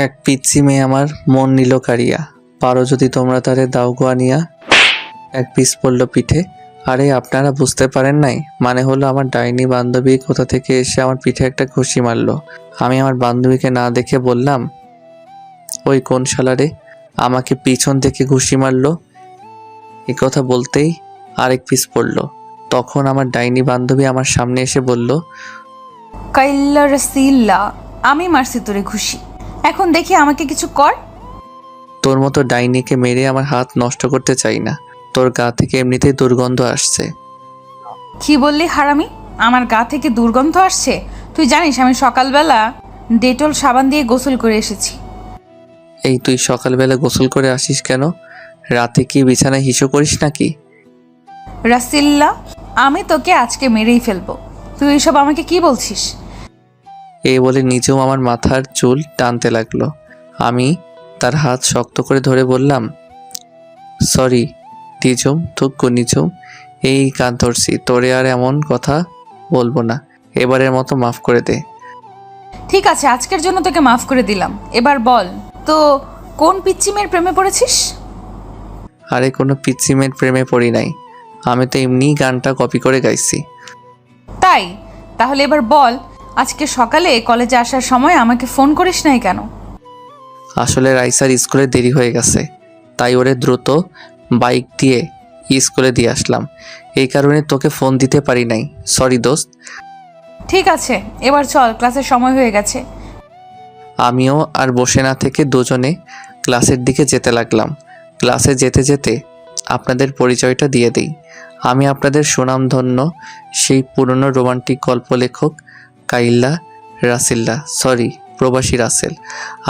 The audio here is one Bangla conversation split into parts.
এক পিচ্ছি মেয়ে আমার মন নিল কাড়িয়া, পারো যদি তোমরা তারে দাও গো আনিয়া। এক পিস পড়ল পিঠে। আরে আপনারা বুঝতে পারেন নাই, মানে হলো আমার ডাইনি বান্ধবী কোথা থেকে এসে আমার পিঠে একটা ঘুষি মারলো। আমি আমার বান্ধবীকে না দেখে বললাম, ওই কোন শালারে আমাকে পিছন থেকে ঘুষি মারলো। এ কথা বলতেই আরেক পিস পড়ল। তখন আমার ডাইনি বান্ধবী আমার সামনে এসে বলল, কাইল্লা রসিল্লা, আমি মারছি তোরে ঘুষি, এখন দেখি আমাকে কিছু কর। তোর মতো ডাইনিকে মেরে আমার হাত নষ্ট করতে চাই না, তোর গা থেকে এমনিতেই দুর্গন্ধ আসছে। কি বললি হারামি? আমার গা থেকে দুর্গন্ধ আসছে? তুই জানিস আমি সকালবেলা ডেটল সাবান দিয়ে গোসল করে এসেছি। এই তুই সকালবেলা গোসল করে আসিস কেন? রাতে কি বিছানায় হিসু করিস নাকি? রাসিল্লা, আমি তোকে আজকে মেরেই ফেলবো। তুই এসব আমাকে কি বলছিস? এই বলে নিজেও আমার মাথার চুল টানতে লাগলো। আমি তার হাত শক্ত করে ধরে বললাম, সরি নিজুম, থুক্কু নিজুম, এই কান ধরছি, তোরে আর এমন কথা বলবো না, এবারের মতো মাফ করে দে। ঠিক আছে, আজকের জন্য তোকে মাফ করে দিলাম। এবার বল তো, কোন পিচ্চি মেয়ের প্রেমে পড়েছিস? আরে কোনো পিচ্চি মেয়ের প্রেমে পড়ি নাই, আমি তো এমনিই গানটা কপি করে গাইছি। তাই? তাহলে এবার বল, আজকে সকালে কলেজে আসার সময় আমাকে ফোন করিস নাই কেন? আসলে রাইসার স্কুলে দেরি হয়ে গেছে, তাই ওরে দ্রুত বাইক দিয়ে স্কুলে দিয়ে আসলাম, এই কারণে তোকে ফোন দিতে পারি নাই, সরি দোস্ত। ঠিক আছে, এবার চল, ক্লাসের সময় হয়ে গেছে। আমিও আর বসে না থেকে দুজনে ক্লাসের দিকে যেতে লাগলাম। ক্লাসে যেতে যেতে আপনাদের পরিচয়টা দিয়ে দিই। আমি আপনাদের সুনামধন্য সেই পুরনো রোমান্টিক গল্প লেখক কাইল্লা রাসিল্লা, সরি প্রবাসী রাসেল।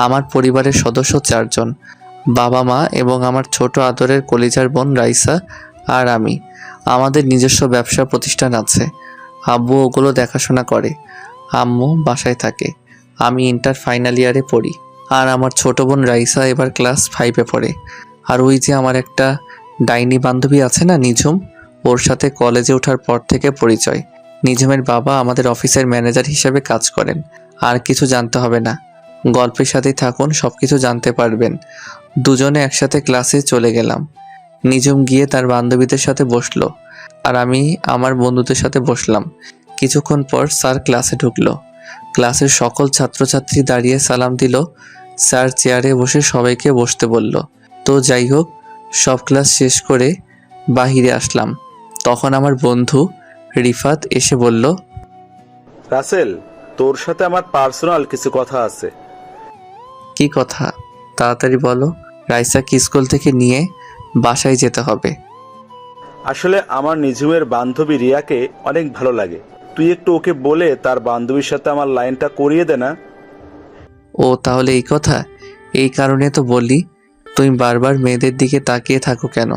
আমার পরিবারের সদস্য 4 জন, বাবা মা এবং আমার ছোট আদরের কলিজার বোন রাইসা আর আমি। আমাদের নিজস্ব ব্যবসা প্রতিষ্ঠান আছে, আব্বু ওগুলো দেখাশোনা করে, আম্মু বাসায় থাকে। আমি ইন্টার ফাইনাল ইয়ারে পড়ি, আর আমার ছোট বোন রাইসা এবার ক্লাস 5-এ পড়ে। আর ওই যে আমার একটা ডাইনি বান্ধবী আছে না নিঝুম, ওর সাথে কলেজে ওঠার পর থেকে পরিচয়। নিঝুমের বাবা আমাদের অফিসের ম্যানেজার হিসেবে কাজ করেন। আর কিছু জানতে হবে না, গল্পের সাথেই থাকুন, সব কিছু জানতে পারবেন। দুজনে একসাথে ক্লাসে চলে গেলাম। নিঝুম গিয়ে তার বান্ধবীদের সাথে বসলো, আর আমি আমার বন্ধুদের সাথে বসলাম। কিছুক্ষণ পর স্যার ক্লাসে ঢুকলো। ক্লাসের সকল ছাত্রছাত্রী দাঁড়িয়ে সালাম দিল। স্যার চেয়ারে বসে সবাইকে বসতে বলল। তো যাই হোক, সব ক্লাস শেষ করে বাহিরে আসলাম। তখন আমার বন্ধু রিফাত এসে বলল, রাসেল, তোর সাথে আমার পার্সোনাল কিছু কথা আছে। কি কথা? তাড়াতাড়ি বলো, রাইসাকে স্কুল থেকে নিয়ে বাসায় যেতে হবে। আসলে আমার নিঝুমের বান্ধবী রিয়াকে অনেক ভালো লাগে, তুই একটু ওকে বলে তার বান্ধবীর সাথে আমার লাইনটা করিয়ে দে না। ও তাহলে এই কথা, এই কারণে তো বলি তুমি বারবার মেয়েদের দিকে তাকিয়ে থাকো কেন?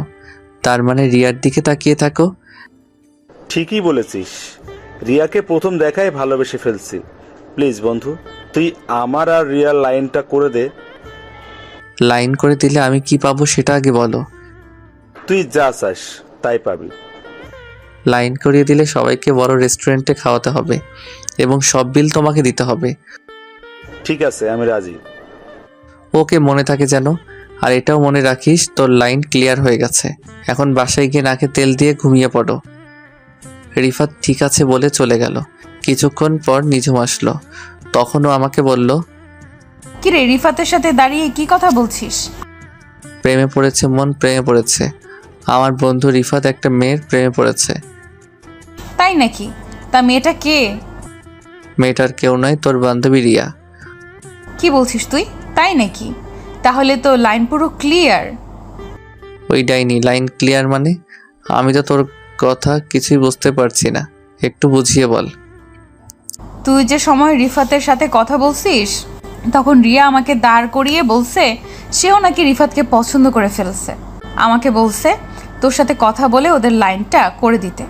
তার মানে রিয়ার দিকে তাকিয়ে থাকো? ঠিকই বলেছিস, রিয়াকে প্রথম দেখায় ভালোবেসে ফেলছি। প্লিজ বন্ধু, তুই আমার আর রিয়ার লাইনটা করে দে। লাইন করে দিলে আমি কি পাবো সেটা আগে বলো। তুই যা চাস তাই পাবি। লাইন করিয়ে দিলে সবাইকে বড় রেস্টুরেন্টে খাওয়াতে হবে এবং সব বিল তোমাকে দিতে হবে। ঠিক আছে, আমি রাজি। ওকে, মনে থাকে যেন। আর এটাও মনে রাখিস, তোর লাইন ক্লিয়ার হয়ে গেছে, এখন বাসায় গিয়ে নাকে তেল দিয়ে ঘুমিয়ে পড়ো। রিফাত ঠিক আছে বলে চলে গেল। কিছুক্ষণ পর নিঝুম আসলো, তখনও আমাকে বলল, কিরে, রিফাতের সাথে দাঁড়িয়ে কি কথা বলছিস? প্রেমে পড়েছে মন, প্রেমে পড়েছে। আমার বন্ধু রিফাত একটা মেয়ের প্রেমে পড়েছে। তাই নাকি? তা মেয়েটা কে? মেয়েটার কেউ নয়, তোর বান্ধবী রিয়া। কি বলছিস তুই? তাই নাকি? তাহলে তো লাইন পুরো ক্লিয়ার। ওই ডাইনি লাইন ক্লিয়ার মানে? আমি তো তোর কথা কিছুই বুঝতে পারছি না, একটু বুঝিয়ে বল। তুই যে সময় রিফাতের সাথে কথা বলছিস, তখন রিয়া আমাকে দাঁড় করিয়ে বলছে সেও নাকি রিফাতকে পছন্দ করে ফেলছে। আমাকে বলছে তোর সাথে কথা বলে ওদের লাইনটা করে দিতে।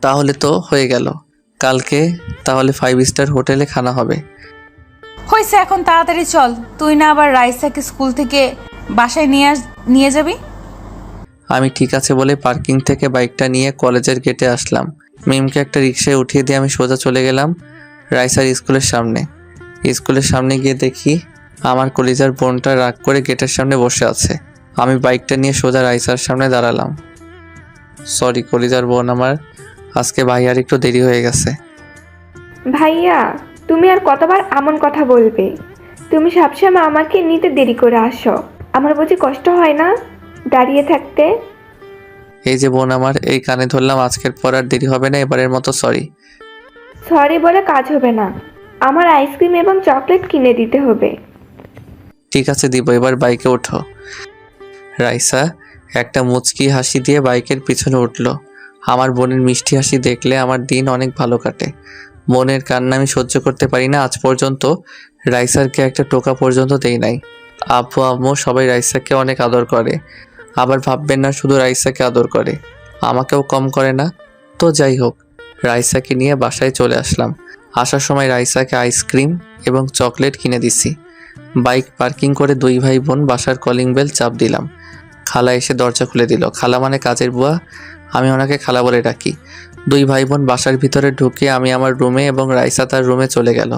তাহলে তো হয়ে গেল, কালকে তাহলে 5 স্টার হোটেলে খানা হবে। হয়েছে, এখন তাড়াতাড়ি চল। তুই না আবার রাইসাকে স্কুল থেকে বাসায় নিয়ে যাবি? আমি ঠিক আছে বলে পার্কিং থেকে বাইকটা নিয়ে কলেজের গেটে আসলাম। মিমকে একটা রিক্সায় উঠিয়ে দিয়ে আমি সোজা চলে গেলাম রাইসার স্কুলের সামনে। স্কুলের সামনে গিয়ে দেখি আমার কলিজার বোনটা রাগ করে গেটের সামনে বসে আছে। আমি বাইকটা নিয়ে সোজা রাইসার সামনে দাঁড়ালাম। সরি কলিজার বোন আমার, আজকে ভাইয়ার একটু দেরি হয়ে গেছে। ভাইয়া, তুমি আর কতবার এমন কথা বলবে? তুমি সবসময় আমাকে নিতে দেরি করে আসো। আমার বুঝি কষ্ট হয় না দাঁড়িয়ে থাকতে? এই যে বোন আমার, এই কানে ধরলাম, আজকের পর আর দেরি হবে না, এবারের মতো সরি। সরি বলে কাজ হবে না, আমার আইসক্রিম এবং চকলেট কিনে দিতে হবে। ঠিক আছে দিব, এবার বাইকে ওঠো। রাইসা একটা মুচকি হাসি দিয়ে বাইকের পিছনে উঠল। আমার বোনের মিষ্টি হাসি দেখলে আমার দিন অনেক ভালো কাটে। বোনের কান্না আমি সহ্য করতে পারি না। আজ পর্যন্ত রাইসারকে একটা টোকা পর্যন্ত দেই নাই। আব্বু আম্মু সবাই রাইসাকে অনেক আদর করে। আবার ভাববেন না শুধু রাইসাকে আদর করে, আমাকেও কম করে না। তো যাই হোক, রাইসাকে নিয়ে বাসায় চলে আসলাম। আসার সময় রাইসাকে আইসক্রিম এবং চকলেট কিনে দিছি। বাইক পার্কিং করে দুই ভাই বোন বাসার কলিং বেল চাপ দিলাম। খালা এসে দরজা খুলে দিল। খালা মানে কাজের বুয়া, আমি ওনাকে খালা বলে ডাকি। দুই ভাই বোন বাসার ভিতরে ঢুকে আমি আমার রুমে এবং রাইসা তার রুমে চলে গেল।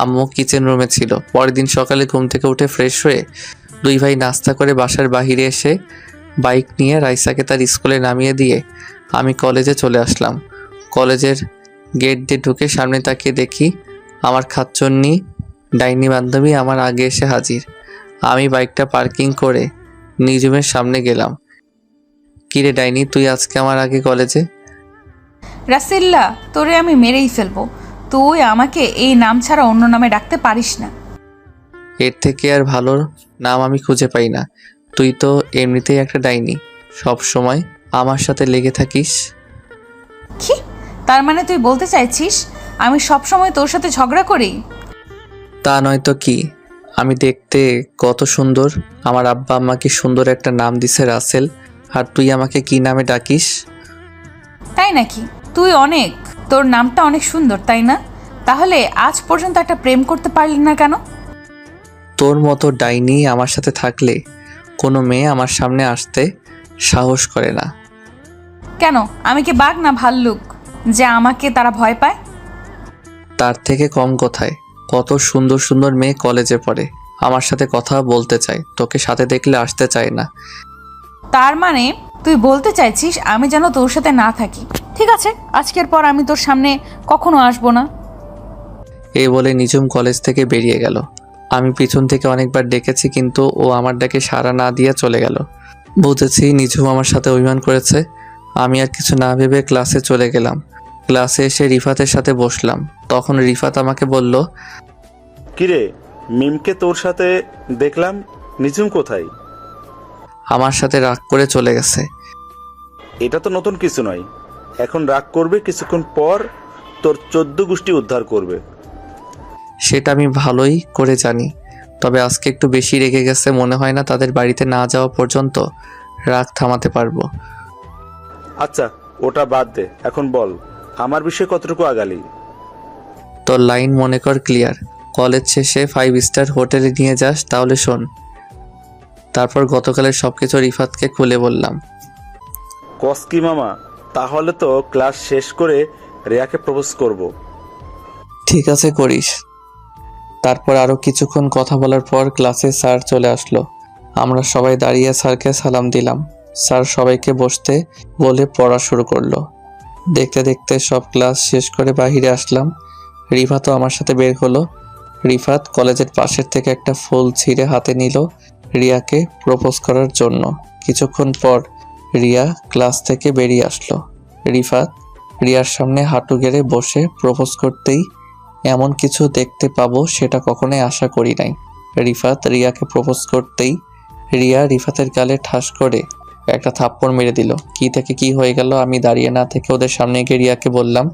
আম্মু কিচেন রুমে ছিল। পরের দিন সকালে ঘুম থেকে উঠে ফ্রেশ হয়ে দুই ভাই নাস্তা করে বাসার বাহিরে এসে বাইক নিয়ে রাইসাকে তার স্কুলে নামিয়ে দিয়ে আমি কলেজে চলে আসলাম। কলেজের গেট দিয়ে ঢুকে সামনে তাকিয়ে দেখি আমার খাচ্চন্নি ডাইনি বান্ধবী আমার আগে এসে হাজির। আমি বাইকটা পার্কিং করে নিজুমের সামনে গেলাম। কিরে ডাইনি, তুই আজকে আমার আগে কলেজে? রাসেল্লা, তোরে আমি মেরেই ফেলবো। তুই আমাকে এই নাম ছাড়া অন্য নামে ডাকতে পারিস না। এর থেকে আর ভালো নাম আমি খুঁজে পাই না। তুই তো এমনিতেই একটা ডাইনি, সব সময় আমার সাথে লেগে থাকিস। কি? তার মানে তুই বলতে চাইছিস আমি সব সময় তোর সাথে ঝগড়া করি? তা নয় তো কি, আমি দেখতে কত সুন্দর, আমার আব্বা আম্মাকে সুন্দর একটা নাম দিছে রাসেল, আর তুই আমাকে কি নামে ডাকিস? তাই নাকি? তুই অনেক, তোর নামটা অনেক সুন্দর, তাই না? তাহলে আজ পর্যন্ত একটা প্রেম করতে পারলি না কেন? তোর মতো ডাইনি আমার সাথে থাকলে কোনো মেয়ে আমার সামনে আসতে সাহস করে না। কেন, আমি কি বাঘ না ভাল্লুক যে আমাকে তারা ভয় পায়? তার থেকে কম কোথায়, কত সুন্দর সুন্দর মেয়ে কলেজে পড়ে, আমার সাথে কথা বলতে চায়, তোকে সাথে দেখলে আসতে চায় না। তার মানে তুই বলতে চাইছিস আমি যেন তোর সাথে না থাকি? ঠিক আছে, আজকের পর আমি তোর সামনে কখনো আসবো না। এই বলে নিজুম কলেজ থেকে বেরিয়ে গেল। আমি পিছন থেকে অনেকবার ডেকেছি, কিন্তু ও আমার ডাকে সাড়া না দিয়ে চলে গেল। বুঝেছি নিজুম আমার সাথে অভিমান করেছে। আমি আর কিছু না ভেবে ক্লাসে চলে গেলাম। ক্লাসে এসে রিফাতের সাথে বসলাম। তখন রিফাত আমাকে বলল, কিরে, মিমকে তোর সাথে দেখলাম, নিজুম কোথায়? আমার সাথে রাগ করে চলে গেছে। এটা তো নতুন কিছু নয়। এখন রাগ করবে, কিছুক্ষণ পর তোর 14 গোষ্ঠী উদ্ধার করবে। সেটা আমি ভালোই করে জানি, তবে আজকে একটু বেশি রেগে গেছে। মনে হয় না তাদের বাড়িতে না যাওয়া পর্যন্ত রাগ থামাতে পারবো। আচ্ছা, ওটা বাদ দে, এখন বল আমার বিষয়ে কতটুকু আগালি? তোর লাইন মনে কর ক্লিয়ার। কলেজ শেষে 5 স্টার হোটেলে নিয়ে যাস, তাহলে শোন। তারপর গতকালের সবকিছু রিফাতকে খুলে বললাম। কসকি মামা, তাহলে তো ক্লাস শেষ করে রেয়াকে প্রপোজ করব। ঠিক আছে, করিস। তারপর আরও কিছুক্ষণ কথা বলার পর ক্লাসে স্যার চলে আসলো। আমরা সবাই দাঁড়িয়ে স্যারকে সালাম দিলাম। স্যার সবাইকে বসতে বলে পড়া শুরু করলো। দেখতে দেখতে সব ক্লাস শেষ করে বাহিরে আসলাম। রিফাতও আমার সাথে বের হলো। রিফাত কলেজের পাশের থেকে একটা ফুল ছিঁড়ে হাতে নিল রিয়াকে প্রপোজ করার জন্য। কিছুক্ষণ পর রিয়া ক্লাস থেকে বেরিয়ে আসলো। রিফাত রিয়ার সামনে হাঁটু গেড়ে বসে প্রপোজ করতেই এমন কিছু দেখতে পাবো সেটা কখনোই আশা করি নাই। রিফাত রিয়াকে প্রপোজ করতেই রিয়া রিফাতের গালে ঠাস করে একটা থাপ্পড় মেরে দিল। কি থেকে কি হয়ে গেল আমি দাঁড়িয়ে না থেকে ওদের সামনে গিয়ে রিয়াকে বললাম,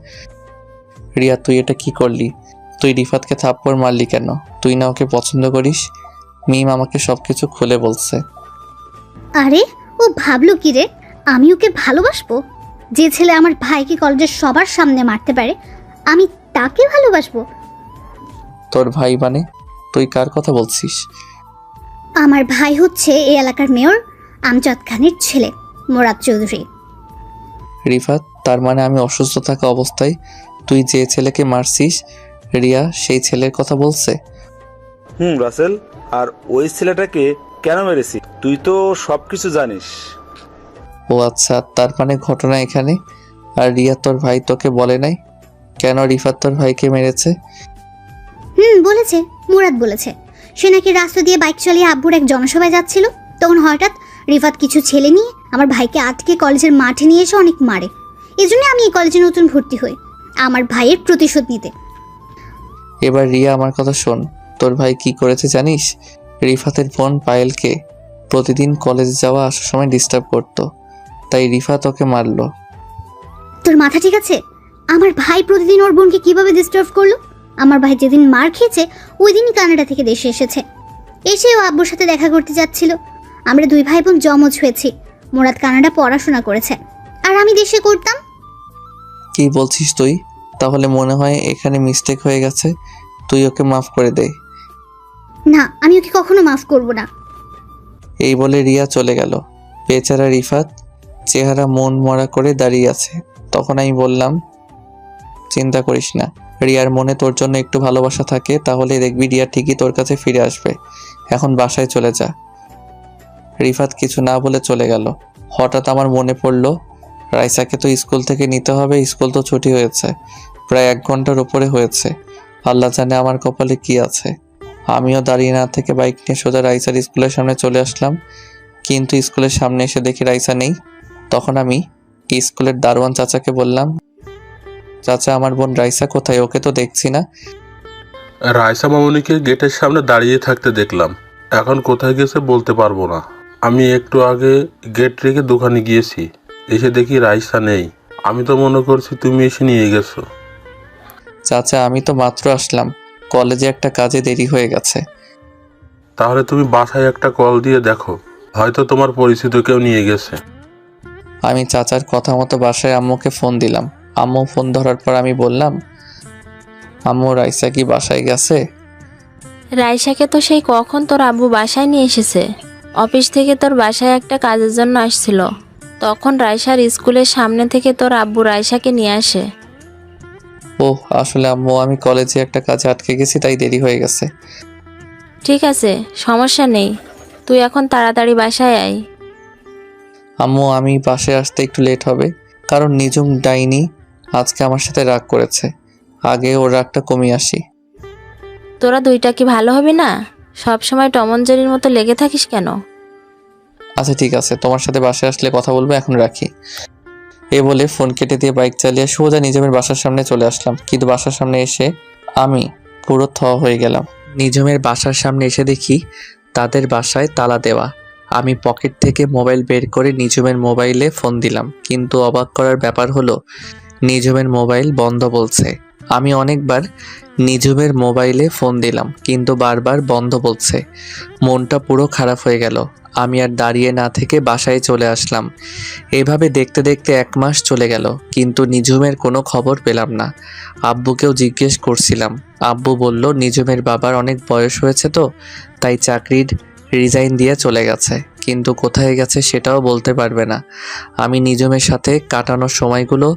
রিয়া তুই এটা কি করলি? তুই রিফাতকে থাপ্পড় মারলি কেন? তুই না ওকে পছন্দ করিস? মিম আমাকে সবকিছু খুলে বলছে। আরে ও ভাবলো কি রে, আমি ওকে ভালোবাসবো? যে ছেলে আমার ভাইকে কলেজের সবার সামনে মারতে পারে আমি তাকে ভালোবাসবো? তোর ভাই মানে? তুই কার কথা বলছিস? আমার ভাই হচ্ছে এই এলাকার মেয়র আমজাদ খানের ছেলে, মোরাদ চৌধুরী। রিফাত, তার মানে আমি অসুস্থ থাকা অবস্থায় তুই যে ছেলেকে মারছিস রিয়া সেই ছেলের কথা বলছে? রাসেল, আর ওই ছেলেটাকে কেন মেরেছি তুই তো সবকিছু জানিস। ও আচ্ছা, তার মানে ঘটনা এখানে। আর রিয়া তোর ভাই তোকে বলে নাই কেন রিফাত তোর ভাইকে মেরেছে? বলেছে, মুরাদ বলেছে। সে নাকি রাস্তা দিয়ে বাইক চালিয়ে আব্বুর এক জনসভায় যাচ্ছিল, তখন হঠাৎ রিফাত কিছু ছেলে নিয়ে আমার ভাইকে আটকে কলেজের মাঠে নিয়ে এসে অনেক মারে। এই জন্য আমি এই কলেজে নতুন ভর্তি হই, আমার ভাইয়ের প্রতিশোধ নিতে। এবার রিয়া আমার কথা শোন, তোর ভাই কি করেছে জানিস? রিফাতের বোন পায়েলকে প্রতিদিন কলেজে যাওয়া আসার সময় ডিস্টার্ব করতো, তাই রিফাত ওকে মারলো। তোর মাথা ঠিক আছে? আমার ভাই প্রতিদিন ওর বোনকে কিভাবে ডিস্টার্ব করলো? আমার ভাই যেদিন মার খেয়েছে ওই দিনই কানাডা থেকে দেশে এসেছে। এসেও আব্বুর সাথে দেখা করতে যাচ্ছিল। আমরা দুই ভাই বোন জমজ হয়েছি। মুরাদ কানাডা পড়াশোনা করেছে, আর আমি দেশে করতাম। কি বলছিস তুই? তাহলে মনে হয় এখানে মিস্টেক হয়ে গেছে, তুই ওকে মাফ করে দে। না, আমি ওকে কখনো মাফ করব না। এই বলে রিয়া চলে গেল। বেচারা রিফাত চেহারা মন মরা করে দাঁড়িয়ে আছে। তখন আমি বললাম, চিন্তা করিস না, রিয়ার মনে তোর জন্য একটু ভালোবাসা থাকে, তাহলে দেখবি রিয়া ঠিকই তোর কাছে ফিরে আসবে। এখন বাসায় চলে যা। রিফাত কিছু না বলে চলে গেল। হঠাৎ আমার মনে পড়লো, রাইসাকে তো স্কুল থেকে নিতে হবে, স্কুল তো ছুটি হয়েছে, প্রায় 1 ঘন্টার উপরে হয়েছে। আল্লাহ জানে আমার কপালে কি আছে। আমিও দাঁড়িয়ে না থেকে বাইক নিয়ে সোজা রাইসার স্কুলের সামনে চলে আসলাম, কিন্তু স্কুলের সামনে এসে দেখি রাইসা নেই। তখন আমি স্কুলের দারোয়ান চাচাকে বললাম, চাচা আমার বোন রাইসা কোথায়? ওকে তো দেখছি না। রাইসা মামুনিকে গেটের সামনে দাঁড়িয়ে থাকতে দেখলাম, এখন কোথায় গেছে বলতে পারবো না। আমি একটু আগে গেট রেখে দোকানে গিয়েছি, এসে দেখি রাইসা নেই। আমি তো মনে করছি তুমি এসে নিয়ে গেছো। চাচা আমি তো মাত্র আসলাম, কলেজে একটা কাজে দেরি হয়ে গেছে। তাহলে তুমি বাসায় একটা কল দিয়ে দেখো, হয়তো তোমার পরিচিত কেউ নিয়ে গেছে। আমি চাচার কথা মতো বাসায় আম্মুকে ফোন দিলাম। আম্মু ফোন ধরার পর আমি বললাম, আম্মু রাইসা কি বাসায় গেছে? রাইসাকে তো সেই কখন তোর আব্বু বাসায় নিয়ে এসেছে। অফিস থেকে তোর বাসায় একটা কাজের জন্য আসছিল, তখন রাইসার স্কুলের সামনে থেকে তোর আব্বু রাইসাকে নিয়ে আসে। ওহ আসলে আম্মু আমি কলেজে একটা কাজে আটকে গেছি, তাই দেরি হয়ে গেছে। ঠিক আছে, সমস্যা নেই, তুই এখন তাড়াতাড়ি বাসায় আয়। আম্মু আমি বাসায় আসতে একটু লেট হবে, কারণ নিজুম ডাইনি আজকে আমার সাথে রাগ করেছে। আগে ওর রাগটা কমিয়ে আসি। তোরা দুইটা কি ভালো হবে না? সব সময় টম অ্যান্ড জেরির মতো লেগে থাকিস কেন? আচ্ছা ঠিক আছে, তোমার সাথে বাসায় আসলে কথা বলবো, এখন রাখি। এ বলে ফোন কেটে দিয়ে বাইক চালিয়ে সোজা নিজমের বাসার সামনে চলে আসলাম। কিন্তু বাসার সামনে এসে আমি পুরো হয়ে গেলাম। নিজমের বাসার সামনে এসে দেখি তাদের বাসায় তালা দেওয়া। আমি পকেট থেকে মোবাইল বের করে নিজমের মোবাইলে ফোন দিলাম, কিন্তু অবাক করার ব্যাপার হলো নিজমের মোবাইল বন্ধ বলছে। আমি অনেকবার নিজমের মোবাইলে ফোন দিলাম, কিন্তু বারবার বন্ধ বলছে। মনটা পুরো খারাপ হয়ে গেল। আমি আর দাঁড়িয়ে না থেকে বাসায় চলে আসলাম। এভাবে দেখতে দেখতে 1 মাস চলে গেল, কিন্তু নিজুমের কোনো খবর পেলাম না। আব্বুকেও জিজ্ঞেস করছিলাম, আব্বু বলল নিজুমের বাবার অনেক বয়স হয়েছে তো, তাই চাকরির রিজাইন দিয়ে চলে গেছে, কিন্তু কোথায় গেছে সেটাও বলতে পারবে না। আমি নিজুমের সাথে কাটানোর সময়গুলো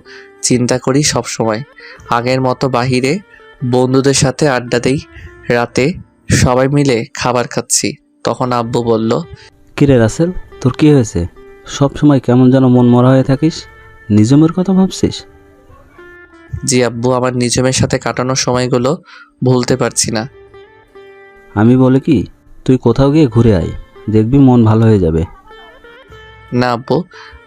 চিন্তা করি সব সময়। আগের মতো বাহিরে বন্ধুদের সাথে আড্ডা দেই, রাতে সবাই মিলে খাবার খাচ্ছি। তখন আব্বু বলল, কিরে রাসেল, তোর কি হয়েছে? সব সময় কেমন যেন মন মরা হয়ে থাকিস, নিজমের কথা ভাবছিস? জি আব্বু, আমার নিজমের সাথে কাটানোর সময়গুলো ভুলতে পারছি না। আমি বলি কি, তুই কোথাও গিয়ে ঘুরে আয়, দেখবি মন ভালো হয়ে যাবে। না আব্বু,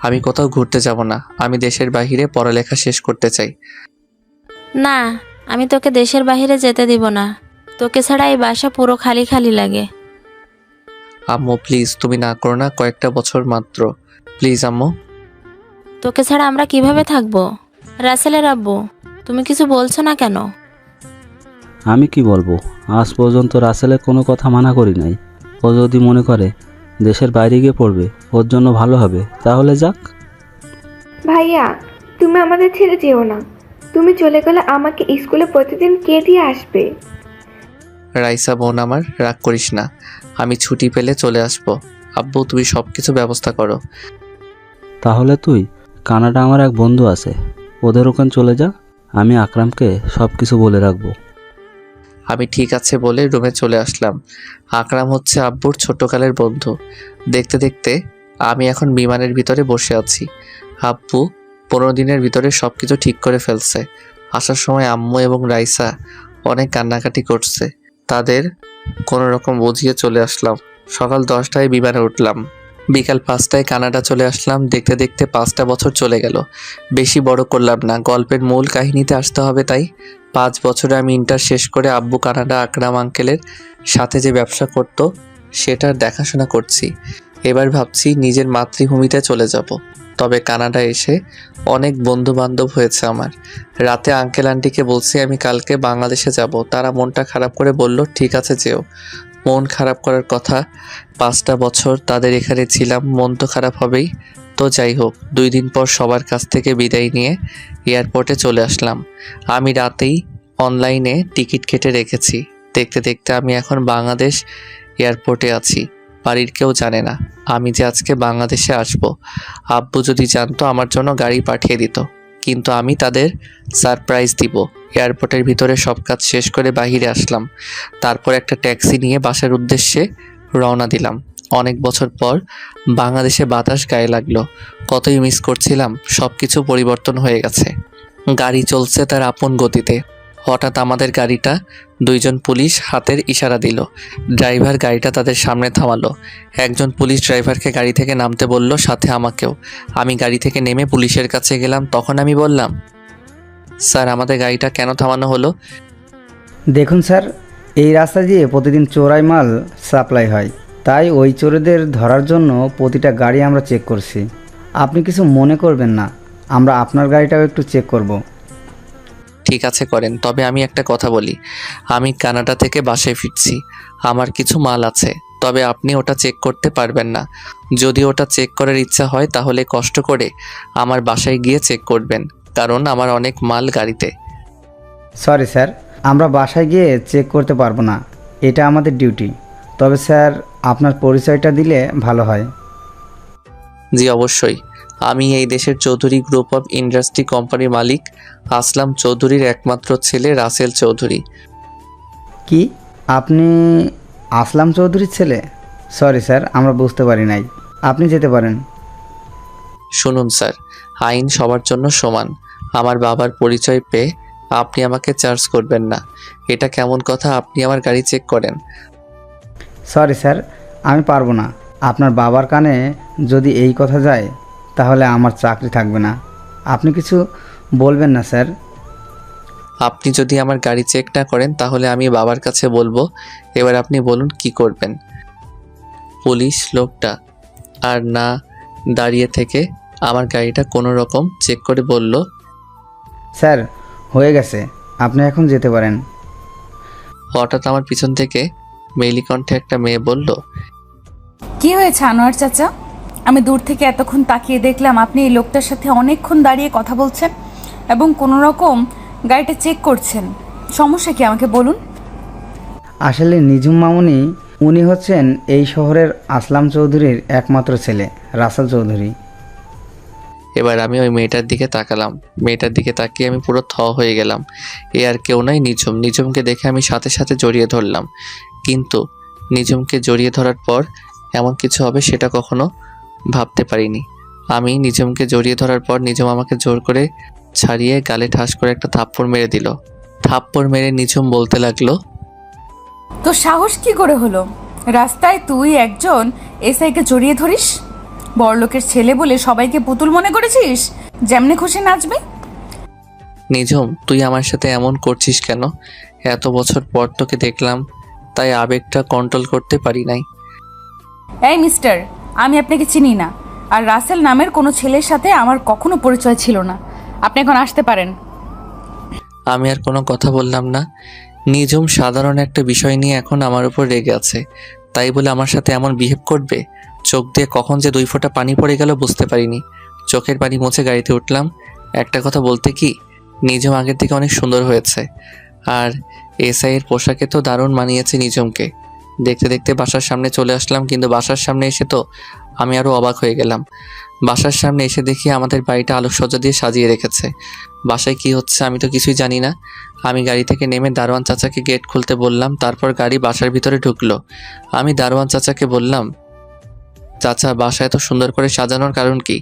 আমি কোথাও ঘুরতে যাব না, আমি দেশের বাইরে পড়ালেখা শেষ করতে চাই। না, আমি তোকে দেশের বাইরে যেতে দিব না। তোকে ছাড়া এই বাসা পুরো খালি খালি লাগে। আম্মু প্লিজ, তুমি না করো না, কয়েকটা বছর মাত্র, প্লিজ আম্মু। তোকে ছাড়া আমরা কিভাবে থাকবো? রাসেলের আব্বু, তুমি কিছু বলছো না কেন? আমি কি বলবো, আজ পর্যন্ত রাসেলের কোনো কথা মানা করি নাই। ও যদি মনে করে দেশের বাইরে গিয়ে পড়বে, ওর জন্য ভালো হবে, তাহলে যাক। ভাইয়া, তুমি আমাদের ছেড়ে যেও না। তুমি চলে গেলে আমাকে স্কুলে প্রতিদিন কে দিয়ে আসবে? রাইসা বোন আমার, রাগ করিস না, আমি ছুটি পেলে চলে আসবো। আব্বু তুমি সব কিছু ব্যবস্থা করো। তাহলে তুই কানাডা আমার এক বন্ধু আছে, ওদের ওখানে চলে যা, আমি আকরামকে সব কিছু বলে রাখবো। আমি ঠিক আছে বলে রুমে চলে আসলাম। আকরাম হচ্ছে আব্বুর ছোটকালের বন্ধু। দেখতে দেখতে আমি এখন বিমানের ভিতরে বসে আছি। আব্বু 15 দিনের ভিতরে সব কিছু ঠিক করে ফেলছে। আসার সময় আম্মু এবং রাইসা অনেক কান্নাকাটি করছে। তাদের কোনো রকম বুঝিয়ে চলে আসলাম। সকাল 10টায় বিমানে উঠলাম, বিকাল 5টায় কানাডা চলে আসলাম। দেখতে দেখতে 5টা বছর চলে গেল। বেশি বড় করলাম না, গল্পের মূল কাহিনীতে আসতে হবে তাই। 5 বছরে আমি ইন্টার শেষ করে আব্বু কানাডা আকরাম আঙ্কেলের সাথে যে ব্যবসা করত সেটার দেখাশোনা করছি। এবার ভাবছি নিজের মাতৃভূমিতে চলে যাব। তবে কানাডা এসে অনেক বন্ধু বান্ধব হয়েছে আমার। রাতে আঙ্কেল আন্টিকে বলছি আমি কালকে বাংলাদেশে যাব। তারা মনটা খারাপ করে বলল ঠিক আছে যেও। মন খারাপ করার কথা, 5টা বছর তাদের এখানে ছিলাম, মন তো খারাপ হবেই। তো যাই হোক, 2 দিন পর সবার কাছ থেকে বিদায় নিয়ে এয়ারপোর্টে চলে আসলাম। আমি রাতেই অনলাইনে টিকিট কেটে রেখেছি। দেখতে দেখতে আমি এখন বাংলাদেশ এয়ারপোর্টে আছি। বাড়ির কেউ জানে না আমি যে আজকে বাংলাদেশে আসব। আব্বু যদি জানতো আমার জন্য গাড়ি পাঠিয়ে দিত, কিন্তু আমি তাদের সারপ্রাইজ দিব। এয়ারপোর্টের ভিতরে সব কাজ শেষ করে বাইরে আসলাম। তারপর একটা ট্যাক্সি নিয়ে বাসার উদ্দেশ্যে রওনা দিলাম। অনেক বছর পর বাংলাদেশে বাতাস গায়ে লাগলো। কতই মিস করছিলাম, সব কিছু পরিবর্তন হয়ে গেছে। গাড়ি চলছে তার আপন গতিতে। হঠাৎ আমাদের গাড়িটা 2 জন পুলিশ হাতের ইশারা দিল। ড্রাইভার গাড়িটা তাদের সামনে থামালো। একজন পুলিশ ড্রাইভারকে গাড়ি থেকে নামতে বলল, সাথে আমাকেও। আমি গাড়ি থেকে নেমে পুলিশের কাছে গেলাম। তখন আমি বললাম, স্যার আমাদের গাড়িটা কেন থামানো হলো? দেখুন স্যার, এই রাস্তা দিয়ে প্রতিদিন চোরাই মাল সাপ্লাই হয়, তাই ওই চোরেদের ধরার জন্য প্রতিটা গাড়ি আমরা চেক করছি। আপনি কিছু মনে করবেন না, আমরা আপনার গাড়িটাও একটু চেক করব। ঠিক আছে করেন, তবে আমি একটা কথা বলি। আমি কানাডা থেকে বাসায় ফিরছি। আমার কিছু মাল আছে, তবে আপনি ওটা চেক করতে পারবেন না। যদি ওটা চেক করার ইচ্ছা হয় তাহলে কষ্ট করে আমার বাসায় গিয়ে চেক করবেন, কারণ আমার অনেক মাল গাড়িতে। সরি স্যার, আমরা বাসায় গিয়ে চেক করতে পারবো না, এটা আমাদের ডিউটি। তবে স্যার আপনার পরিচয়টা দিলে ভালো হয়। জি অবশ্যই, আমি এই দেশের চৌধুরী গ্রুপ অফ ইন্ডাস্ট্রি কোম্পানির মালিক আসলাম চৌধুরীর একমাত্র ছেলে রাসেল চৌধুরী। কি আপনি আসলাম চৌধুরীর ছেলে? সরি স্যার, আমরা বুঝতে পারি নাই। আপনি যেতে পারেন। শুনুন স্যার, আইন সবার জন্য সমান। আমার বাবার পরিচয় পেয়ে আপনি আমাকে চার্জ করবেন না। এটা কেমন কথা আপনি আমার গাড়ি চেক করেন? সরি স্যার, আমি পারবো না। আপনার বাবার কানে যদি এই কথা যায় তাহলে আমার চাকরি থাকবে না। আপনি কিছু বলবেন না স্যার? আপনি যদি আমার গাড়ি চেক না করেন তাহলে আমি বাবার কাছে বলবো। এবার আপনি বলুন কি করবেন? পুলিশ লোকটা আর না দাঁড়িয়ে থেকে আমার গাড়িটা কোনো রকম চেক করে বলল, স্যার হয়ে গেছে, আপনি এখন যেতে পারেন। হঠাৎ আমার পিছন থেকে মেইলি কণ্ঠে একটা মেয়ে বলল, কি হয়েছে আনোয়ার চাচা? আমি দূর থেকে এতক্ষণ তাকিয়ে দেখলাম আপনি এই লোকটার সাথে অনেকক্ষণ দাঁড়িয়ে কথা বলছেন এবং কোনো রকম গাড়িটা চেক করছেন। সমস্যা কি আমাকে বলুন। আসলে নিজুম মামুনি, উনি হচ্ছেন এই শহরের আসলাম চৌধুরীর একমাত্র ছেলে রাসেল চৌধুরী। এবার আমি ওই মেয়েটার দিকে তাকালাম। মেয়েটার দিকে তাকিয়ে আমি পুরো থ হয়ে গেলাম। এ আর কেউ নয়, নিঝুম। নিঝুমকে দেখে আমি সাথে সাথে জড়িয়ে ধরলাম, কিন্তু নিঝুমকে জড়িয়ে ধরার পর এমন কিছু হবে সেটা কখনো ভাবতে পারিনি। আমি নিঝুমকে জড়িয়ে ধরার পর নিঝুম আমাকে জোর করে ছাড়িয়ে গালে ঠাস করে একটা থাপ্পড় মেরে দিল। থাপ্পড় মেরে নিঝুম বলতে লাগলো, তো সাহস কি করে হলো রাস্তায় তুই একজন এসআইকে জড়িয়ে ধরিস? বড়লোকের ছেলে বলে সবাইকে পুতুল মনে করেছিস, যেমনে খুশি নাচবে? নিঝুম তুই আমার সাথে এমন করছিস কেন? এত বছর পর তোকে দেখলাম, তাই আবেগটা কন্ট্রোল করতে পারি নাই। এই মিস্টার, আমি আপনাকে চিনি না, আর রাসেল নামের কোনো ছেলের সাথে আমার কখনো পরিচয় ছিল না। আপনি এখন আসতে পারেন। আমি আর কোনো কথা বললাম না। নিঝুম সাধারণ একটা বিষয় নিয়ে এখন আমার উপর রেগে আছে, তাই বলে আমার সাথে এমন বিহেভ করবে? চোখ দিয়ে কখন যে 2 ফোঁটা পানি পড়ে গেল বুঝতে পারিনি। চোখের পানি মুছে গাড়িতে উঠলাম। একটা কথা বলতে কি, নিঝুম আগের থেকে অনেক সুন্দর হয়েছে, আর এসআইয়ের পোশাকে তো দারুণ মানিয়েছে নিঝুমকে। দেখতে দেখতে বাসার সামনে চলে আসলাম, কিন্তু বাসার সামনে এসে তো আমি আরও অবাক হয়ে গেলাম। বাসার সামনে এসে দেখি আমাদের বাড়িটা আলোকসজ্জা দিয়ে সাজিয়ে রেখেছে। বাসায় কি হচ্ছে আমি তো কিছুই জানি না। আমি গাড়ি থেকে নেমে দারোয়ান চাচাকে গেট খুলতে বললাম, তারপর গাড়ি বাসার ভিতরে ঢুকলো। আমি দারোয়ান চাচাকে বললাম, চাচা বাসা এত সুন্দর করে সাজানোর কারণ কি?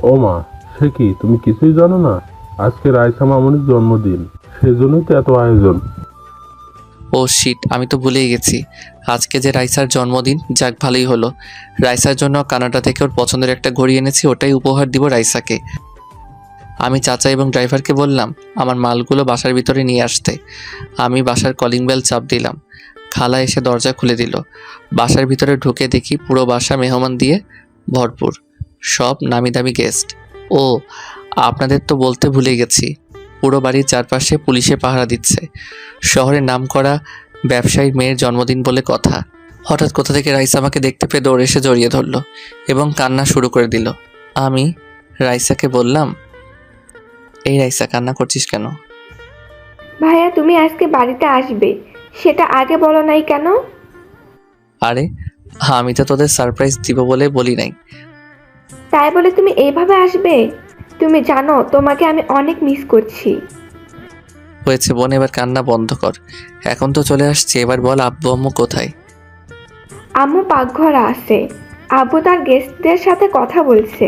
ও মা, সে কি, তুমি কিছুই জানো না? আজকে রাইসা মামুনির জন্মদিন, সেজন্যই তো এত আয়োজন। ও শিট, আমি তো ভুলেই গেছি। আজকে যে রাইসার জন্মদিন, যাক ভালোই হলো। রাইসার জন্য কানাডা থেকে ওর পছন্দের একটা ঘড়ি এনেছি, ওটাই উপহার দিব রাইসাকে। আমি চাচা এবং ড্রাইভারকে বললাম আমার মালগুলো বাসার ভিতরে নিয়ে আসতে। আমি বাসার কলিং বেল চাপ দিলাম। খালা এসে দরজা খুলে দিল। বাসার ভিতরে ঢুকে দেখি পুরো বাসা মেহমান দিয়ে ভরপুর, সব নামি দামি গেস্ট। ও আপনাদের তো বলতে ভুলে গেছি, পুরো বাড়ির চারপাশে পুলিশে পাহারা দিচ্ছে। শহরের নামকরা ব্যবসায়ীর মেয়ের জন্মদিন বলে কথা। হঠাৎ কোথা থেকে রাইসা আমাকে দেখতে পেয়ে দৌড়ে এসে জড়িয়ে ধরলো এবং কান্না শুরু করে দিল। আমি রাইসাকে বললাম, এই রাইসা, কান্না করছিস কেন? ভাইয়া তুমি আজকে বাড়িতে আসবে, সেটা আগে বলো নাই কেন? আরে আমি তো তোদের সারপ্রাইজ দিব বলে বলি নাই। তাই বলে তুমি এইভাবে আসবে? তুমি জানো তোমাকে আমি অনেক মিস করছি। হয়েছে বোন, এবার কান্না বন্ধ কর। এখন তো চলে আসছে, এবার বল আব্বু আম্মু কোথায়? আম্মু পাকঘরে আছে, আব্বু তার গেস্টদের সাথে কথা বলছে।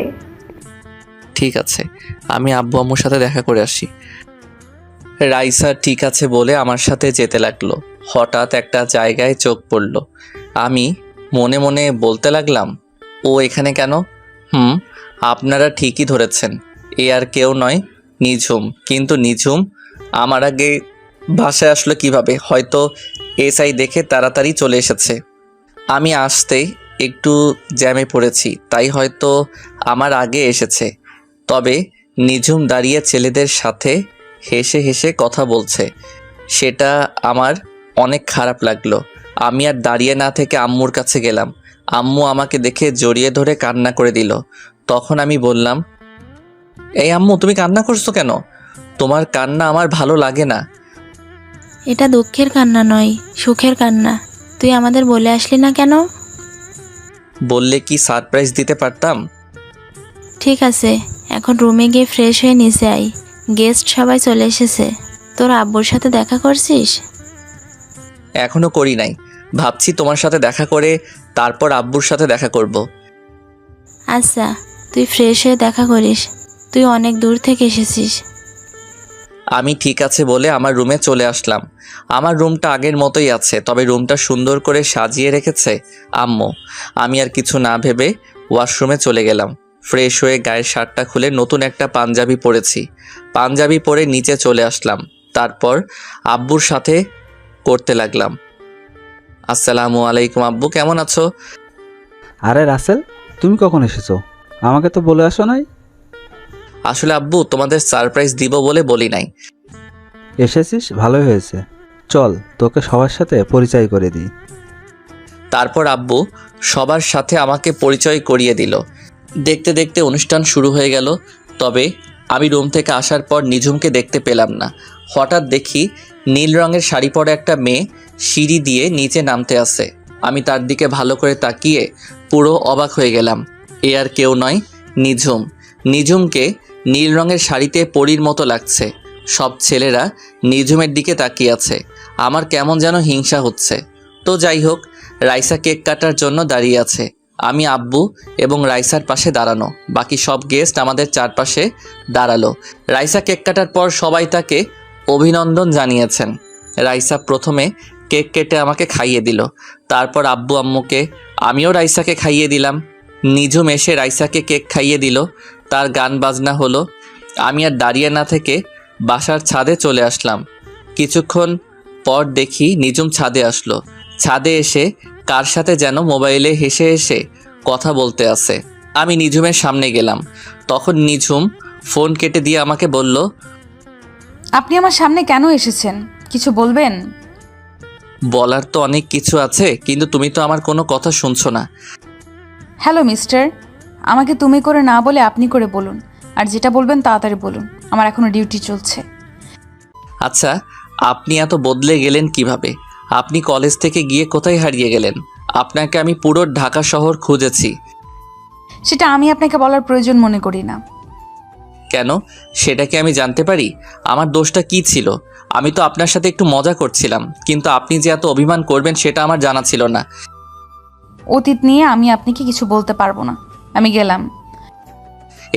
ঠিক আছে, আমি আব্বু আম্মুর সাথে দেখা করে আসি। রাইসা ঠিক আছে বলে আমার সাথে যেতে লাগলো। হঠাৎ একটা জায়গায় চোখ পড়ল। আমি মনে মনে বলতে লাগলাম, ও এখানে কেন? আপনারা ঠিকই ধরেছেন, এ আর কেউ নয়, নিঝুম। কিন্তু নিঝুম আমার আগে বাসায় আসলো কিভাবে? হয়তো এসআই দেখে তাড়াতাড়ি চলে এসেছে। আমি আসতেই একটু জ্যামে পড়েছি, তাই হয়তো আমার আগে এসেছে। তবে নিঝুম দাঁড়িয়ে ছেলেদের সাথে হেসে হেসে কথা বলছে, সেটা আমার অনেক খারাপ লাগলো। আমি আর দাঁড়িয়ে না থেকে আম্মুর কাছে গেলাম। আম্মু আমাকে দেখে জড়িয়ে ধরে কান্না করে দিল। তখন আমি বললাম, এই আম্মু, তুমি কান্না করছো কেন? তোমার কান্না আমার ভালো লাগে না। এটা দুঃখের কান্না নয়, সুখের কান্না। তুই আমাদের বলে আসলি না কেন? বললে কি সারপ্রাইজ দিতে পারতাম। ঠিক আছে, এখন রুমে গিয়ে ফ্রেশ হয়ে নিচে আই। গেস্ট সবাই চলে এসেছে। তোর আব্বুর সাথে দেখা করছিস? এখনো করি নাই, ভাবছি তোমার সাথে দেখা করে তারপর আব্বুর সাথে দেখা করব। আচ্ছা, তুই ফ্রেশ হয়ে দেখা করিস, তুই অনেক দূর থেকে এসেছিস। আমি ঠিক আছে বলে আমার রুমে চলে আসলাম। আমার রুমটা আগের মতোই আছে, তবে রুমটা সুন্দর করে সাজিয়ে রেখেছে আম্মু। আমি আর কিছু না ভেবে ওয়াশরুমে চলে গেলাম। ফ্রেশ হয়ে গায়ের শার্টটা খুলে নতুন একটা পাঞ্জাবি পরেছি। পাঞ্জাবি পরে নিচে চলে আসলাম। তারপর আব্বুর সাথে করতে লাগলাম, আসসালামু আলাইকুম আব্বু, কেমন আছো? আরে রাসেল, তুমি কখন এসেছো? আমাকে তো বলে আসো নাই। আসলে আব্বু তোমাদের সারপ্রাইজ দিব বলে বলি নাই। এসেছিস, ভালোই হয়েছে। চল তোকে সবার সাথে পরিচয় করে দিই। তারপর আব্বু সবার সাথে আমাকে পরিচয় করিয়ে দিল। দেখতে দেখতে অনুষ্ঠান শুরু হয়ে গেল। তবে আমি রুম থেকে আসার পর নিঝুমকে দেখতে পেলাম না। হঠাৎ দেখি নীল রঙের শাড়ি পরা একটা মেয়ে সিঁড়ি দিয়ে নিচে নামতে আসে। আমি তার দিকে ভালো করে তাকিয়ে পুরো অবাক হয়ে গেলাম। এ আর কেউ নয়, নিঝুম। নিঝুমকে নীল রঙের শাড়িতে পরীর মতো লাগছে। সব ছেলেরা নিঝুমের দিকে তাকিয়ে আছে। আমার কেমন যেন হিংসা হচ্ছে। তো যাই হোক, রাইসা কেক কাটার জন্য দাঁড়িয়ে আছে। আমি আব্বু এবং রাইসার পাশে দাঁড়ানো। বাকি সব গেস্ট আমাদের চারপাশে দাঁড়ালো। রাইসা কেক কাটার পর সবাই তাকে অভিনন্দন জানিয়েছেন। রাইসা প্রথমে কেক কেটে আমাকে খাইয়ে দিল। তারপর আব্বু আম্মুকে, আমিও রাইসাকে খাইয়ে দিলাম। নিঝুম এসে রাইসাকে কেক খাইয়ে দিল। তার গান বাজনা হলো। আমি আর দাঁড়িয়ে না থেকে বাসার ছাদে চলে আসলাম। কিছুক্ষণ পর দেখি নিঝুম ছাদে আসলো। ছাদে এসে কার সাথে যেন মোবাইলে হেসে হেসে কথা বলতে আছে। আমি নিঝুমের সামনে গেলাম। তখন নিঝুম ফোন কেটে দিয়ে আমাকে বলল, আপনি আমার সামনে কেন এসেছেন? কিছু বলবেন? বলার তো অনেক কিছু আছে, কিন্তু তুমি তো আমার কোনো কথা শুনছো না। হ্যালো মিস্টার, আমাকে তুমি করে না বলে আপনি করে বলুন। আর যেটা বলবেন তাড়াতাড়ি বলুন, আমার এখনো ডিউটি চলছে। আচ্ছা, আপনি এত বদলে গেলেন কিভাবে? আপনি কলেজ থেকে গিয়ে কোথায় হারিয়ে গেলেন? আপনাকে আমি পুরো ঢাকা শহর খুঁজেছি। সেটা আমি আপনাকে বলার প্রয়োজন মনে করি না। কেন সেটা কি আমি জানতে পারি? আমার দোষটা কি ছিল? আমি তো আপনার সাথে একটু মজা করছিলাম, কিন্তু আপনি যে এত অভিমান করবেন সেটা আমার জানা ছিল না। অতীত নিয়ে আমি আপনাকে কিছু বলতে পারবো না, আমি গেলাম।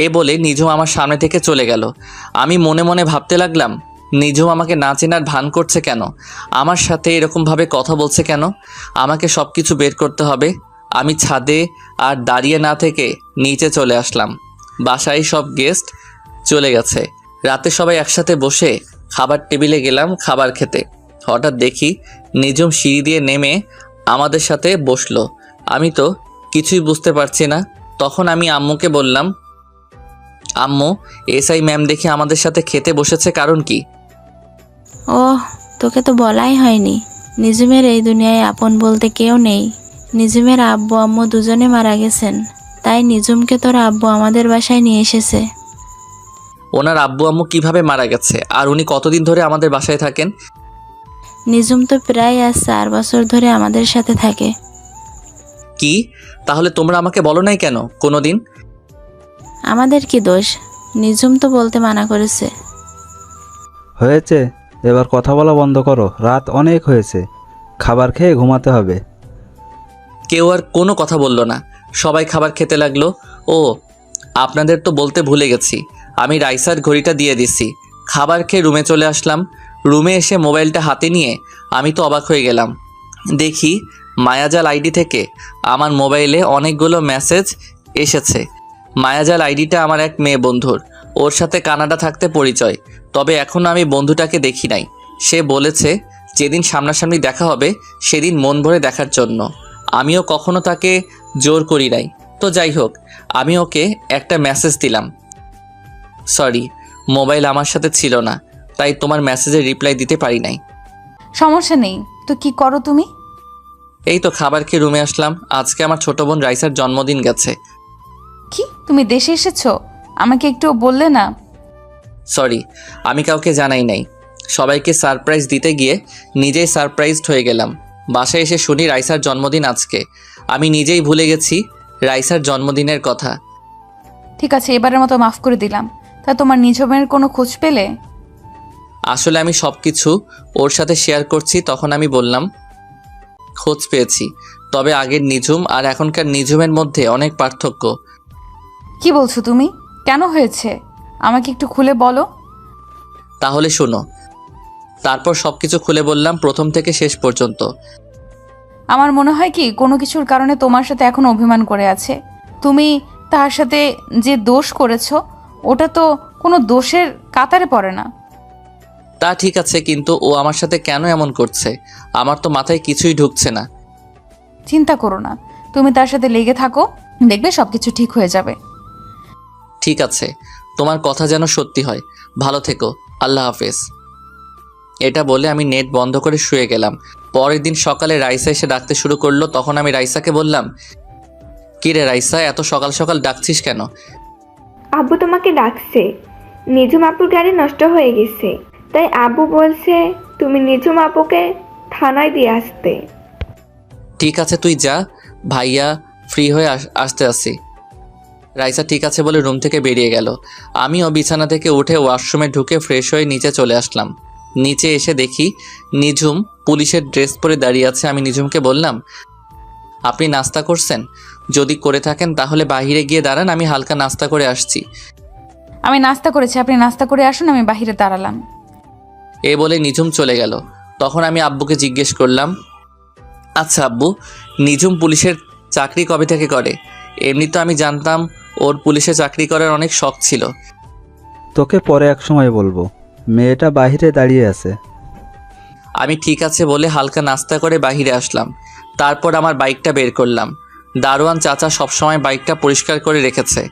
এ বলে নিঝুম আমার সামনে থেকে চলে গেল। আমি মনে মনে ভাবতে লাগলাম, নিঝুম আমাকে না চেনার ভান করছে কেন? আমার সাথে এরকমভাবে কথা বলছে কেন? আমাকে সব কিছু বের করতে হবে। আমি ছাদে আর দাঁড়িয়ে না থেকে নিচে চলে আসলাম। বাসায় সব গেস্ট চলে গেছে। রাতে সবাই একসাথে বসে খাবার টেবিলে গেলাম খাবার খেতে। হঠাৎ দেখি নিঝুম সিঁড়ি দিয়ে নেমে আমাদের সাথে বসলো। আমি তো কিছুই বুঝতে পারছি না। তখন আমি আম্মুকে বললাম, আম্মু, এসআই ম্যাম দেখি আমাদের সাথে খেতে বসেছে, কারণ কি? ওহ, তোকে তো বলাই হয়নি। নিজুমের এই দুনিয়ায় আপন বলতে কেউ নেই। নিজুমের আব্বু আম্মু দুজনে মারা গেছেন, তাই নিজুমকে তোর আব্বু আমাদের বাসায় নিয়ে এসেছে। ওনার আব্বু আম্মু কিভাবে মারা গেছে, আর উনি কতদিন ধরে আমাদের বাসায় থাকেন? নিজুম তো প্রায় আজ 4 বছর ধরে আমাদের সাথে থাকে। কি? তাহলে তোমরা আমাকে বলো নাই কেন কোনোদিন? আমাদের কি দোষ? নিজুম তো বলতে মানা করেছে। হয়েছে, এবার কথা বলা বন্ধ করো, রাত অনেক হয়েছে, খাবার খেয়ে ঘুমাতে হবে। কেউ আর কোনো কথা বলল না। সবাই খাবার খেতে লাগলো। ও, আপনাদের তো বলতে ভুলে গেছি, আমি রাইসার ঘড়িটা দিয়ে দিছি। খাবার খেয়ে রুমে চলে আসলাম। রুমে এসে মোবাইলটা হাতে নিয়ে আমি তো অবাক হয়ে গেলাম। দেখি মায়াজাল আইডি থেকে আমার মোবাইলে অনেকগুলো মেসেজ এসেছে। মায়াজাল আইডিটা আমার এক মেয়ে বন্ধুর, ওর সাথে কানাডা থাকতে পরিচয়, তবে এখনও আমি বন্ধুটাকে দেখি নাই। সে বলেছে যেদিন সামনাসামনি দেখা হবে সেদিন মন ভরে দেখার জন্য। আমিও কখনো তাকে জোর করি নাই। তো যাই হোক, আমি ওকে একটা মেসেজ দিলাম। সরি, মোবাইল আমার সাথে ছিল না, তাই তোমার মেসেজের রিপ্লাই দিতে পারি নাই। সমস্যা নেই, তো কি করো তুমি? এই তো খাবার খেয়ে রুমে আসলাম। আজকে আমার ছোট বোন রাইসার জন্মদিন গেছে। কি, তুমি দেশে এসেছো? আমাকে একটু বললে না? সরি, আমি কাউকে জানাই নাই। সবাইকে সারপ্রাইজ দিতে গিয়ে নিজেই সারপ্রাইজড হয়ে গেলাম। বাসায় এসে শুনি রাইসার জন্মদিন আজকে। আমি নিজেই ভুলে গেছি রাইসার জন্মদিনের কথা। ঠিক আছে, এবারের মতো মাফ করে দিলাম। তা তোমার নিজমের কোনো খোঁজ পেলে? আসলে আমি সব কিছু ওর সাথে শেয়ার করছি, তখন আমি বললাম, খোঁজ পেয়েছি, তবে আগের নিঝুম আর এখনকার নিঝুমের মধ্যে অনেক পার্থক্য। কি বলছো তুমি? কেন হয়েছে আমাকে একটু খুলে বলো। তাহলে শোনো। তারপর সব কিছু খুলে বললাম, প্রথম থেকে শেষ পর্যন্ত। আমার মনে হয় কি কোনো কিছুর কারণে তোমার সাথে এখন অভিমান করে আছে। তুমি তার সাথে যে দোষ করেছো ওটা তো কোনো দোষের কাতারে পড়ে না। তা ঠিক আছে, কিন্তু ও আমার সাথে কেন এমন করছে? আমার তো মাথায় কিছুই ঢুকছে না। চিন্তা করো না, তুমি তার সাথে লেগে থাকো, দেখবে সব কিছু ঠিক হয়ে যাবে। ঠিক আছে, তোমার কথা যেন সত্যি হয়। ভালো থেকো, আল্লাহ হাফেজ। এটা বলে আমি নেট বন্ধ করে শুয়ে গেলাম। পরের দিন সকালে রাইসা এসে ডাকতে শুরু করলো। তখন আমি রাইসাকে বললাম, কি রে রাইসা, এত সকাল সকাল ডাকছিস কেন? আব্বু তোমাকে ডাকছে। নিজুম আপুর গাড়ি নষ্ট হয়ে গেছে, তাই আব্বু বলছে তুমি নিজুম আপুকে থানায় দিয়ে আসতে। ঠিক আছে, তুই যা, ভাইয়া ফ্রি হয়ে আসতে আসি। রাইসা ঠিক আছে বলে রুম থেকে বেরিয়ে গেল। আমিও বিছানা থেকে উঠে ওয়াশরুমে ঢুকে ফ্রেশ হয়ে নিচে চলে আসলাম। নিচে এসে দেখি নিঝুম পুলিশের ড্রেস পরে দাঁড়িয়ে আছে। আমি নিঝুমকে বললাম, আপনি নাস্তা করছেন? যদি করে থাকেন তাহলে বাইরে গিয়ে দাঁড়ান, আমি হালকা নাস্তা করে আসছি। আমি নাস্তা করেছি, আপনি নাস্তা করে আসুন, আমি বাহিরে দাঁড়ালাম। এ বলে নিঝুম চলে গেল। তখন আমি আব্বুকে জিজ্ঞেস করলাম, আচ্ছা আব্বু, নিঝুম পুলিশের চাকরি কবে থেকে করে? এমনি তো আমি জানতাম ওর পুলিশে চাকরি করার অনেক শখ ছিল। তোকে পরে এক সময় বলবো, মেয়েটা বাইরে দাঁড়িয়ে আছে। আমি ঠিক আছে বলে হালকা নাস্তা করে বাইরে আসলাম। তারপর আমার বাইকটা বের করলাম। দারোয়ান চাচা সবসময় বাইকটা পরিষ্কার করে রেখেছে।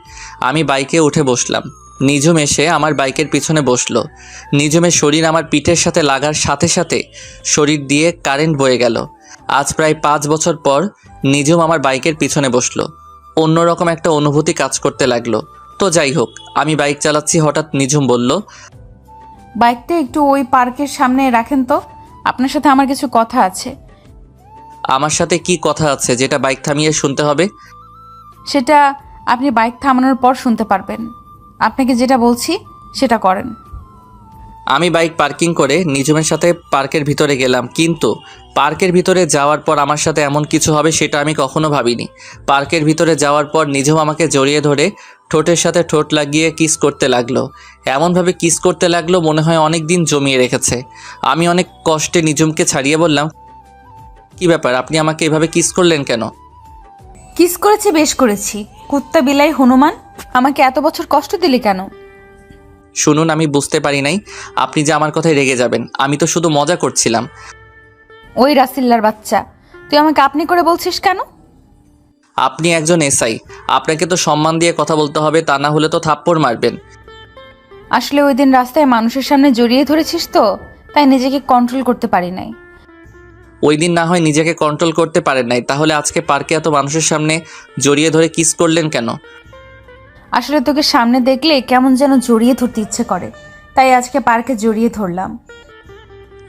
আমি বাইকে উঠে বসলাম। নিঝুম এসে আমার বাইকের পিছনে বসলো। নিঝুমের শরীর আমার পিঠের সাথে লাগার সাথে সাথে শরীর দিয়ে কারেন্ট বয়ে গেল। আজ প্রায় 5 বছর পর নিঝুম আমার বাইকের পিছনে বসলো। অন্যরকম একটা অনুভূতি কাজ করতে লাগলো। তো যাই হোক, আমি বাইক চালাচ্ছি, হঠাৎ নিঝুম বলল, বাইকটা একটু ওই পার্কের সামনে রাখেন তো, আপনার সাথে আমার কিছু কথা আছে। আমার সাথে কি কথা আছে যেটা বাইক থামিয়ে শুনতে হবে? সেটা আপনি বাইক থামানোর পর শুনতে পারবেন। আপনাকে যেটা বলছি সেটা করেন। আমি বাইক পার্কিং করে নিজুমের সাথে পার্কের ভিতরে গেলাম, কিন্তু পার্কের ভিতরে যাওয়ার পর আমার সাথে এমন কিছু হবে সেটা আমি কখনো ভাবিনি। পার্কের ভিতরে যাওয়ার পর নিজুম আমাকে জড়িয়ে ধরে ঠোঁটের সাথে ঠোঁট লাগিয়ে কিস করতে লাগলো। এমনভাবে কিস করতে লাগলো মনে হয় অনেক দিন জমিয়ে রেখেছে। আমি অনেক কষ্টে নিজুমকে ছাড়িয়ে বললাম, কি ব্যাপার, আপনি আমাকে এভাবে কিস করলেন কেন? কিস করেছি, বেশ করেছি। কুত্তা বিলাই হনুমান, আমাকে এত বছর কষ্ট দিলি কেন? শুনুন, আমি বুঝতে পারি নাই আপনি যে আমার কথায় রেগে যাবেন। আমি তো শুধু মজা করছিলাম। ওই রাসিল্লার বাচ্চা, তুই আমাকে আপনি করে বলছিস কেন? আপনি একজন এসআই, আপনাকে তো সম্মান দিয়ে কথা বলতে হবে, তা না হলে তো থাপ্পড় মারবেন। আসলে ওই দিন রাস্তায় মানুষের সামনে জড়িয়ে ধরেছিস তো, তাই নিজেকে কন্ট্রোল করতে পারি নাই। ওই দিন না হয় নিজেকে কন্ট্রোল করতে পারেন নাই, তাহলে আজকে পার্কে এত মানুষের সামনে জড়িয়ে ধরে কিস করলেন কেন? আসলে তোকে সামনে দেখলে কেমন যেন জড়িয়ে ধরতে ইচ্ছে করে, তাই আজকে পার্কে জড়িয়ে ধরলাম।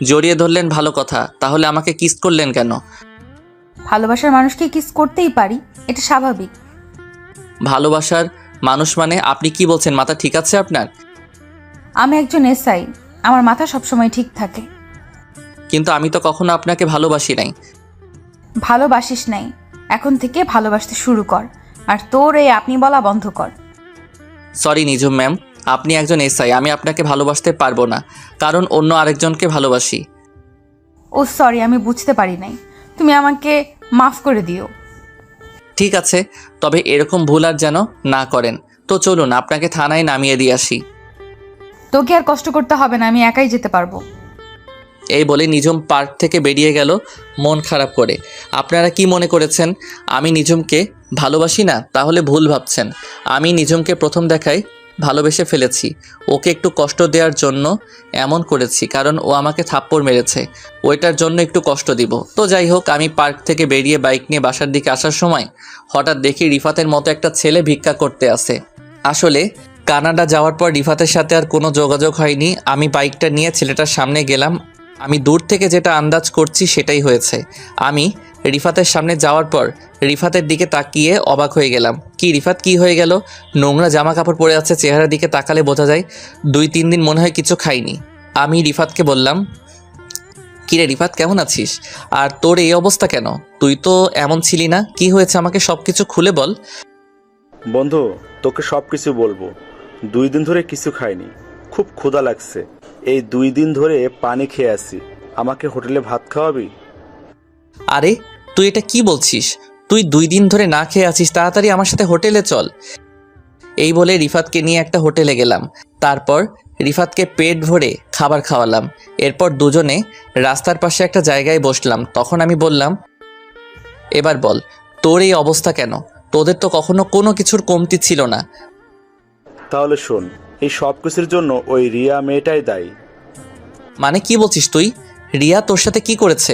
জড়িয়ে ধরলেন ভালো কথা, তাহলে আমাকে কিস করলেন কেন? ভালোবাসার মানুষকে কিস করতেই পারি, এটা স্বাভাবিক। ভালোবাসার মানুষ মানে? আপনি কি বলছেন, মাথা ঠিক আছে আপনার? আমি একজন এসআই, আমার মাথা সবসময় ঠিক থাকে। কিন্তু আমি তো কখনো আপনাকে ভালোবাসি নাই। ভালোবাসিস নাই, এখন থেকে ভালোবাসতে শুরু কর, আর তোর এই আপনি বলা বন্ধ কর। সরি নিজুম ম্যাম, আপনি একজন এসআই, আমি আপনাকে ভালোবাসতে পারবো না, কারণ অন্য আরেকজনকে ভালোবাসি। ও সরি, আমি বুঝতে পারি নাই, তুমি আমাকে মাফ করে দিও। ঠিক আছে, তবে এরকম ভুল আর যেন না করেন। তো চলুন আপনাকে থানায় নামিয়ে দিয়ে আসি। তোকে আর কষ্ট করতে হবে না, আমি একাই যেতে পারবো। এই বলে নিজুম পার্ক থেকে বেরিয়ে গেল মন খারাপ করে। আপনারা কি মনে করেছেন আমি নিজুমকে ভালোবাসি না? তাহলে ভুল ভাবছেন। আমি নিজুমকে প্রথম দেখায় ভালোবেসে ফেলেছি। ওকে একটু কষ্ট দেওয়ার জন্য এমন করেছি, কারণ ও আমাকে থাপ্পড় মেরেছে, ওইটার জন্য একটু কষ্ট দিব। তো যাই হোক, আমি পার্ক থেকে বেরিয়ে বাইক নিয়ে বাসার দিকে আসার সময় হঠাৎ দেখি রিফাতের মতো একটা ছেলে ভিক্ষা করতে আসে। আসলে কানাডা যাওয়ার পর রিফাতের সাথে আর কোনো যোগাযোগ হয়নি। আমি বাইকটা নিয়ে ছেলেটার সামনে গেলাম। আমি দূর থেকে যেটা আন্দাজ করছি সেটাই হয়েছে। আমি রিফাতের সামনে যাওয়ার পর রিফাতের দিকে তাকিয়ে অবাক হয়ে গেলাম। কি রিফাত, কি হয়ে গেল? নোংরা জামা কাপড় পরে আছে, চেহারার দিকে তাকালে বোঝা যায় 2-3 দিন মনে হয় কিছু খাইনি। আমি রিফাতকে বললাম, কিরে রিফাত, কেমন আছিস? আর তোর এই অবস্থা কেন? তুই তো এমন ছিলি না, কি হয়েছে আমাকে সব কিছু খুলে বল। বন্ধু, তোকে সব কিছু বলবো। 2 দিন ধরে কিছু খাইনি, খুব ক্ষুধা লাগছে। এই 2 দিন ধরে পানি খেয়ে আসি। আমাকে হোটেলে ভাত খাওয়াবি? আরে তুই এটা কি বলছিস? তুই 2 দিন ধরে না খেয়ে আছিস, তাড়াতাড়ি আমার সাথে হোটেলে চল। এই বলে রিফাতকে নিয়ে একটা হোটেলে গেলাম। তারপর রিফাতকে পেট ভরে খাবার খাওয়ালাম। এরপর দুজনে রাস্তার পাশে একটা জায়গায় বসলাম। তখন আমি বললাম, এবার বল, তোর এই অবস্থা কেন? তোদের তো কখনো কোনো কিছুর কমতি ছিল না। তাহলে শোন, এই সব কিছুর জন্য ওই রিয়া মেয়েটাই দায়ী। মানে কি বলছিস তুই? রিয়া তোর সাথে কি করেছে?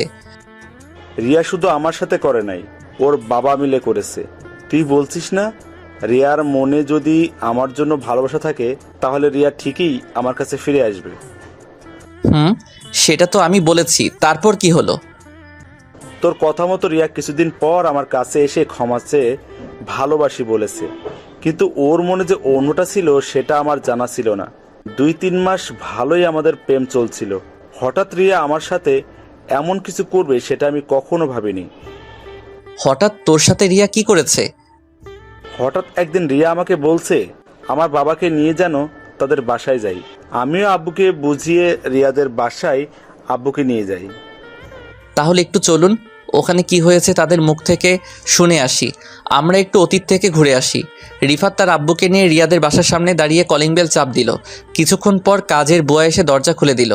রিয়া শুধু আমার সাথে করে নাই, ওর বাবা মিলে করেছে। তুই বলছিস না, রিয়ার মনে যদি আমার জন্য ভালোবাসা থাকে তাহলে রিয়া ঠিকই আমার কাছে ফিরে আসবে। সেটা তো আমি বলেছি, তারপর কি হলো? তোর কথা মতো রিয়া কিছুদিন পর আমার কাছে এসে ক্ষমা চেয়ে ভালোবাসি বলেছে, কিন্তু ওর মনে যে অন্যটা ছিল সেটা আমার জানা ছিল না। 2-3 মাস ভালোই আমাদের প্রেম চলছিল। হঠাৎ রিয়া আমার সাথে এমন কিছু করবে সেটা আমি কখনো ভাবিনি। হঠাৎ তোর সাথে রিয়া কি করেছে? হঠাৎ একদিন রিয়া আমাকে বলছে আমার বাবাকে নিয়ে যেন তাদের বাসায় যাই। আমিও আব্বুকে বুঝিয়ে রিয়াদের বাসায় আব্বুকে নিয়ে যাই। তাহলে একটু চলুন, ওখানে কি হয়েছে তাদের মুখ থেকে শুনে আসি। আমরা একটু অতীত থেকে ঘুরে আসি। রিফাত তার আব্বুকে নিয়ে রিয়াদের বাসার সামনে দাঁড়িয়ে কলিং বেল চাপ দিল। কিছুক্ষণ পর কাজের বুয়া এসে দরজা খুলে দিল।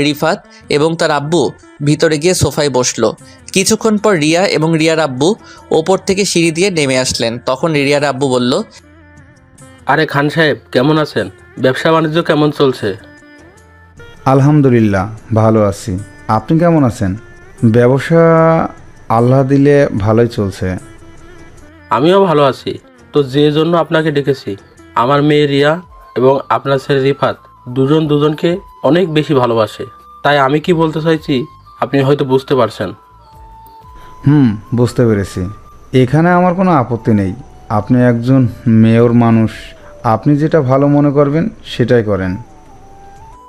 রিফাত এবং তার আব্বু ভিতরে গিয়ে সোফায় বসলো। কিছুক্ষণ পর রিয়া এবং রিয়ার আব্বু ওপর থেকে সিঁড়ি দিয়ে নেমে আসলেন। তখন রিয়ার আব্বু বলল, আরে খান সাহেব, কেমন আছেন? ব্যবসা বাণিজ্য কেমন চলছে? আলহামদুলিল্লাহ ভালো আছি। আপনি কেমন আছেন? ব্যবসা আল্লাহ দিলে ভালোই চলছে। আমিও ভালো আছি। তো যে জন্য আপনাকে ডেকেছি, আমার মেয়ে রিয়া এবং আপনার ছেলে রিফাত দুজন দুজনকে অনেক বেশি ভালোবাসে। তাই আমি কি বলতে চাইছি আপনি হয়তো বুঝতে পারছেন। বুঝতে পেরেছি। এখানে আমার কোনো আপত্তি নেই। আপনি একজন মেয়র মানুষ, আপনি যেটা ভালো মনে করবেন সেটাই করেন।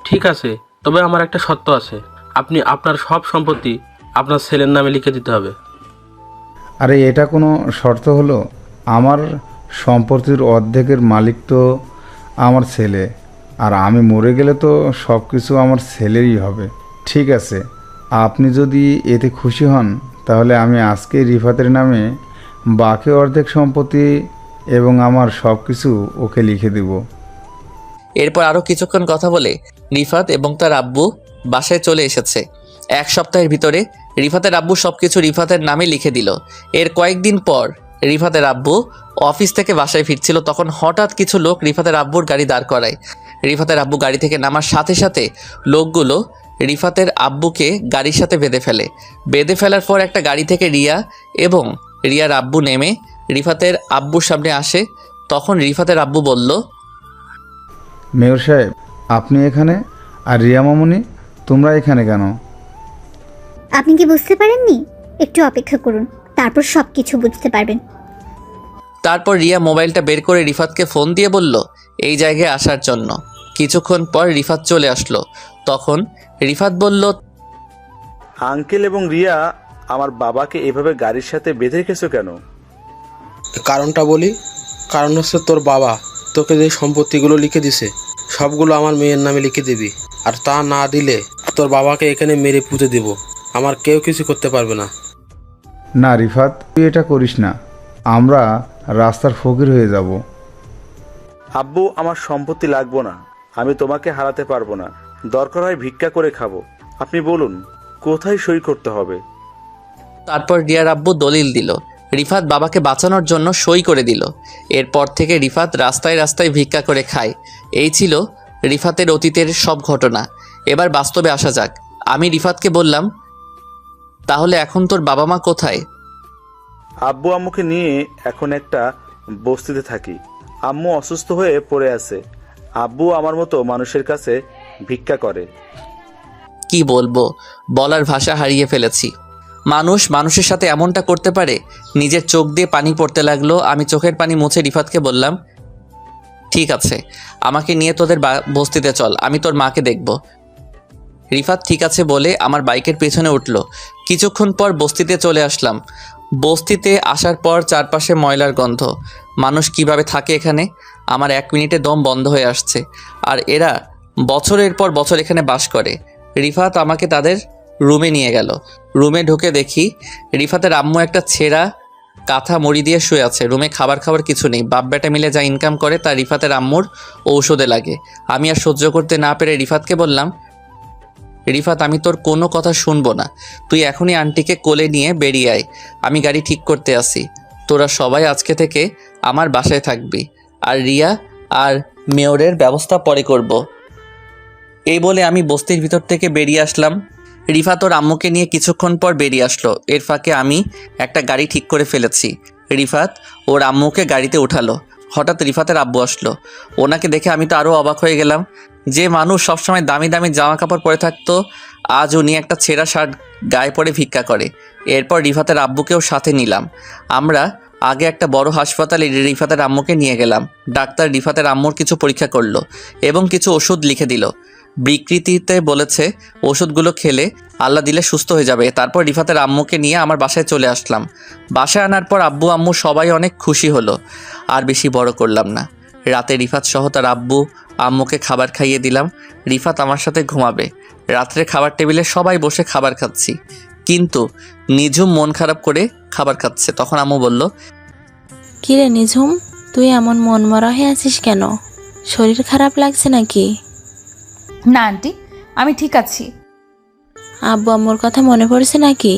ঠিক আছে, তবে আমার একটা শর্ত আছে। আপনি আপনার সব সম্পত্তি আপনার ছেলের নামে লিখে দিতে হবে। আরে এটা কোনো শর্ত হলো? আমার সম্পত্তির অর্ধেকের মালিক তো আমার ছেলে, আর আমি মরে গেলে তো সব কিছু আমার ছেলেরই হবে। ঠিক আছে, আপনি যদি এতে খুশি হন তাহলে আমি আজকে রিফাতের নামে বাকি অর্ধেক সম্পত্তি এবং আমার সব কিছু ওকে লিখে দেব। এরপর আরও কিছুক্ষণ কথা বলে রিফাত এবং তার আব্বু বাসায় চলে এসেছে। এক সপ্তাহের ভিতরে রিফাতের আব্বু সবকিছু রিফাতের নামে লিখে দিল। এর কয়েকদিন পর রিফাতের আব্বু অফিস থেকে বাসায় ফিরছিল, তখন হঠাৎ কিছু লোক রিফাতের আব্বুর গাড়ি দাঁড় করায়। রিফাতের আব্বু গাড়ি থেকে নামার সাথে সাথে লোকগুলো রিফাতের আব্বুকে গাড়ির সাথে বেঁধে ফেলার পর একটা গাড়ি থেকে রিয়া এবং রিয়ার আব্বু নেমে রিফাতের আব্বুর সামনে আসে। তখন রিফাতের আব্বু বলল, মেয়র সাহেব, আপনি এখানে, আর রিয়া মামুনি তোমরা এখানে কেন? আপনি কি বুঝতে পারেননি? একটু অপেক্ষা করুন, তারপর সব কিছু বুঝতে পারবেন। তারপর রিয়া মোবাইলটা বের করে রিফাতকে ফোন দিয়ে বলল এই জায়গায় আসার জন্য। কিছুক্ষণ পর রিফাত চলে আসলো। তখন রিফাত বলল, আঙ্কেল এবং রিয়া, আমার বাবাকে এভাবে গাড়ির সাথে বেঁধে রেখেছো কেন? কারণটা বলি। কারণ হচ্ছে তোর বাবা তোকে যে সম্পত্তিগুলো লিখে দিছে সবগুলো আমার মেয়ের নামে লিখে দিবি, আর তা না দিলে তোর বাবাকে এখানে মেরে পুঁতে দিব। আমার কেউ কিছু করতে পারবে না। না রিফাত, তুই এটা করিস না, আমরা রাস্তার ফকির হয়ে যাব। আব্বু, আমার সম্পত্তি লাগবো না, আমি তোমাকে হারাতে পারবো না, দরকার হয় ভিক্ষা করে খাবো। আপনি বলুন কোথায় সই করতে হবে? তারপর রিয়ার আব্বু দলিল দিল। রিফাত বাবাকে বাঁচানোর জন্য সই করে দিল। এরপর থেকে রিফাত রাস্তায় রাস্তায় ভিক্ষা করে খায়। এই ছিল রিফাতের অতীতের সব ঘটনা। এবার বাস্তবে আসা যাক। আমি রিফাতকে বললাম, তাহলে এখন তোর বাবা মা কোথায়? আব্বু আম্মুকে নিয়ে এখন একটা বস্তিতে থাকি। আম্মু অসুস্থ হয়ে পড়ে আছে, আব্বু আমার মতো মানুষের কাছে ভিক্ষা করে। কি বলবো, বলার ভাষা হারিয়ে ফেলেছি। মানুষ মানুষের সাথে এমনটা করতে পারে? নিজের চোখ দিয়ে পানি পড়তে লাগলো। আমি চোখের পানি মুছে রিফাতকে বললাম, ঠিক আছে, আমাকে নিয়ে তোদের বস্তিতে চল, আমি তোর মাকে দেখব। রিফাত ঠিক আছে বলে আমার বাইকের পেছনে উঠল। কিছুক্ষণ পর বস্তিতে চলে আসলাম। বস্তিতে আসার পর চারপাশে ময়লার গন্ধ। মানুষ কিভাবে থাকে এখানে? আমার 1 মিনিটে দম বন্ধ হয়ে আসছে। আর এরা বছরের পর বছর এখানে বাস করে। রিফাত আমাকে তাদের রুমে নিয়ে গেল। রুমে ঢুকে দেখি রিফাতের আম্মু একটা ছেঁড়া কাঁথা মুড়ি দিয়ে শুয়ে আছে। রুমে খাবার কিছু নেই। বাপ বেটা মিলে যা ইনকাম করে তা রিফাতের আম্মুর ঔষধে লাগে। আমি আর সহ্য করতে না পেরে রিফাতকে বললাম, রিফাত, আমি তোর কোনো কথা শুনবো না, তুই এখনই আন্টিকে কোলে নিয়ে বেরিয়ে আয়, আমি গাড়ি ঠিক করতে আসি। তোরা সবাই আজকে থেকে আমার বাসায় থাকবি, আর রিয়া আর মেয়রের ব্যবস্থা পরে করব। এই বলে আমি বস্তির ভিতর থেকে বেরিয়ে আসলাম। রিফাত ওর আম্মুকে নিয়ে কিছুক্ষণ পর বেরিয়ে আসলো। এর ফাঁকে আমি একটা গাড়ি ঠিক করে ফেলেছি। রিফাত ওর আম্মুকে গাড়িতে উঠালো। হঠাৎ রিফাতের আব্বু আসলো। ওনাকে দেখে আমি তো আরও অবাক হয়ে গেলাম। যে মানুষ সবসময় দামি দামি জামা কাপড় পরে থাকতো, আজ উনি একটা ছেঁড়া শার্ট গায়ে পরে ভিক্ষা করে। এরপর রিফাতের আব্বুকেও সাথে নিলাম। আমরা আগে একটা বড় হাসপাতালে রিফাতের আম্মুকে নিয়ে গেলাম। ডাক্তার রিফাতের আম্মুর কিছু পরীক্ষা করলো এবং কিছু ওষুধ লিখে দিল। বিকৃতিতে বলেছে ওষুধগুলো খেলে আল্লাহ দিলে সুস্থ হয়ে যাবে। তারপর রিফাতের আম্মুকে নিয়ে আমার বাসায় চলে আসলাম। বাসায় আনার পর আব্বু আম্মু সবাই অনেক খুশি হলো। আর বেশি বড় করলাম না। রাতে রিফাত সহ তার আব্বু আম্মুকে খাবার খাইয়ে দিলাম। রিফাত আমার সাথে ঘুমাবে। রাত্রে খাবার টেবিলে সবাই বসে খাবার খাচ্ছি, কিন্তু নিঝুম মন খারাপ করে খাবার খাচ্ছে। তখন আম্মু বলল, কিরে নিঝুম, তুই এমন মন মরা হয়ে আছিস কেন? শরীর খারাপ লাগছে নাকি? না আন্টি, আমি ঠিক আছি। আব্বু আম্মুর কথা মনে পড়ছে নাকি?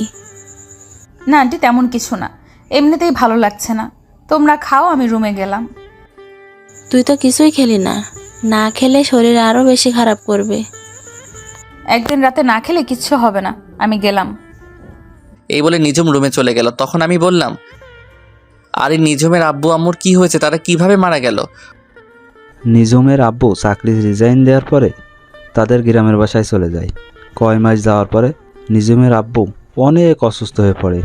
না আন্টি, তেমন কিছু না, এমনিতেই ভালো লাগছে না। তোমরা খাও, আমি রুমে গেলাম। তুই তো কিছুই খেলি না, না খেলে শরীর আরো বেশি খারাপ করবে। একদিন রাতে না খেলে কিচ্ছু হবে না, আমি গেলাম। এই বলে নিঝুম রুমে চলে গেল। তখন আমি বললাম, আরে নিঝুমের আব্বু আম্মুর কি হয়েছে? তারা কিভাবে মারা গেল? নিঝুমের আব্বু চাকরি রিজাইন দেওয়ার পরে তাদের গ্রামের বাসায় চলে যায়। কয় মাস যাওয়ার পরে নিঝুমের আব্বু অনেক অসুস্থ হয়ে পড়ে।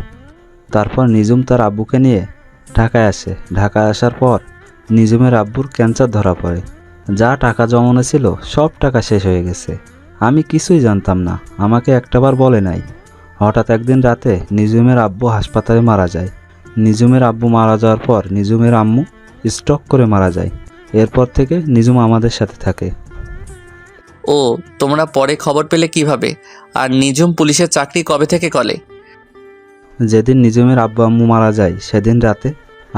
তারপর নিঝুম তার আব্বুকে নিয়ে ঢাকায় আসে। ঢাকায় আসার পর নিজুমের আব্বুর ক্যান্সার ধরা পড়ে। যা টাকা জমানো ছিল সব টাকা শেষ হয়ে গেছে। আমি কিছুই জানতাম না, আমাকে একটাবার বলে নাই। হঠাৎ একদিন রাতে নিজুমের আব্বু হাসপাতালে মারা যায়। নিজুমের আব্বু মারা যাওয়ার পর নিজুমের আম্মু স্ট্রোক করে মারা যায়। এরপর থেকে নিজুম আমাদের সাথে থাকে। ও, তোমরা পরে খবর পেলে কিভাবে? আর নিজুম পুলিশের চাকরি কবে থেকে করে? যেদিন নিজুমের আব্বু আম্মু মারা যায় সেদিন রাতে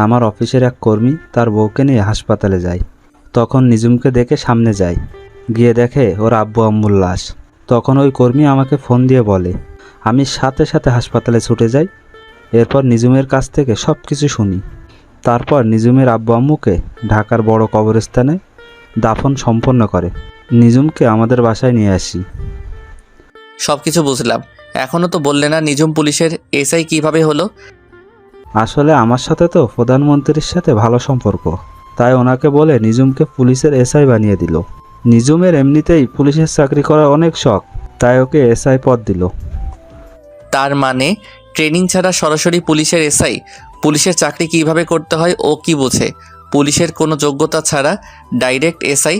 আমার অফিসের এক কর্মী তার বউকে নিয়ে হাসপাতালে যায়। তখন নিজুমকে দেখে সামনে যায়, গিয়ে দেখে ওর আব্বু আম্মুর লাশ। তখন ওই কর্মী আমাকে ফোন দিয়ে বলে, আমি সাথে সাথে হাসপাতালে ছুটে যাই। এরপর নিজুমের কাছ থেকে সব কিছু শুনি। তারপর নিজুমের আব্বু আম্মুকে ঢাকার বড় কবরস্থানে দাফন সম্পন্ন করে। নিজুমকে আমাদের বাসায় নিয়ে আসি। সব কিছু বুঝলাম, এখনও তো বললে না নিজুম পুলিশের এসআই কিভাবে হলো? আসলে আমার সাথে তো প্রধানমন্ত্রীর সাথে ভালো সম্পর্ক, তাই ওনাকে বলে নিজুমকে পুলিশের এসআই বানিয়ে দিল। নিজুমের এমনিতেই পুলিশের চাকরি করার অনেক শখ, তাই ওকে এসআই পদ দিল। তার মানে ট্রেনিং ছাড়া সরাসরি পুলিশের এসআই? পুলিশের চাকরি কিভাবে করতে হয় ও কি বোঝে? পুলিশের কোনো যোগ্যতা ছাড়া ডাইরেক্ট এসআই?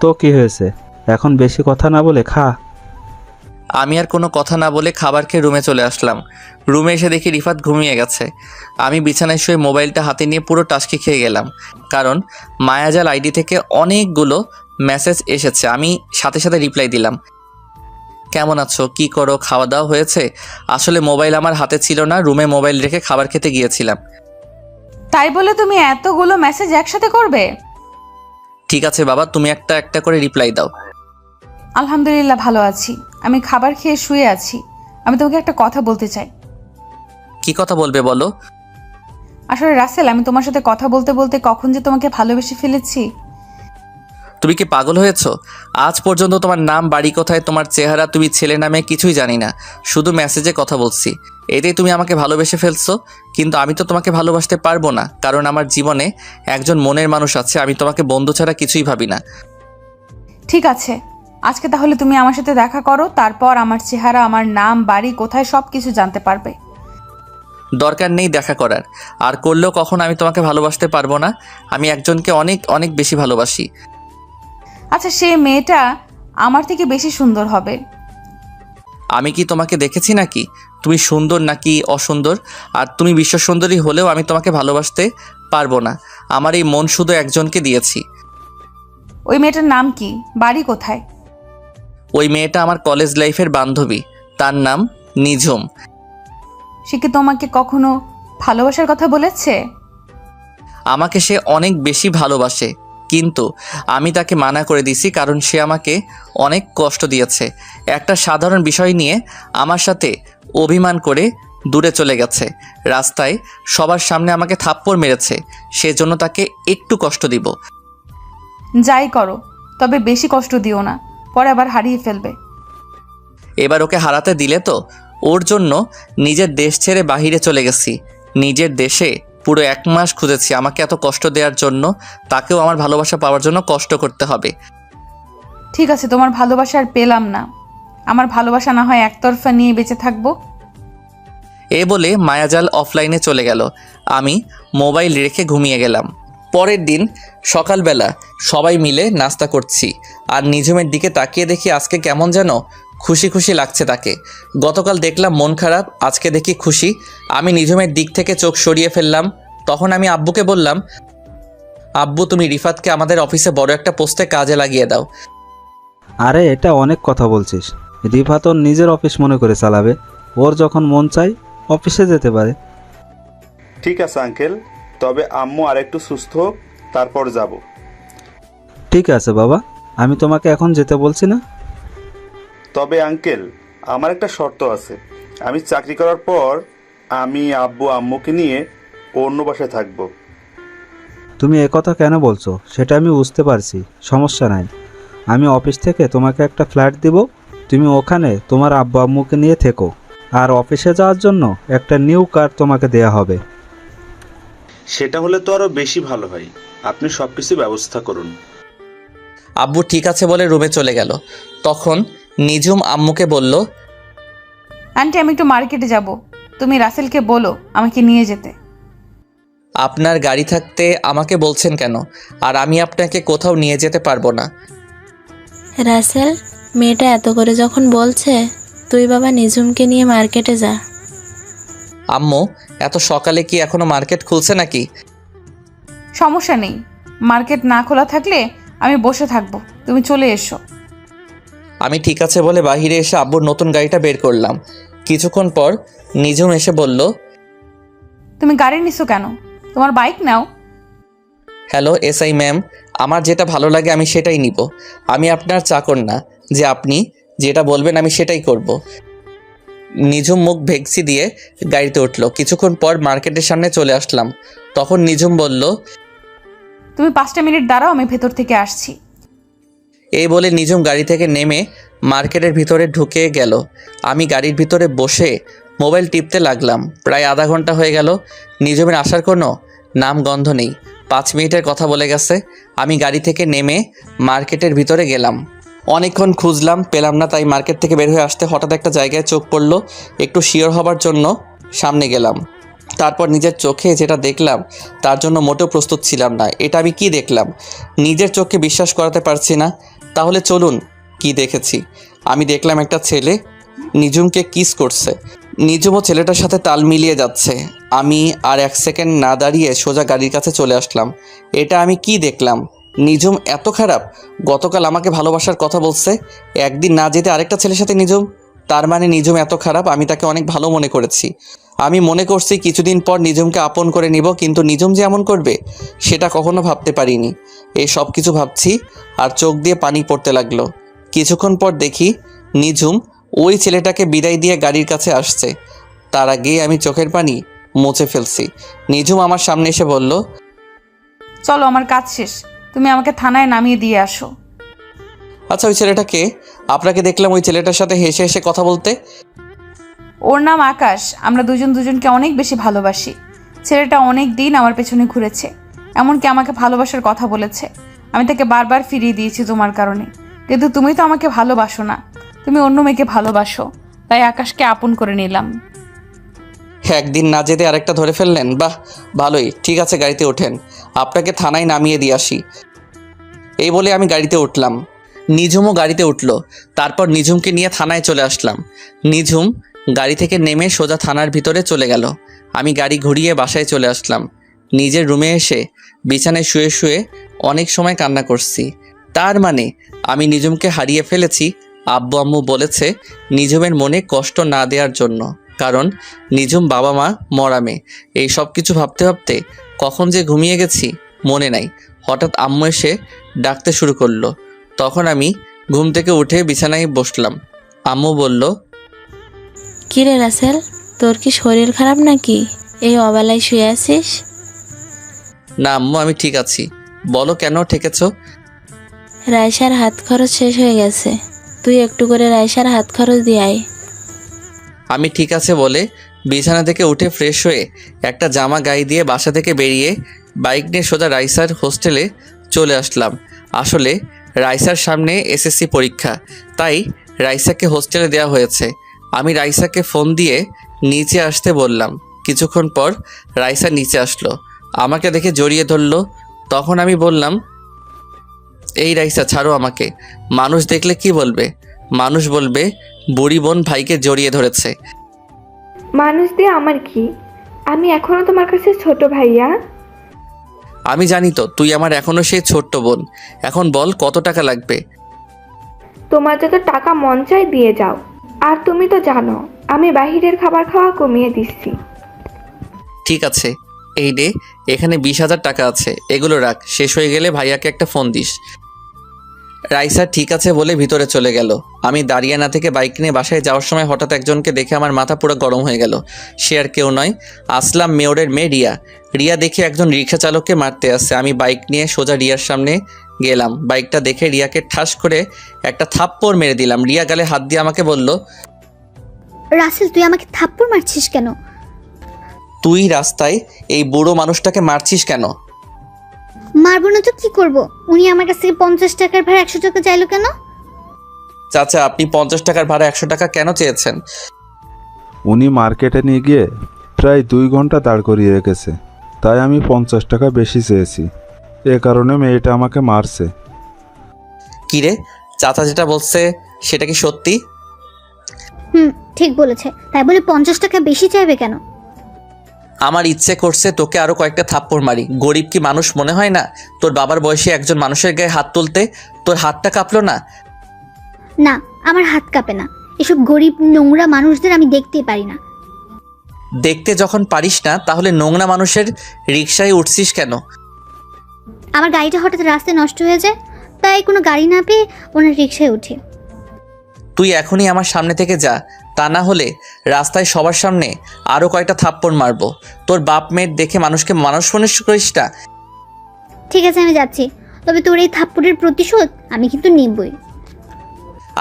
তো কি হয়েছে, এখন বেশি কথা না বলে খা। আমি আর কোনো কথা না বলে খাবার খেয়ে রুমে চলে আসলাম। রুমে এসে দেখি রিফাত ঘুমিয়ে গেছে। আমি বিছানায় শুয়ে মোবাইলটা হাতে নিয়ে পুরো টাস্কি খেয়ে গেলাম, কারণ মায়াজাল আইডি থেকে অনেকগুলো মেসেজ এসেছে। আমি সাথে সাথে রিপ্লাই দিলাম, কেমন আছো, কি করো, খাওয়া দাওয়া হয়েছে? আসলে মোবাইল আমার হাতে ছিল না, রুমে মোবাইল রেখে খাবার খেতে গিয়েছিলাম। তাই বলে তুমি এতগুলো মেসেজ একসাথে করবে? ঠিক আছে বাবা, তুমি একটা একটা করে রিপ্লাই দাও। আলহামদুলিল্লাহ ভালো আছি, আমি খাবার খেয়ে শুয়ে আছি। আমি তোমাকে একটা কথা বলতে চাই। কি কথা বলবে বলো? আসলে রাসেল, আমি তোমার সাথে কথা বলতে বলতে কখন যে তোমাকে ভালোবেসে ফেলেছি। তুমি কি পাগল হয়েছো? আজ পর্যন্ত তোমার নাম, বাড়ি কোথায়, তোমার চেহারা, তুমি ছেলে নামে কিছুই জানি না, শুধু মেসেজে কথা বলছি। এতেই তুমি আমাকে ভালোবেসে ফেলছো। কিন্তু আমি তো তোমাকে ভালোবাসতে পারবো না, কারণ আমার জীবনে একজন মনের মানুষ আছে। আমি তোমাকে বন্ধু ছাড়া কিছুই ভাবি না। ঠিক আছে, আজকে তাহলে তুমি আমার সাথে দেখা করো, তারপর আমার চেহারা, আমার নাম, বাড়ি কোথায় সব কিছু জানতে পারবে। দরকার নেই দেখা করার, আর করলেও কখন আমি তোমাকে ভালোবাসতে পারবো না। আমি একজনকে অনেক অনেক বেশি ভালোবাসি। আচ্ছা, সে মেয়েটা আমার থেকে বেশি সুন্দর হবে। আমি কি তোমাকে দেখেছি নাকি তুমি সুন্দর নাকি অসুন্দর? আর তুমি বিশ্ব সুন্দরী হলেও আমি তোমাকে ভালোবাসতে পারবো না। আমার এই মন শুধু একজনকে দিয়েছি। ওই মেয়েটার নাম কি, বাড়ি কোথায়? ওই মেয়েটা আমার কলেজ লাইফের বান্ধবী, তার নাম নিঝুম। সে কি তোমাকে কখনো ভালোবাসার কথা বলেছে? আমাকে সে অনেক বেশি ভালোবাসে, কিন্তু আমি তাকে মানা করে দিয়েছি, কারণ সে আমাকে অনেক কষ্ট দিয়েছে। একটা সাধারণ বিষয় নিয়ে আমার সাথে অভিমান করে দূরে চলে গেছে। রাস্তায় সবার সামনে আমাকে থাপ্পড় মেরেছে। সেজন্য তাকে একটু কষ্ট দিব। যাই করো, তবে বেশি কষ্ট দিও না, পরে আবার হারিয়ে ফেলবে। এবার ওকে হারাতে দিলে তো। ওর জন্য নিজের দেশ ছেড়ে বাহিরে চলে গেছি। নিজের দেশে পুরো 1 মাস খুঁজেছি। আমাকে এত কষ্ট দেওয়ার জন্য তাকেও আমার ভালোবাসা পাওয়ার জন্য কষ্ট করতে হবে। ঠিক আছে, তোমার ভালোবাসা আর পেলাম না। আমার ভালোবাসা না হয় একতরফা নিয়ে বেঁচে থাকবো। এ বলে মায়াজাল অফলাইনে চলে গেল। আমি মোবাইল রেখে ঘুমিয়ে গেলাম। পরের দিন সকালবেলা সবাই মিলে নাস্তা করছি, আর নিঝুমের দিকে তাকিয়ে দেখি আজকে কেমন যেন খুশি খুশি লাগছে তাকে। গতকাল দেখলাম মন খারাপ, আজকে দেখি খুশি। আমি নিঝুমের দিক থেকে চোখ সরিয়ে ফেললাম। তখন আমি আব্বুকে বললাম, আব্বু তুমি রিফাতকে আমাদের অফিসে বড় একটা পোস্টে কাজে লাগিয়ে দাও। আরে এটা অনেক কথা বলছিস। রিফাত ওর নিজের অফিস মনে করে চালাবে, ওর যখন মন চায় অফিসে যেতে পারে। ঠিক আছে আঙ্কেল, তবে আম্মু আরেকটু সুস্থ হোক, তারপর যাব। ঠিক আছে বাবা, আমি তোমাকে এখন যেতে বলছি না। তবে আঙ্কেল, আমার একটা শর্ত আছে। আমি চাকরি করার পর আমি আব্বু আম্মুকে নিয়ে অন্য বাসায় থাকবো। তুমি একথা কেন বলছো সেটা আমি বুঝতে পারছি, সমস্যা নাই। আমি অফিস থেকে তোমাকে একটা ফ্ল্যাট দিব, তুমি ওখানে তোমার আব্বু আম্মুকে নিয়ে থেকো। আর অফিসে যাওয়ার জন্য একটা নিউ কার তোমাকে দেয়া হবে। সেটা হলে তো আরও বেশি ভালো হয়। আপনি সব কিছু ব্যবস্থা করুন। আব্বু ঠিক আছে বলে রুমে চলে গেল। তখন নিঝুম আম্মুকে বলল, আন্টি, আমি একটু মার্কেটে যাব, তুমি রাসেলকে বলো আমাকে নিয়ে যেতে। আপনার গাড়ি থাকতে আমাকে বলছেন কেন? আর আমি আপনাকে কোথাও নিয়ে যেতে পারবো না। রাসেল, মেয়েটা এত করে যখন বলছে, তুই বাবা নিজুমকে নিয়ে মার্কেটে যা। আম্মু, এত সকালে কি এখনো মার্কেট খুলছে নাকি? সমস্যা নেই, মার্কেট না খোলা থাকলে আমি বসে থাকবো, তুমি চলে এসো। আমি ঠিক আছে বলে বাহিরে এসে আব্বুর নতুন গাড়িটা বের করলাম। কিছুক্ষণ পর নিজুম এসে বলল, তুমি গাড়ি নিছো কেন? তোমার বাইক নাও। হ্যালো এসআই ম্যাম, আমার যেটা ভালো লাগে আমি সেটাই নিব। আমি আপনার চাকর না যে আপনি যেটা বলবেন আমি সেটাই করব। নিজুম মুখ ভেক্সি দিয়ে গাড়িতে উঠলো। কিছুক্ষণ পর মার্কেটের সামনে চলে আসলাম। তখন নিজুম বলল, তুমি 5টা মিনিট দাঁড়াও, আমি ভেতর থেকে আসছি। এই বলে নিজুম গাড়ি থেকে নেমে মার্কেটের ভিতরে ঢুকে গেল। আমি গাড়ির ভিতরে বসে মোবাইল টিপতে লাগলাম। প্রায় আধা ঘন্টা হয়ে গেল, নিজুমের আসার কোনো নাম গন্ধ নেই। 5 মিনিটের কথা বলে গেছে। আমি গাড়ি থেকে নেমে মার্কেটের ভিতরে গেলাম। অনেকক্ষণ খুঁজলাম, পেলাম না। তাই মার্কেট থেকে বের হয়ে আসতে হঠাৎ একটা জায়গায় চোখ পড়লো। একটু শিওর হবার জন্য সামনে গেলাম। তারপর নিজের চোখে যেটা দেখলাম তার জন্য মোটেও প্রস্তুত ছিলাম না। এটা আমি কি দেখলাম? নিজের চোখকে বিশ্বাস করাতে পারছি না। তাহলে চলুন কি দেখেছি। আমি দেখলাম একটা ছেলে নিজুমকে কিস করছে। নিজুমও ছেলেটার সাথে তাল মিলিয়ে যাচ্ছে। আমি আর 1 সেকেন্ড না দাঁড়িয়ে সোজা গাড়ির কাছে চলে আসলাম। এটা আমি কি দেখলাম? নিজুম এত খারাপ? গতকাল আমাকে ভালোবাসার কথা বলছে, একদিন না যেতে আরেকটা ছেলের সাথে নিজুম। তার মানে নিজুম এত খারাপ? আমি তাকে অনেক ভালো মনে করেছি। আমি মনে করছি কিছুদিন পর নিজুমকে আপন করে নিব, কিন্তু নিজুম যে এমন করবে সেটা কখনো ভাবতে পারিনি। এই সব কিছু ভাবছি আর চোখ দিয়ে পানি পড়তে লাগলো। কিছুক্ষণ পর দেখি নিজুম ওই ছেলেটাকে বিদায় দিয়ে গাড়ির কাছে আসছে। তার আগেই আমি চোখের পানি মুছে ফেলছি। নিজুম আমার সামনে এসে বলল, চলো, আমার কাজ শেষ, তুমি আমাকে থানায় নামিয়ে দিয়ে আসো। আচ্ছা, ওই ছেলেটাকে? আপনাকে দেখলাম ওই ছেলেটার সাথে হেসে হেসে কথা বলতে। ওর নাম আকাশ। আমরা দুজন দুজনকে অনেক বেশি ভালোবাসি। ছেলেটা অনেক দিন আমার পেছনে ঘুরেছে, এমনকি আমাকে ভালোবাসার কথা বলেছে। আমি তাকে বারবার ফিরিয়ে দিয়েছি তোমার কারণে, কিন্তু তুমি তো আমাকে ভালোবাসো না, তুমি অন্য মেয়েকে ভালোবাসো। তাই আকাশকে আপন করে নিলাম। একদিন না যেতে আরেকটা ধরে ফেললেন? বাহ, ভালোই। ঠিক আছে, গাড়িতে ওঠেন, আপনাকে থানায় নামিয়ে দিয়ে আসি। এই বলে আমি গাড়িতে উঠলাম। নিজুমও গাড়িতে উঠল। তারপর নিজুমকে নিয়ে থানায় চলে আসলাম। নিজুম গাড়ি থেকে নেমে সোজা থানার ভিতরে চলে গেল। আমি গাড়ি ঘুরিয়ে বাসায় চলে আসলাম। নিজের রুমে এসে বিছানায় শুয়ে শুয়ে অনেক সময় কান্না করছি। তার মানে আমি নিজুমকে হারিয়ে ফেলেছি। আব্বু আম্মু বলেছে নিজুমের মনে কষ্ট না দেওয়ার জন্য, কারণ নিজুম বাবা মা মরা মেয়ে। এই সব কিছু ভাবতে ভাবতে কখন যে ঘুমিয়ে গেছি মনে নাই। হঠাৎ আম্মু এসে ডাকতে শুরু করলো। তখন আমি ঘুম থেকে উঠে বিছানায় বসলাম। আম্মু বলল, কিরে রাসেল, তোর কি শরীর খারাপ নাকি? এই অবেলায় শুয়ে আছিস? না আম্মু, আমি ঠিক আছি। বলো কেন ঠেকেছ? রায়সার হাত খরচ শেষ হয়ে গেছে, তুই একটু করে রায়সার হাত খরচ দিয়ে আয়। আমি ঠিক আছে বলে বিছানা থেকে উঠে ফ্রেশ হয়ে একটা জামা গায়ে দিয়ে বাসা থেকে বেরিয়ে বাইক নিয়ে সোজা রাইসার হোস্টেলে চলে আসলাম। আসলে রাইসার সামনে এসএসসি পরীক্ষা, তাই রাইসাকে হোস্টেলে দেওয়া হয়েছে। আমি রাইসাকে ফোন দিয়ে নিচে আসতে বললাম। কিছুক্ষণ পর রাইসা নিচে আসলো, আমাকে দেখে জড়িয়ে ধরলো। তখন আমি বললাম, এই রাইসা ছাড়ো আমাকে। মানুষ দেখলে কি বলবে? মানুষ বলবে বুড়ি বোন ভাইকে জড়িয়ে ধরেছে। মানুষ দিয়ে আমার কি? আমি এখনো তোমার কাছে ছোট ভাইয়া। আমি জানি তো তুই আমার এখনো সেই ছোট্ট বোন। এখন বল কত টাকা লাগবে? তোমার যত টাকা মন চায় দিয়ে যাও। আর তুমি তো জানো আমি বাহিরের খাবার খাওয়া কমিয়ে দিচ্ছি। ঠিক আছে, এই নে, এখানে 20,000 টাকা আছে, এগুলো রাখ। শেষ হয়ে গেলে ভাইয়াকে একটা ফোন দিস। রাইসা ঠিক আছে বলে ভিতরে চলে গেল। আমি দাঁড়িয়ে না থেকে বাইক নিয়ে বাসায় যাওয়ার সময় হঠাৎ একজনকে দেখে আমার মাথা পুরো গরম হয়ে গেল। সে আর কেউ নয়, আসলাম মেয়রের মেয়ে রিয়া। রিয়া দেখে একজন রিক্সা চালককে মারতে আসছে। আমি বাইক নিয়ে সোজা রিয়ার সামনে গেলাম। বাইকটা দেখে রিয়াকে ঠাস করে একটা থাপ্পড় মেরে দিলাম। রিয়া গালে হাত দিয়ে আমাকে বলল, রাসেল, তুই আমাকে থাপ্পড় মারছিস কেন? তুই রাস্তায় এই বুড়ো মানুষটাকে মারছিস কেন? মারবো না তো কি করব? উনি আমার কাছ থেকে 50 টাকার ভাড়া 100 টাকা চাইলো কেন? চাচা, আপনি 50 টাকার ভাড়া 100 টাকা কেন চেয়েছেন? উনি মার্কেটে নিয়ে গিয়ে প্রায় 2 ঘন্টা দাঁড় করিয়ে রেখেছে, তাই আমি 50 টাকা বেশি চেয়েছি। এ কারণে মেয়েটা আমাকে মারছে। কিরে, চাচা যেটা বলছে সেটা কি সত্যি? ঠিক বলেছে, তাই বলে 50 টাকা বেশি চাইবে কেন? আমার ইচ্ছে করছে তোকে আরো কয়েকটা থাপ্পড় মারি। গরিব কি মানুষ মনে হয় না? তোর বাবার বয়সে একজন মানুষের গায়ে হাত তুলতে তোর হাতটা কাঁপলো না? না, আমার হাত কাঁপে না। এসব গরিব নোংরা মানুষদের আমি দেখতেই পারি না। দেখতে যখন পারিস না, তাহলে নোংরা মানুষের রিকশায় উঠছিস কেন? আমার গাড়িটা হঠাৎ রাস্তায় নষ্ট হয়ে যায়, তাই কোনো গাড়ি না পেয়ে ওনার রিক্সায় উঠি। তুই এখনই আমার সামনে থেকে যা, তা না হলে রাস্তায় সবার সামনে আরো কয়েকটা থাপ্পড় মারবো। তোর বাপ মেয়ের দেখে মানুষকে মানুষ মনে করিস না। ঠিক আছে, আমি যাচ্ছি, তবে তোর এই থাপ্পড়ের প্রতিশোধ আমি কিন্তু নিবই।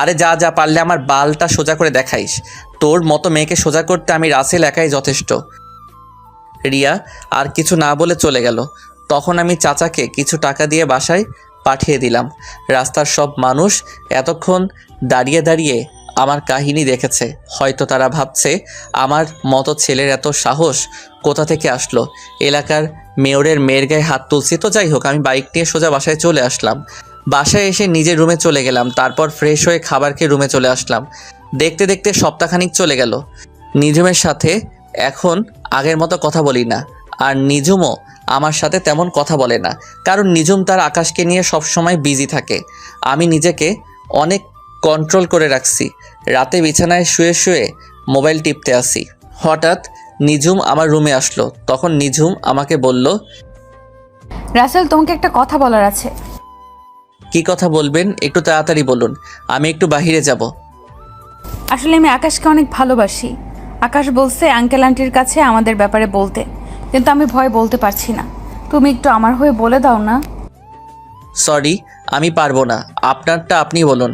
আরে যা যা, পারলে আমার বালটা সোজা করে দেখাইস। তোর মতো মেয়েকে সোজা করতে আমি রাসেল একাই যথেষ্ট। রিয়া আর কিছু না বলে চলে গেল। তখন আমি চাচাকে কিছু টাকা দিয়ে বাসায় পাঠিয়ে দিলাম। রাস্তার সব মানুষ এতক্ষণ দাঁড়িয়ে দাঁড়িয়ে আমার কাহিনী দেখেছে। হয়তো তারা ভাবছে আমার মতো ছেলের এত সাহস কোথা থেকে আসলো, এলাকার মেয়রের মেয়ের গায়ে হাত তুলছি। তো যাই হোক, আমি বাইক নিয়ে সোজা বাসায় চলে আসলাম। বাসায় এসে নিজের রুমে চলে গেলাম। তারপর ফ্রেশ হয়ে খাবার খেয়ে রুমে চলে আসলাম। দেখতে দেখতে সপ্তাহখানিক চলে গেল। নিঝুমের সাথে এখন আগের মতো কথা বলি না, আর নিঝুমও আমার সাথে তেমন কথা বলে না, কারণ নিঝুম তার আকাশকে নিয়ে সবসময় বিজি থাকে। আমি নিজেকে অনেক কন্ট্রোল করে রাখছি। রাতে বিছানায় শুয়ে শুয়ে মোবাইল টিপতে আসি। হঠাৎ নিঝুম আমার রুমে আসলো। তখন নিঝুম আমাকে বলল, রাসেল, তোমাকে একটা কথা বলার আছে। কি কথা বলবেন? একটু তাড়াতাড়ি বলুন, আমি একটু বাইরে যাব। আসলে আমি আকাশকে অনেক ভালোবাসি। আকাশ বলছে আঙ্কেল আন্টির কাছে আমাদের ব্যাপারে বলতে, কিন্তু আমি ভয় বলতে পারছি না। তুমি একটু আমার হয়ে বলে দাও না। সরি, আমি পারবো না, আপনারটা আপনি বলুন।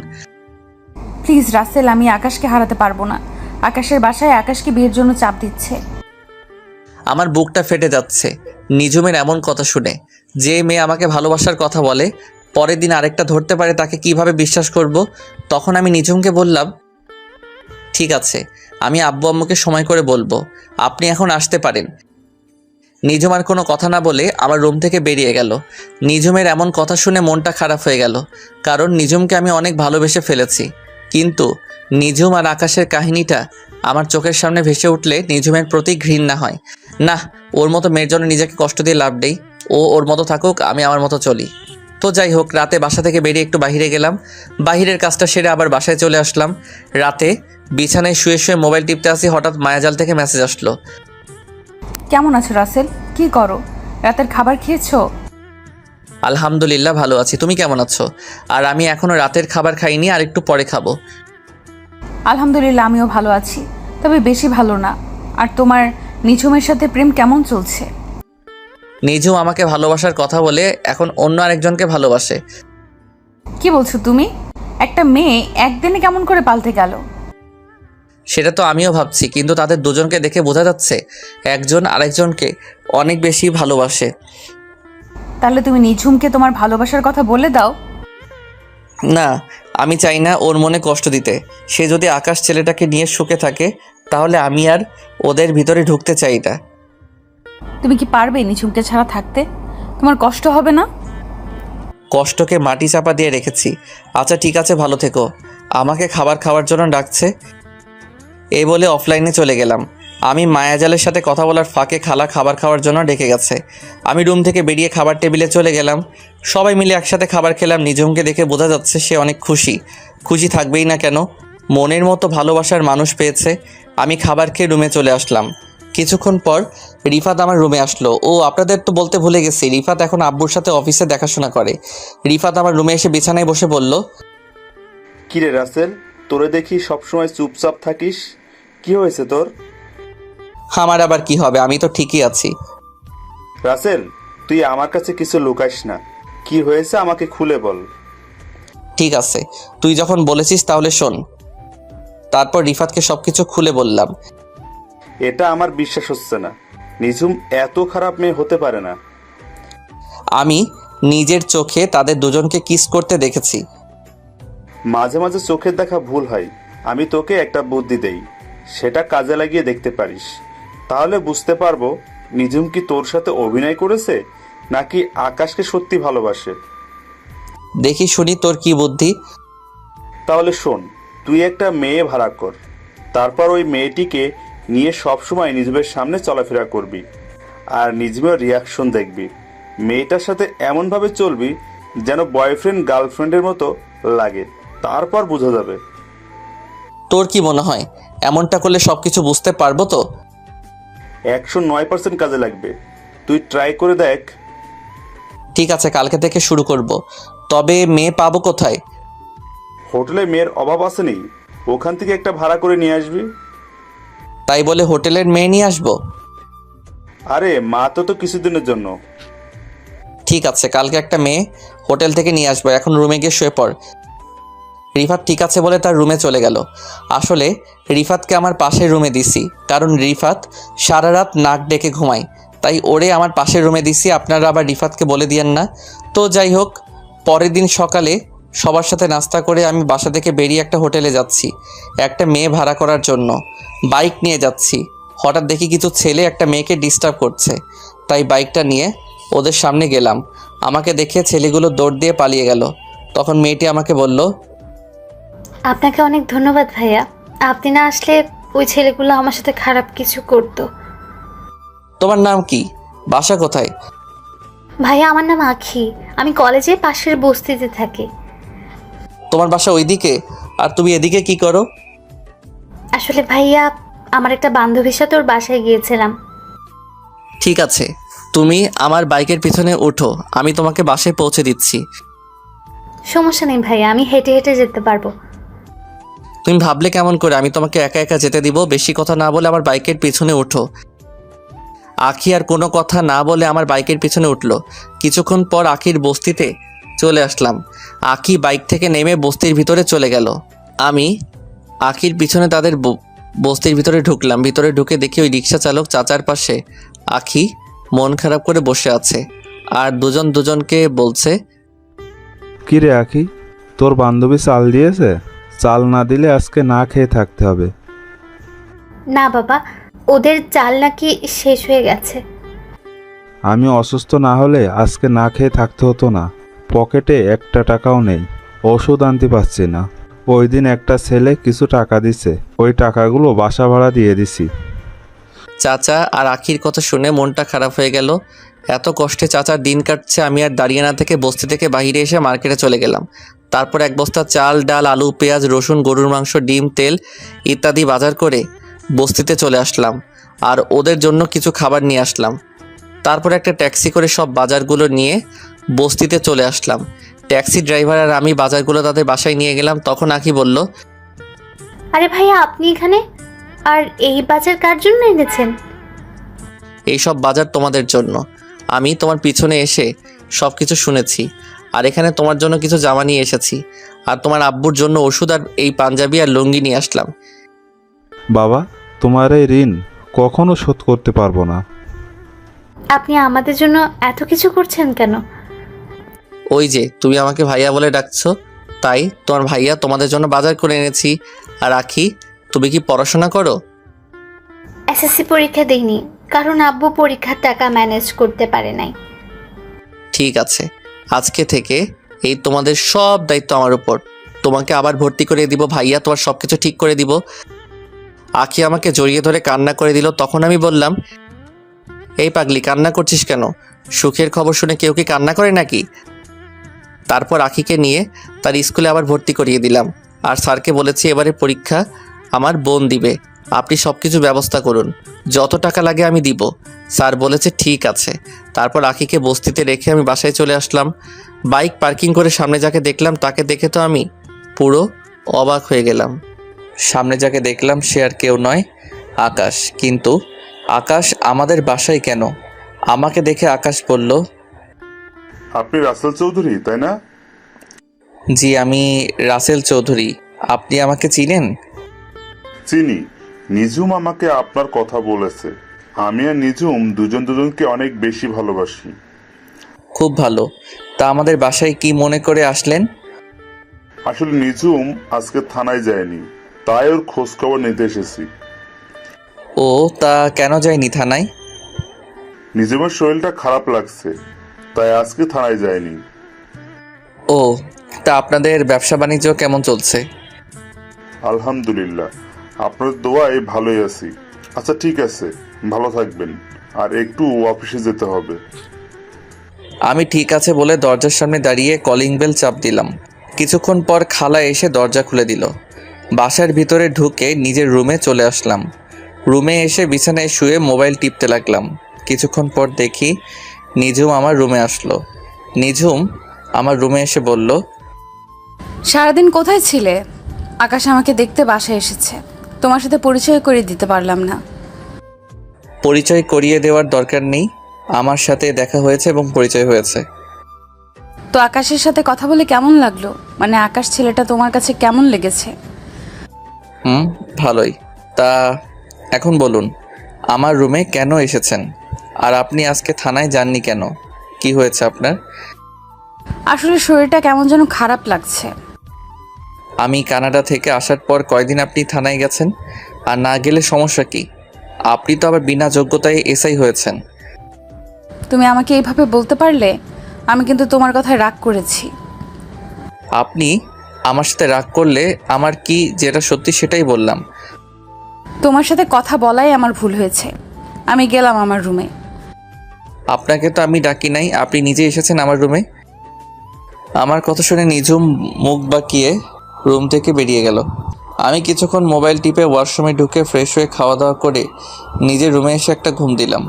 প্লিজ রাসেল, আমি আকাশকে হারাতে পারবো না। আকাশের বাসায় আকাশকে বিয়ের জন্য চাপ দিচ্ছে। আমার বুকটা ফেটে যাচ্ছে নিঝুমের এমন কথা শুনে। যে মেয়ে আমাকে ভালোবাসার কথা বলে, পরের দিন আরেকটা ধরতে পারে, তাকে কিভাবে বিশ্বাস করব? তখন আমি নিঝুমকে বললাম, ঠিক আছে, আমি আব্বু আম্মুকে সময় করে বলবো, আপনি এখন আসতে পারেন। নিঝুম আর কোনো কথা না বলে আমার রুম থেকে বেরিয়ে গেল। নিঝুমের এমন কথা শুনে মনটা খারাপ হয়ে গেল, কারণ নিঝুমকে আমি অনেক ভালোবেসে ফেলেছি। কিন্তু নিঝুম আর আকাশের কাহিনীটা আমার চোখের সামনে ভেসে উঠলে নিঝুমের প্রতি ঘৃণা হয়। না, ওর মতো মেয়ের জন্য নিজেকে কষ্ট দিয়ে লাভ নেই। ও ওর মতো থাকুক, আমি আমার মতো চলি। তো যাই হোক, রাতে বাসা থেকে বেরিয়ে একটু বাইরে গেলাম। বাহিরের কাজটা সেরে আবার বাসায় চলে আসলাম। রাতে বিছানায় শুয়ে শুয়ে মোবাইল টিপতে আসি, হঠাৎ মায়াজাল থেকে মেসেজ আসলো। কেমন আছো রাসেল? কি করো? রাতের খাবার খেয়েছো? আলহামদুলিল্লাহ ভালো আছি, তুমি কেমন আছো? আর আমি এখনো রাতের খাবার খাইনি, আর একটু পরে খাবো। আলহামদুলিল্লাহ, আমিও ভালো আছি, তবে বেশি ভালো না। আর তোমার নিঝুমের সাথে প্রেম কেমন চলছে? নিঝুম আমাকে ভালোবাসার কথা বলে এখন অন্য আরেকজনকে ভালোবাসে। কি বলছো তুমি? একটা মেয়ে একদিনে কেমন করে পাল্টে গেল? সেটা তো আমিও ভাবছি, কিন্তু তাদের দুজনকে দেখে বোঝা যাচ্ছে একজন আরেকজনকে অনেক বেশি ভালোবাসে। তাহলে তুমি নিঝুমকে তোমার ভালোবাসার কথা বলে দাও। না, আমি চাই না ওর মনে কষ্ট দিতে। সে যদি আকাশ ছেলেটাকে নিয়ে সুখে থাকে, তাহলে আমি আর ওদের ভিতরে ঢুকতে চাই না। তুমি কি পারবে নিঝুমকে ছাড়া থাকতে? তোমার কষ্ট হবে না? কষ্টকে মাটি চাপা দিয়ে রেখেছি। আচ্ছা ঠিক আছে, ভালো থেকো। আমাকে খাবার খাওয়ার জন্য ডাকছে। এই বলে অফলাইনে চলে গেলাম। আমি মায়াজালের সাথে কথা বলার ফাঁকে খালা খাবার খাওয়ার জন্য ডেকে গেছে। আমি রুম থেকে বেরিয়ে খাবার টেবিলে চলে গেলাম। সবাই মিলে একসাথে খাবার খেলাম। নিঝুমকে দেখে বোঝা যাচ্ছে সে অনেক খুশি। খুশি থাকবেই না কেন? মনের মতো ভালোবাসার মানুষ পেয়েছে। আমি খাবার খেয়ে রুমে চলে আসলাম। কিছুক্ষণ পর রিফাত আমার রুমে আসলো। ও আপনাদের তো বলতে ভুলে গেছি, রিফাত এখন আব্বুর সাথে অফিসে দেখাশোনা করে। রিফাত আমার রুমে এসে বিছানায় বসে বলল, কিরে রাসেল, তোরে দেখি সবসময় চুপচাপ থাকিস, কি হয়েছে তোর? আমার আবার কি হবে, আমি তো ঠিকই আছি। রাসেল, তুই আমার কাছে কিছু লুকাইস না, কি হয়েছে আমাকে খুলে বল। ঠিক আছে, তুই যখন বলেছিস তাহলে শোন। তারপর রিফাতকে সবকিছু খুলে বললাম। এটা আমার বিশ্বাস হচ্ছে না, নিঝুম এত খারাপ মেয়ে হতে পারে না। আমি নিজের চোখে তাদের দুজনকে কিস করতে দেখেছি। মাঝে মাঝে চোখের দেখা ভুল হয়। আমি তোকে একটা বুদ্ধি দেই, সেটা কাজে লাগিয়ে দেখতে পারিস, তাহলে বুঝতে পারবো নিজুম কি তোর সাথে অভিনয় করেছে নাকি আকাশকে সত্যি ভালোবাসে? দেখি শুনি তোর কি বুদ্ধি। তাহলে শোন, তুই একটা মেয়ে ভাড়া কর, তারপর ওই মেয়েটিকে নিয়ে সবসময় নিজুমের সামনে চলাফেরা করবি আর নিজুমের রিয়াকশন দেখবি। মেয়েটার সাথে এমনভাবে চলবি যেন বয়ফ্রেন্ড গার্লফ্রেন্ডের মতো লাগে, তারপর বোঝা যাবে। তোর কি মনে হয় এমনটা করলে সব কিছু বুঝতে পারবো তো? 109% কাজে লাগবে, তুই ট্রাই করে দেখ। ঠিক আছে, কালকে থেকে শুরু করব। তবে মেয়ে পাবো কোথায়? হোটেলে মেয়ের অভাব আছে নেই, ওখান থেকে একটা ভাড়া করে নিয়ে আসবি। তাই বলে হোটেলের মেয়ে নিয়ে আসবো? আরে মা তো কিছুদিনের জন্য। ঠিক আছে, কালকে একটা মেয়ে হোটেল থেকে নিয়ে আসবো। এখন রুমে গিয়ে শুয়ে পড়। রিফাত ঠিক আছে বলে তার রুমে চলে গেল। আসলে রিফাতকে আমার পাশের রুমে দিছি, কারণ রিফাত সারা রাত নাক ডেকে ঘুমায়, তাই ওরে আমার পাশের রুমে দিছি। আপনারা আবার রিফাতকে বলে দিয়েন না। তো যাই হোক, পরের দিন সকালে সবার সাথে নাস্তা করে আমি বাসা থেকে বেরিয়ে একটা হোটেলে যাচ্ছি একটা মেয়ে ভাড়া করার জন্য। বাইক নিয়ে যাচ্ছি, হঠাৎ দেখি কিছু ছেলে একটা মেয়েকে ডিস্টার্ব করছে, তাই বাইকটা নিয়ে ওদের সামনে গেলাম। আমাকে দেখে ছেলেগুলো দৌড় দিয়ে পালিয়ে গেল। তখন মেয়েটি আমাকে বলল, আপনাকে অনেক ধন্যবাদ ভাইয়া, আপনি না আসলে ওই ছেলেগুলো আমার সাথে খারাপ কিছু করতো। তোমার নাম কি? বাসা কোথায়? ভাইয়া আমার নাম আখি, আমি কলেজে পাশের বস্তিতে থাকি। তোমার বাসা ওইদিকে, আর তুমি এদিকে কি করো? আসলে ভাইয়া আমার একটা বান্ধবীর সাথে ওর বাসায় গিয়েছিলাম। ঠিক আছে, তুমি আমার বাইকের পিছনে ওঠো, আমি তোমাকে বাসায় পৌঁছে দিচ্ছি। সমস্যা নেই ভাইয়া, আমি হেঁটে হেঁটে যেতে পারবো। তুমি ভাবলে কেমন করে আমি তোমাকে একা একা যেতে দিব? বেশি কথা না বলে আমার বাইকের পিছনে ওঠো। আখি আর কোনো কথা না বলে আমার বাইকের পিছনে উঠলো। কিছুক্ষণ পর আখির বস্তিতে চলে আসলাম। আখি বাইক থেকে নেমে বস্তির ভিতরে চলে গেল। আমি আখির পিছনে তাদের বস্তির ভিতরে ঢুকলাম। ভিতরে ঢুকে দেখি ওই রিক্সা চালক চাচার পাশে আখি মন খারাপ করে বসে আছে, আর দুজন দুজনকে বলছে, কি রে আখি, তোর বান্ধবী চাল দিয়েছে? চাল না দিলে আজকে না খেয়ে থাকতে হবে। না বাবা, ওদের চাল নাকি শেষ হয়ে গেছে। আমি অসুস্থ না হলে আজকে না খেয়ে থাকতে হতো না। পকেটে একটা টাকাও নেই, ওষুধ আনতে পারছি না। ওই দিন একটা ছেলে কিছু টাকা দিছে, ওই টাকাগুলো বাসা ভাড়া দিয়ে দিছি। চাচা আর আখির কথা শুনে মনটা খারাপ হয়ে গেল। এত কষ্টে চাচার দিন কাটছে, আমি আর দাঁড়িয়ে না থেকে বস্তি থেকে বাইরে এসে মার্কেটে চলে গেলাম। তারপর এক বস্তা চাল, ডাল, আলু, পেঁয়াজ, রসুন, গরুর মাংস, ডিম, তেল ইত্যাদি বাজার করে বস্তিতে চলে আসলাম, আর ওদের জন্য কিছু খাবার নিয়ে আসলাম। তারপর একটা ট্যাক্সি করে সব বাজারগুলো নিয়ে বস্তিতে চলে আসলাম। ট্যাক্সি ড্রাইভার আর আমি বাজারগুলো তাদের বাসায় নিয়ে গেলাম। তখন আখি বলল, আরে ভাইয়া আপনি এখানে, আর এই বাজার কার জন্য এনেছেন? এইসব বাজার তোমাদের জন্য। আমি তোমার পিছনে এসে সব কিছু শুনেছি, আর এখানে তোমার জন্য কিছু জামা নিয়ে এসেছি, আর তোমার আব্বুর জন্য ওষুধ আর এই পাঞ্জাবি আর লুঙ্গি নিয়ে আসলাম। বাবা, তোমার এই ঋণ কখনো শোধ করতে পারবো না। আপনি আমাদের জন্য এত কিছু করছেন কেন? ওই যে তুমি আমাকে ভাইয়া বলে ডাকছো, তাই তোমার ভাইয়া তোমাদের জন্য বাজার করে এনেছি। আর আখি, তুমি কি পড়াশোনা করো? এসএসসি পরীক্ষা দেইনি, কারণ আব্বু পরীক্ষার টাকা ম্যানেজ করতে পারে নাই। ঠিক আছে, আজকে থেকে এই তোমাদের সব দায়িত্ব আমার উপর। তোমাকে আবার ভর্তি করে দিব, ভাইয়া তোমার সব কিছু ঠিক করে দিব। আখি আমাকে জড়িয়ে ধরে কান্না করে দিল। তখন আমি বললাম, এই পাগলি, কান্না করছিস কেন? সুখের খবর শুনে কেউ কি কান্না করে নাকি? তারপর আখিকে নিয়ে তার স্কুলে আবার ভর্তি করিয়ে দিলাম, আর স্যারকে বলেছি এবারে পরীক্ষা আমার বোন দিবে, আপনি সব কিছু ব্যবস্থা করুন, যত টাকা লাগে আমি দিব। স্যার বলেছে ঠিক আছে। তারপর আখিকে বস্তিতে রেখে আমি বাসায় চলে আসলাম। বাইক পার্কিং করে সামনে যাকে দেখলাম তাকে দেখে তো আমি পুরো অবাক হয়ে গেলাম। সামনে যাকে দেখলাম সে আর কেউ নয়, আকাশ। কিন্তু আকাশ আমাদের বাসায় কেন? আমাকে দেখে আকাশ বলল, আপনি রাসেল চৌধুরী তাই না? জি, আমি রাসেল চৌধুরী। আপনি আমাকে চিনেন? চিনি, নিজুম আমাকে আপনার কথা বলেছে। আমি আর নিজুম দুজন দুজনকে অনেক বেশি ভালোবাসি। খুব ভালো। তা আমাদের বাসায় কি মনে করে আসলেন? আসলে নিজুম আজকে থানায় যায়নি, তাই ওর খোঁজ খবর নিতে এসেছি। ও, তা কেন যায়নি থানায়? নিজুমের শরীরটা খারাপ লাগছে, তাই আজকে থানায় যায়নি। ও, তা আপনাদের ব্যবসা বাণিজ্য কেমন চলছে? আলহামদুলিল্লাহ, আপনার দোয়ায় ভালোই আছি। আচ্ছা ঠিক আছে, ভালো থাকবেন, আর একটু অফিসে যেতে হবে। আমি ঠিক আছে বলে দরজার সামনে দাঁড়িয়ে কলিং বেল চাপ দিলাম। কিছুক্ষণ পর খালা এসে দরজা খুলে দিল। বাসার ভিতরে ঢুকে নিজের রুমে চলে আসলাম। রুমে এসে বিছানায় শুয়ে মোবাইল টিপতে লাগলাম। কিছুক্ষণ পর দেখি নিঝুম আমার রুমে আসলো। নিঝুম আমার রুমে এসে বলল, সারাদিন কোথায় ছিলে? আকাশ আমাকে দেখতে বাসায় এসেছে, তোমার সাথে পরিচয় করে দিতে পারলাম না। পরিচয় করিয়ে দেওয়ার দরকার নেই, আমার সাথে দেখা হয়েছে এবং পরিচয় হয়েছে। তো আকাশের সাথে কথা বলে কেমন লাগলো? মানে আকাশ ছেলেটা তোমার কাছে কেমন লেগেছে? ভালোই। তা এখন বলুন, আমার রুমে কেন এসেছেন? আর আপনি আজকে থানায় যাননি কেন? কি হয়েছে আপনার? আসলে শরীরটা কেমন যেন খারাপ লাগছে। আমি কানাডা থেকে আসার পর কয়দিন আপনি থানায় গেছেন? আর না গেলে সমস্যা কি? আপনি তো আবার বিনা যোগ্যতায় এসআই হয়েছেন। তুমি আমাকে এইভাবে বলতে পারলে? আমি কিন্তু তোমার কথায় রাগ করেছি। আপনি আমার সাথে রাগ করলে আমার কি যেটা সত্যি সেটাই বললাম। তোমার সাথে কথা বলাই আমার ভুল হয়েছে। আমি গেলাম আমার রুমে। আপনাকে তো আমি ডাকি নাই, আপনি নিজে এসেছেন আমার রুমে। আমার কথা শুনে নিঝুম মুখ বাঁকিয়ে রুম থেকে বেরিয়ে গেল। আমি কিছুক্ষণ মোবাইল টিপে ওয়াশরুমে ঢুকে ফ্রেশ হয়ে খাওয়া দাওয়া করে নিজের রুমে এসে একটা ঘুম দিলাম।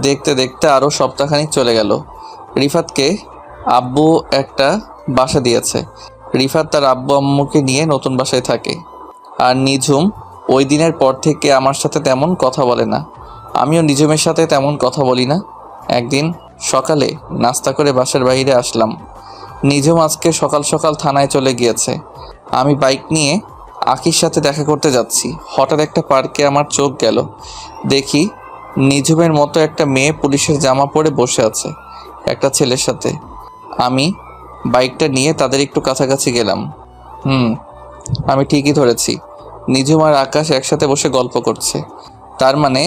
দেখতে দেখতে আরও সপ্তাহখানিক চলে গেল। রিফাতকে আব্বু একটা বাসা দিয়েছে। রিফাত তার আব্বু আম্মুকে নিয়ে নতুন বাসায় থাকে। আর নিঝুম ওই দিনের পর থেকে আমার সাথে তেমন কথা বলে না। আমিও নিঝুমের সাথে তেমন কথা বলি না। একদিন সকালে নাস্তা করে বাসার বাইরে আসলাম। নিঝুম আজকে সকাল সকাল থানায় চলে গিয়েছে। আমি বাইক নিয়ে আকির সাথে দেখা করতে যাচ্ছি। হঠাৎ একটা পার্কে আমার চোখ গেল। দেখি নিঝুমের মতো একটা মেয়ে পুলিশের জামা পরে বসে আছে একটা ছেলের সাথে। আমি বাইকটা নিয়ে তাদের একটু কাছাকাছি গেলাম। আমি ঠিকই ধরেছি, নিঝুম আর আকাশ একসাথে বসে গল্প করছে। তার মানে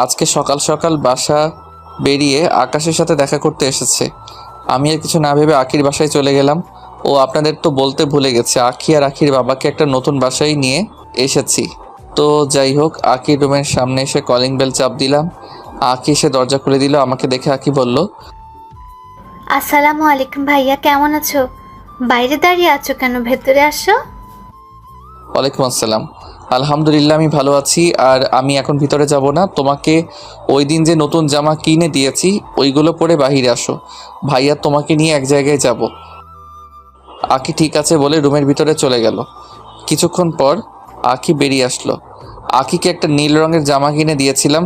আজকে সকাল সকাল বাসা বেরিয়ে আকাশের সাথে দেখা করতে এসেছে। আমি আর কিছু না ভেবে আখির বাসায় চলে গেলাম। ও আপনাদের তো বলতে ভুলে গেছে, আখি আর আখির বাবাকে একটা নতুন বাসায় নিয়ে এসেছি। তো যাই হোক, আখির রুমের সামনে এসে কলিং বেল চাপ দিলাম। আখি এসে দরজা খুলে দিল। আমাকে দেখে আখি বলল, আসসালামু আলাইকুম ভাইয়া, কেমন আছো? বাইরে দাঁড়িয়ে আছো কেন? ভেতরে আসো। ওয়ালাইকুম আসসালাম। আলহামদুলিল্লাহ, আমি ভালো আছি। আর আমি এখন ভিতরে যাব না। তোমাকে ওই দিন যে নতুন জামা কিনে দিয়েছি ওইগুলো পরে বাহিরে আসো। ভাইয়া তোমাকে নিয়ে এক জায়গায় যাব। আখি ঠিক আছে বলে রুমের ভিতরে চলে গেল। কিছুক্ষণ পর আখি বেরিয়ে আসলো। আখিকে একটা নীল রঙের জামা কিনে দিয়েছিলাম।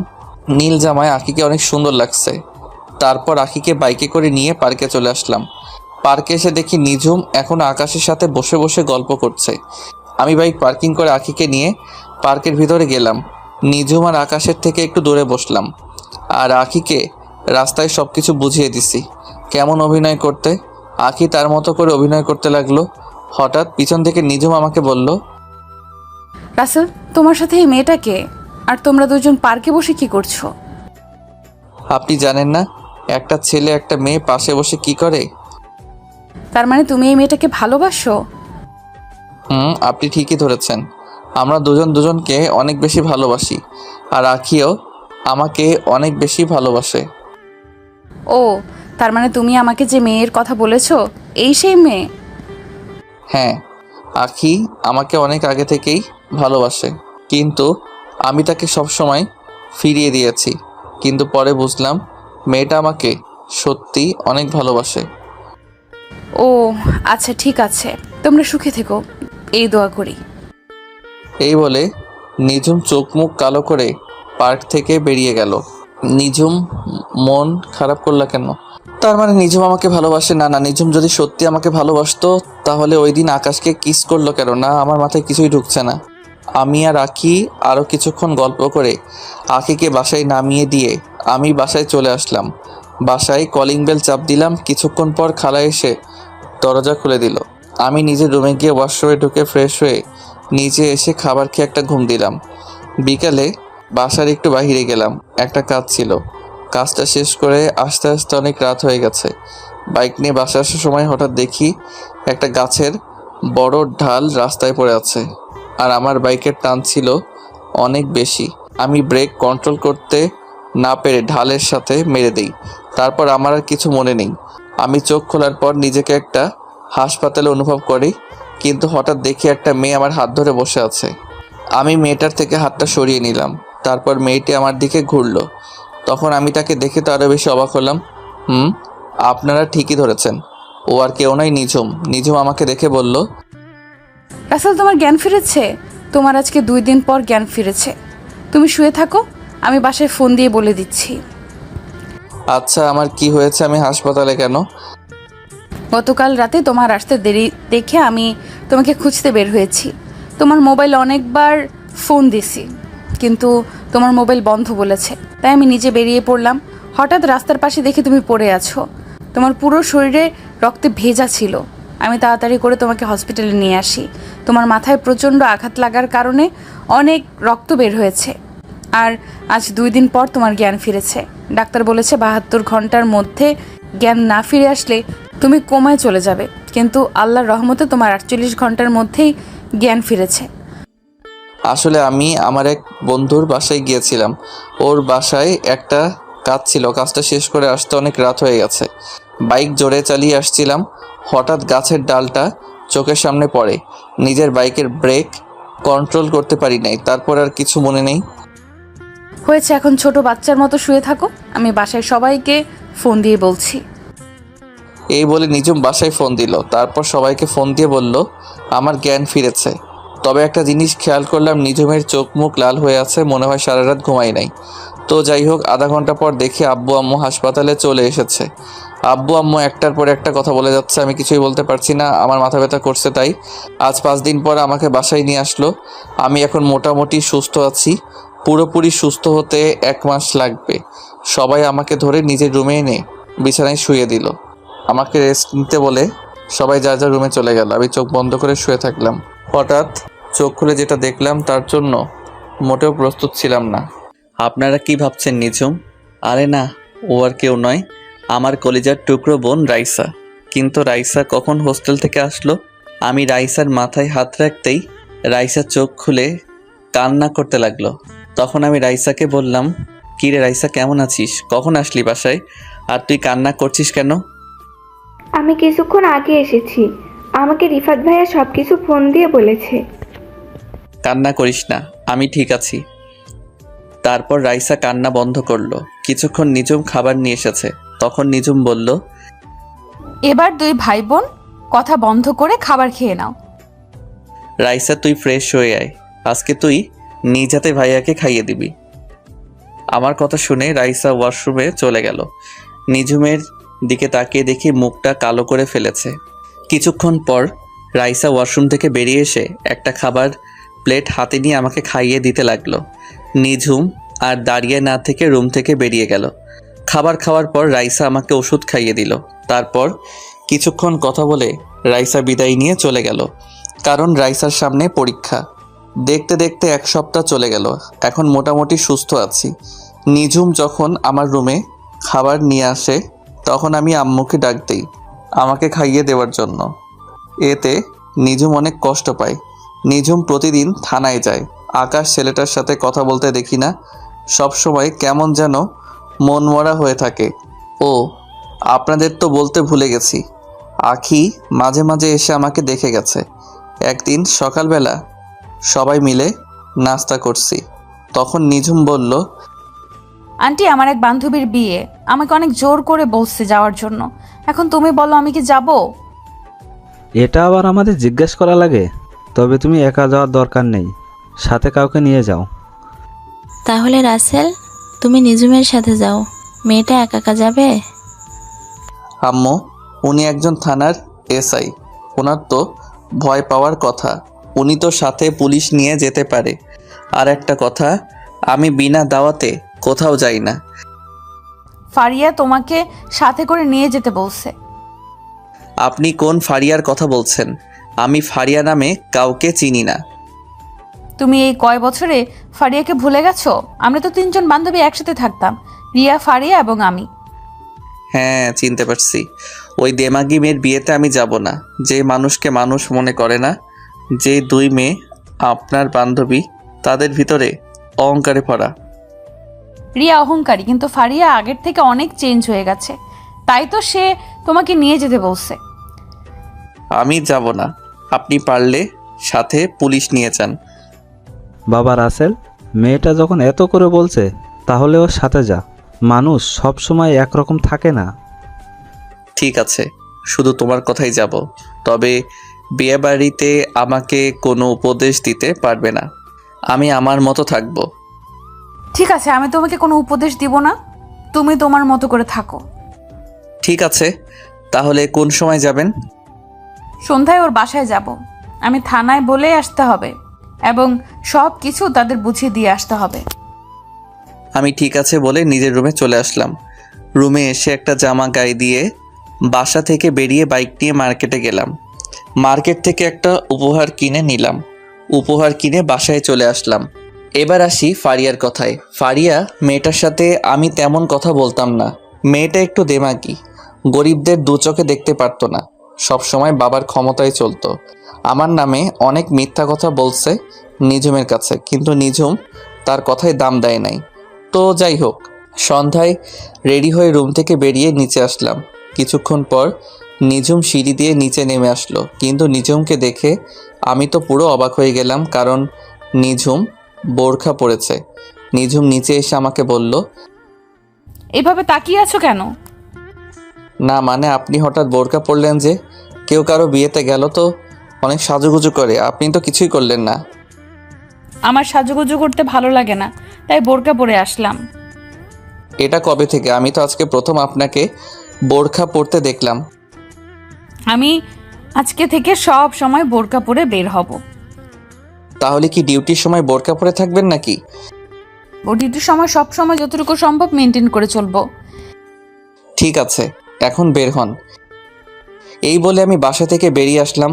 নীল জামায় আখিকে অনেক সুন্দর লাগছে। তারপর আখিকে বাইকে করে নিয়ে পার্কে চলে আসলাম। পার্কে এসে দেখি নিঝুম এখন আকাশের সাথে বসে বসে গল্প করছে। আমি বাইক পার্কিং করে আখিকে নিয়ে পার্কের ভিতরে গেলাম। নিঝুম আর আকাশের থেকে একটু দূরে বসলাম। আর আখিকে রাস্তায় সব কিছু বুঝিয়ে দিছি কেমন অভিনয় করতে। আখি তার মতো করে অভিনয় করতে লাগলো। হঠাৎ পিছন থেকে নিঝুম আমাকে বলল, রাসেল, তোমার সাথে এই মেয়েটাকে? আর তোমরা দুজন পার্কে বসে কি করছো? আপনি জানেন না একটা ছেলে একটা মেয়ে পাশে বসে কি করে? তার মানে তুমি এই মেয়েটাকে ভালোবাসো? আপনি ঠিকই ধরেছেন। আমরা দুজন দুজনকে অনেক বেশি ভালোবাসি। আর আখিও আমাকে অনেক বেশি ভালোবাসে। ও, তার মানে তুমি আমাকে যে মেয়ের কথা বলেছো এই সেই মেয়ে? হ্যাঁ, আখি আমাকে অনেক আগে থেকেই ভালোবাসে, কিন্তু আমি তাকে সবসময় ফিরিয়ে দিয়েছি। কিন্তু পরে বুঝলাম মেয়েটা আমাকে সত্যি অনেক ভালোবাসে। ও আচ্ছা, ঠিক আছে, তোমরা সুখে থেকো, এই দোয়া করি। এই বলে নিঝুম চোখ মুখ কালো করে পার্ক থেকে বেরিয়ে গেল। নিঝুম মন খারাপ করলা কেন? তার মানে নিঝুম আমাকে ভালোবাসে না? না, নিঝুম যদি সত্যি আমাকে ভালোবাসতো তাহলে ওই দিন আকাশকে কিস করলো কেন? না, আমার মাথায় কিছুই ঢুকছে না। আমি আর আখি আরও কিছুক্ষণ গল্প করে আখিকে বাসায় নামিয়ে দিয়ে আমি বাসায় চলে আসলাম। বাসায় কলিং বেল চাপ দিলাম। কিছুক্ষণ পর খালা এসে দরজা খুলে দিল। আমি নিজের রুমে গিয়ে ওয়াশরুমে ঢুকে ফ্রেশ হয়ে নিচে এসে খাবার খেয়ে একটা ঘুম দিলাম। বিকালে বাসার একটু বাহিরে গেলাম, একটা কাজ ছিল। কাজটা শেষ করে আস্তে আস্তে অনেক রাত হয়ে গেছে। বাইক নিয়ে বাসা আসার সময় হঠাৎ দেখি একটা গাছের বড় ঢাল রাস্তায় পড়ে আছে, আর আমার বাইকের টান ছিল অনেক বেশি। আমি ব্রেক কন্ট্রোল করতে না পেরে ঢালের সাথে মেরে দিই। তারপর আমার আর কিছু মনে নেই। আমি চোখ খোলার পর নিজেকে একটা হাসপাতালে অনুভব করি, কিন্তু হঠাৎ দেখি একটা মেয়ে আমার হাত ধরে বসে আছে। আমি মেয়েটার থেকে হাতটা সরিয়ে নিলাম। তারপর মেয়েটি আমার দিকে ঘুরলো। তখন আমি তাকে দেখে তো আরও বেশি অবাক হলাম। আপনারা ঠিকই ধরেছেন, ও আর কেউ নয়, নিঝুম। নিঝুম আমাকে দেখে বলল, রাসেল তোমার জ্ঞান ফিরেছে? তোমার আজকে 2 দিন পর জ্ঞান ফিরেছে। তুমি শুয়ে থাকো, আমি বাসায় ফোন দিয়ে বলে দিচ্ছি। আচ্ছা, আমার কি হয়েছে? আমি হাসপাতালে কেন? গতকাল রাতে তোমার আসতে দেরি দেখে আমি তোমাকে খুঁজতে বের হয়েছি। তোমার মোবাইল অনেকবার ফোন দিছি, কিন্তু তোমার মোবাইল বন্ধ বলেছে, তাই আমি নিজে বেরিয়ে পড়লাম। হঠাৎ রাস্তার পাশে দেখে তুমি পড়ে আছো। তোমার পুরো শরীরে রক্তে ভেজা ছিল। আমি তাড়াতাড়ি করে তোমাকে হসপিটালে নিয়ে আসি। তোমার মাথায় প্রচণ্ড আঘাত লাগার কারণে অনেক রক্ত বের হয়েছে। আর আজ 2 দিন পর তোমার জ্ঞান ফিরেছে। ডাক্তার বলেছে 72 ঘন্টার মধ্যে জ্ঞান না ফিরে আসলে তুমি কোমায় চলে যাবে, কিন্তু আল্লাহর রহমতে তোমার 48 ঘন্টার মধ্যেই জ্ঞান ফিরেছে। আসলে আমি আমার এক বন্ধুর বাসায় গিয়েছিলাম। ওর বাসায় একটা কাজ ছিল, কাজটা শেষ করে আসতে অনেক রাত হয়ে গেছে। বাইক জোরে চালিয়ে আসছিলাম, হঠাৎ গাছের ডালটা চোখের সামনে পড়ে। নিজের বাইকের ব্রেক কন্ট্রোল করতে পারি নাই। তারপর আর কিছু মনে নেই। হয়েছে, এখন ছোট বাচ্চার মতো শুয়ে থাকো, আমি বাসায় সবাইকে ফোন দিয়ে বলছি। এই বলে নিঝুম বাসায় ফোন দিল। তারপর সবাইকে ফোন দিয়ে বলল আমার জ্ঞান ফিরেছে। তবে একটা জিনিস খেয়াল করলাম, নিঝুমের চোখ মুখ লাল হয়ে আছে, মনে হয় সারা রাত ঘুমাই নাই। তো যাই হোক, আধা ঘন্টা পর দেখি আব্বু আম্মু হাসপাতালে চলে এসেছে। আব্বু আম্মু একটার পর একটা কথা বলে যাচ্ছে, আমি কিছুই বলতে পারছি না, আমার মাথা ব্যথা করছে। তাই আজ 5 দিন পর আমাকে বাসায় নিয়ে আসলো। আমি এখন মোটামুটি সুস্থ আছি। পুরোপুরি সুস্থ হতে 1 মাস লাগবে। সবাই আমাকে ধরে নিজের রুমে এনে বিছানায় শুয়ে দিল। আমাকে রেস্ট নিতে বলে সবাই যার যার রুমে চলে গেল। আমি চোখ বন্ধ করে শুয়ে থাকলাম। হঠাৎ চোখ খুলে যেটা দেখলাম তার জন্য মোটেও প্রস্তুত ছিলাম না। আপনারা কি ভাবছেন নিঝুম? আরে না, ও আর কেউ নয়, আমার কলিজার টুকরো বোন রাইসা। কিন্তু রাইসা কখন হোস্টেল থেকে আসলো? আমি রাইসার মাথায় হাত রাখতেই রাইসা চোখ খুলে কান্না করতে লাগলো। তখন আমি রাইসাকে বললাম, কী রে রাইসা, কেমন আছিস? কখন আসলি বাসায়? আর তুই কান্না করছিস কেন? আমি কিছুক্ষণ আগে এসেছি। আমাকে রিফাত ভাইয়া সব কিছু ফোন দিয়ে বলেছে। কান্না করিস না, আমি ঠিক আছি। তারপর রাইসা কান্না বন্ধ করলো। কিছুক্ষণ নিঝুম খাবার নিয়ে এসেছে। তখন নিঝুম বলল, এবার 2 ভাই বোন কথা বন্ধ করে খাবার খেয়ে নাও। রাইসা তুই ফ্রেশ হয়ে আয়, আজকে তুই নিজ হাতে ভাইয়াকে খাইয়ে দিবি। আমার কথা শুনে রাইসা ওয়াশরুমে চলে গেল। নিঝুমের দিকে তাকিয়ে দেখি মুখটা কালো করে ফেলেছে। কিছুক্ষণ পর রাইসা ওয়াশরুম থেকে বেরিয়ে এসে একটা খাবার প্লেট হাতে নিয়ে আমাকে খাইয়ে দিতে লাগলো। নিঝুম আর দাঁড়িয়ে না থেকে রুম থেকে বেরিয়ে গেল। খাবার খাওয়ার পর রাইসা আমাকে ওষুধ খাইয়ে দিল। তারপর কিছুক্ষণ কথা বলে রাইসা বিদায় নিয়ে চলে গেল, কারণ রাইসার সামনে পরীক্ষা। দেখতে দেখতে 1 সপ্তাহ চলে গেল। এখন মোটামুটি সুস্থ আছি। নিঝুম যখন আমার রুমে খাবার নিয়ে আসে তখন আমি আম্মুকে ডাক দিই আমাকে খাইয়ে দেওয়ার জন্য। এতে নিঝুম অনেক কষ্ট পায়। নিঝুম প্রতিদিন থানায় যায়। আকাশ ছেলেটার সাথে কথা বলতে দেখি না, সব সময় কেমন যেন মনমরা হয়ে থাকে। ও আপনাদের তো বলতে ভুলে গেছি, আখি মাঝে মাঝে এসে আমাকে দেখে গেছে। একদিন সকালবেলা সবাই মিলে নাস্তা করছি, তখন নিঝুম বলল, আন্টি, আমার এক বান্ধবীর বিয়ে, আমাকে অনেক জোর করে বলছে যাওয়ার জন্য। এখন তুমি বলো, আমি কি যাব? এটা আবার আমাদের জিজ্ঞেস করা লাগে? তবে তুমি একা যাওয়ার দরকার নেই, সাথে কাউকে নিয়ে যাও। তাহলে রাসেল, তুমি নিঝুমের সাথে যাও, মেয়েটা একা একা যাবে? আম্মু, উনি একজন থানার এসআই, ওনার তো ভয় পাওয়ার কথা। উনি তো সাথে পুলিশ নিয়ে যেতে পারে। আর একটা কথা, আমি বিনা দাওয়াতে কোথাও যাই না। ফারিয়া তোমাকে সাথে করে নিয়ে যেতে বলছে। আপনি কোন ফারিয়ার কথা বলছেন? আমি ফারিয়া নামে কাউকে চিনি না। তুমি এই কয় বছরে ফারিয়াকে ভুলে গেছো? আমরা তো 3 জন বান্ধবী একসাথে থাকতাম। রিয়া, ফারিয়া এবং আমি। হ্যাঁ, চিনতে পারছি। ওই দেমাগি মেয়ের বিয়েতে আমি যাব না, যে মানুষকে মানুষ মনে করে না। যে দুই মেয়ে আপনার বান্ধবী, তাদের ভিতরে অহংকারে ভরা। রিয়া অহংকারী, কিন্তু ফারিয়া আগের থেকে অনেক চেঞ্জ হয়ে গেছে, তাই তো সে তোমাকে নিয়ে যেতে বলছে। আমি যাব না। আপনি পারলে সাথে পুলিশ নিয়ে যান। বাবা রাসেল, মেয়েটা যখন এত করে বলছে তাহলে ওর সাথে যা। মানুষ সব সময় একরকম থাকে না। ঠিক আছে, শুধু তোমার কথাই যাব। তবে বিয়েবাড়িতে আমাকে কোনো উপদেশ দিতে পারবে না। আমি আমার মতো থাকবো। ঠিক আছে, আমি তোমাকে কোনো উপদেশ দিব না, তুমি তোমার মতো করে থাকো। ঠিক আছে, তাহলে কোন সময় যাবেন? সন্ধ্যায় ওর বাসায় যাব। আমি থানায় বলে আসতে হবে এবং সব কিছু তাদের বুঝিয়ে দিয়ে আসতে হবে। আমি ঠিক আছে বলে নিজের রুমে চলে আসলাম। রুমে এসে একটা জামা গায়ে দিয়ে বাসা থেকে বেরিয়ে বাইক নিয়ে মার্কেটে গেলাম। মার্কেট থেকে একটা উপহার কিনে নিলাম। উপহার কিনে বাসায় চলে আসলাম। এবার আসি ফারিয়ার কথায়। ফারিয়া মেয়েটার সাথে আমি তেমন কথা বলতাম না। মেয়েটা একটু দেমাগি, গরিবদের দু চোখে দেখতে পারতো না, সব সময় বাবার ক্ষমতায় চলতো। আমার নামে অনেক মিথ্যা কথা বলছে নিঝুমের কাছে, কিন্তু নিঝুম তার কথায় দাম দেয় নাই। তো যাই হোক, সন্ধ্যায় রেডি হয়ে রুম থেকে বেরিয়ে নিচে আসলাম। কিছুক্ষণ পর নিঝুম সিঁড়ি দিয়ে নিচে নেমে আসলো, কিন্তু নিঝুমকে দেখে আমি তো পুরো অবাক হয়ে গেলাম, কারণ নিঝুম বোরখা পরেছে। নিঝুম নিচে এসে আমাকে বলল, এভাবে তাকিয়ে আছো কেন? না মানে আপনি হঠাৎ বোরখা পরলেন যে? কেউ কারো বিয়েতে গেল তো অনেক সাজুগুজু করে, আপনি তো কিছুই করলেন না। আমার সাজুগুজু করতে ভালো লাগে না, তাই বোরকা পরে আসলাম। এটা কবে থেকে? আমি তো আজকে প্রথম আপনাকে বোরখা পরতে দেখলাম। আমি আজকে থেকে সব সময় বোরকা পরে বের হব। তাহলে কি ডিউটির সময় বোরখা পরে থাকবেন নাকি? ও ডিউটির সময় সব সময় যতটুকু সম্ভব মেনটেন করে চলবো। ঠিক আছে, এখন বের হন। এই বলে আমি বাসা থেকে বেরিয়ে আসলাম।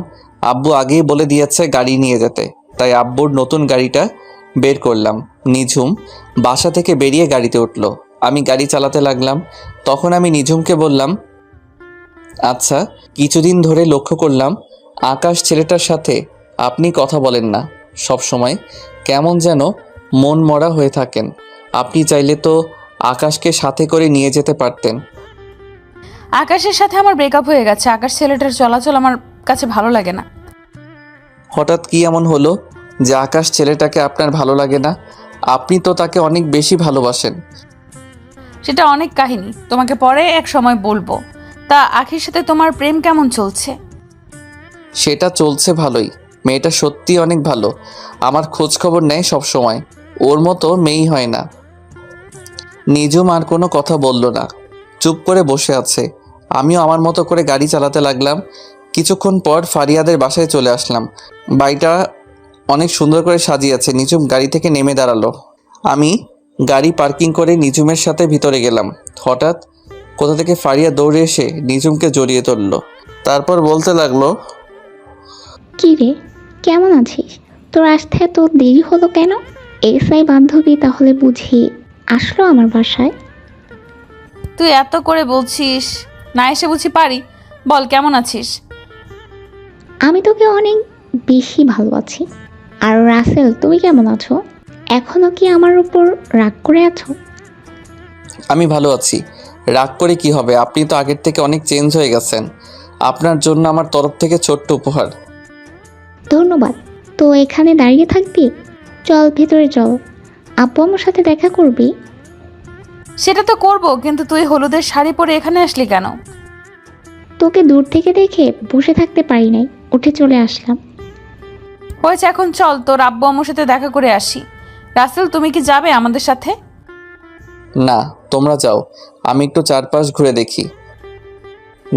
আব্বু আগেই বলে দিয়েছে গাড়ি নিয়ে যেতে, তাই আব্বুর নতুন গাড়িটা বের করলাম। নিঝুম বাসা থেকে বেরিয়ে গাড়িতে উঠলো। আমি গাড়ি চালাতে লাগলাম। তখন আমি নিঝুমকে বললাম, আচ্ছা, কিছুদিন ধরে লক্ষ্য করলাম আকাশ ছেলেটার সাথে আপনি কথা বলেন না, সব সময় কেমন যেন মন মরা হয়ে থাকেন। আপনি চাইলে তো আকাশকে সাথে করে নিয়ে যেতে পারতেন। আকাশের সাথে আমার ব্রেকআপ হয়ে গেছে। আকাশ ছেলেটার চলাচল আমার কাছে ভালো লাগে না। হঠাৎ কি এমন হলো যে আকাশ ছেলেটাকে আপনার ভালো লাগে না? আপনি তো তাকে অনেক বেশি ভালোবাসেন। সেটা অনেক কাহিনী, তোমাকে পরে এক সময় বলবো। তা আখির সাথে তোমার প্রেম কেমন চলছে? সেটা চলছে ভালোই। মেয়েটা সত্যি অনেক ভালো, আমার খোঁজ খবর নেয় সব সময়। ওর মতো মেয়েই হয় না। নিঝুম আর কোনো কথা বলল না, চুপ করে বসে আছে। আমিও আমার মতো করে গাড়ি চালাতে লাগলাম। কিছুক্ষণ পর ফারিয়াদের বাসায় চলে আসলাম। বাড়িটা অনেক সুন্দর করে সাজিয়েছে। নিঝুম গাড়ি থেকে নেমে দাঁড়ালো। আমি গাড়ি পার্কিং করে নিঝুমের সাথে ভিতরে গেলাম। হঠাৎ কোথা থেকে ফারিয়া দৌড়ে এসে নিঝুমকে জড়িয়ে ধরল। তারপর বলতে লাগলো, কি রে, কেমন আছিস? তোর আসতে এত দেরি হলো কেন? এসআই বান্ধবী তাহলে বুঝি আসলো আমার বাসায়? তুই এত করে বলছিস, না এসে বুঝি পারি? বল কেমন আছিস? আমি তোকে অনেক বেশি ভালো আছি। আর রাসেল, তুমি কেমন আছো? এখনো কি আমার উপর রাগ করে আছো? আমি ভালো আছি। রাগ করে কি হবে? আপনি তো আগের থেকে অনেক চেঞ্জ হয়ে গেছেন। আপনার জন্য আমার তরফ থেকে ছোট্ট উপহার। ধন্যবাদ। তো এখানে দাঁড়িয়ে থাকবি? চল ভেতরে চল, আব্বু আমার সাথে দেখা করবি। সেটা তো করব, কিন্তু তুই হলুদের শাড়ি পরে এখানে আসলি কেন? তোকে দূর থেকে দেখে বসে থাকতে পারি নাই, উঠে চলে আসলাম। হয়েছে, এখন চল তোর আব্বু আম্মুর সাথে দেখা করে আসি। রাসেল, তুমি কি যাবে আমাদের সাথে? না, তোমরা যাও, আমি একটু চারপাশ ঘুরে দেখি।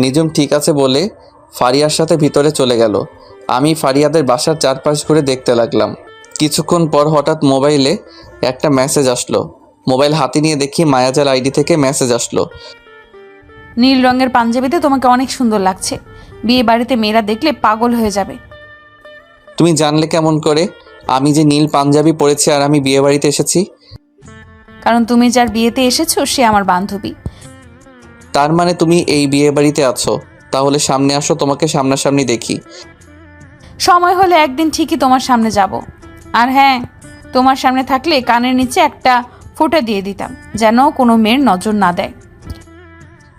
নিঝুম ঠিক আছে বলে ফারিয়ার সাথে ভিতরে চলে গেল। আমি ফারিয়াদের বাসার চারপাশ ঘুরে দেখতে লাগলাম। কিছুক্ষণ পর হঠাৎ মোবাইলে একটা মেসেজ আসলো। মোবাইল হাতে নিয়ে দেখি মায়াজাল আইডি থেকে মেসেজ আসলো। নীল রঙের পাঞ্জাবিতে তোমাকে অনেক সুন্দর লাগছে। বিয়ে বাড়িতে মেয়েরা দেখলে পাগল হয়ে যাবে। তুমি জানলে কেমন করে আমি যে নীল পাঞ্জাবি পরেছি আর আমি বিয়ে বাড়িতে এসেছি? কারণ তুমি যার বিয়েতে এসেছো সে আমার বান্ধবী। তার মানে তুমি এই বিয়ে বাড়িতে আছো? তাহলে সামনে আসো, তোমাকে সামনাসামনি দেখি। সময় হলে একদিন ঠিকই তোমার সামনে যাব। আর হ্যাঁ, তোমার সামনে থাকলে কানের নিচে একটা ফোঁটা দিয়ে দিতাম, যেন কোনো মেয়ের নজর না দেয়।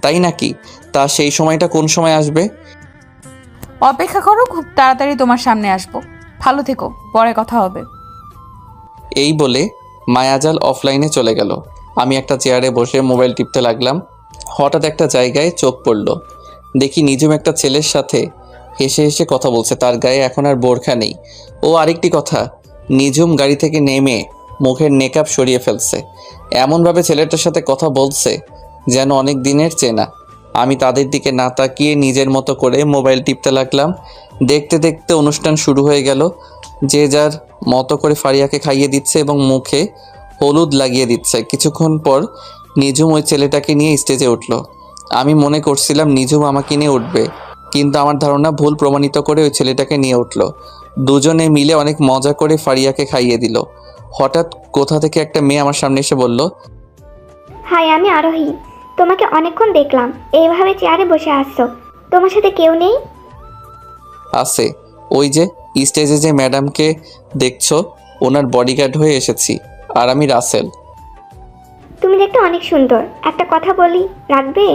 তাই নাকি? তা সেই সময়টা কোন সময় আসবে? অপেক্ষা করো, খুব তাড়াতাড়ি তোমার সামনে আসবো। ভালো থেকো, পরে কথা হবে। এই বলে মায়াজাল অফলাইনে চলে গেল। আমি একটা চেয়ারে বসে মোবাইল টিপতে লাগলাম। হঠাৎ একটা জায়গায় চোখ পড়ল। দেখি নিজুম একটা ছেলের সাথে হেসে হেসে কথা বলছে। তার গায়ে এখন আর বোরখা নেই। ও আরেকটি কথা, নিজুম গাড়ি থেকে নেমে মুখের নেকআপ সরিয়ে ফেলছে। এমনভাবে ছেলেটার সাথে কথা বলছে যেন অনেক দিনের চেনা। আমি তাদের দিকে না তাকিয়ে নিজের মতো করে মোবাইল টিপতে লাগলাম। দেখতে দেখতে অনুষ্ঠান শুরু হয়ে গেল। যে যার মতো করে ফারিয়াকে খাইয়ে দিচ্ছে এবং মুখে হলুদ লাগিয়ে দিচ্ছে। কিছুক্ষণ পর নিজুম ওই ছেলেটাকে নিয়ে স্টেজে উঠল। আমি মনে করছিলাম নিজুম আমাকে নিয়ে উঠবে, কিন্তু আমার ধারণা ভুল প্রমাণিত করে ওই ছেলেটাকে নিয়ে উঠল। দুজনে মিলে অনেক মজা করে ফারিয়াকে খাইয়ে দিল। হঠাৎ কোথা থেকে একটা মেয়ে আমার সামনে এসে বলল, হাই, আমি আরোহী। তোমাকে অনেকক্ষণ দেখলাম এইভাবে চেয়ারে বসে আসছো, তোমার সাথে কেউ নেই? আছে, ওই যে স্টেজে যে ম্যাডামকে দেখছো ওনার বডিগার্ড হয়ে এসেছি। আর আমি রাসেল। তুমি দেখতে অনেক সুন্দর, একটা কথা বলি, রাখবে?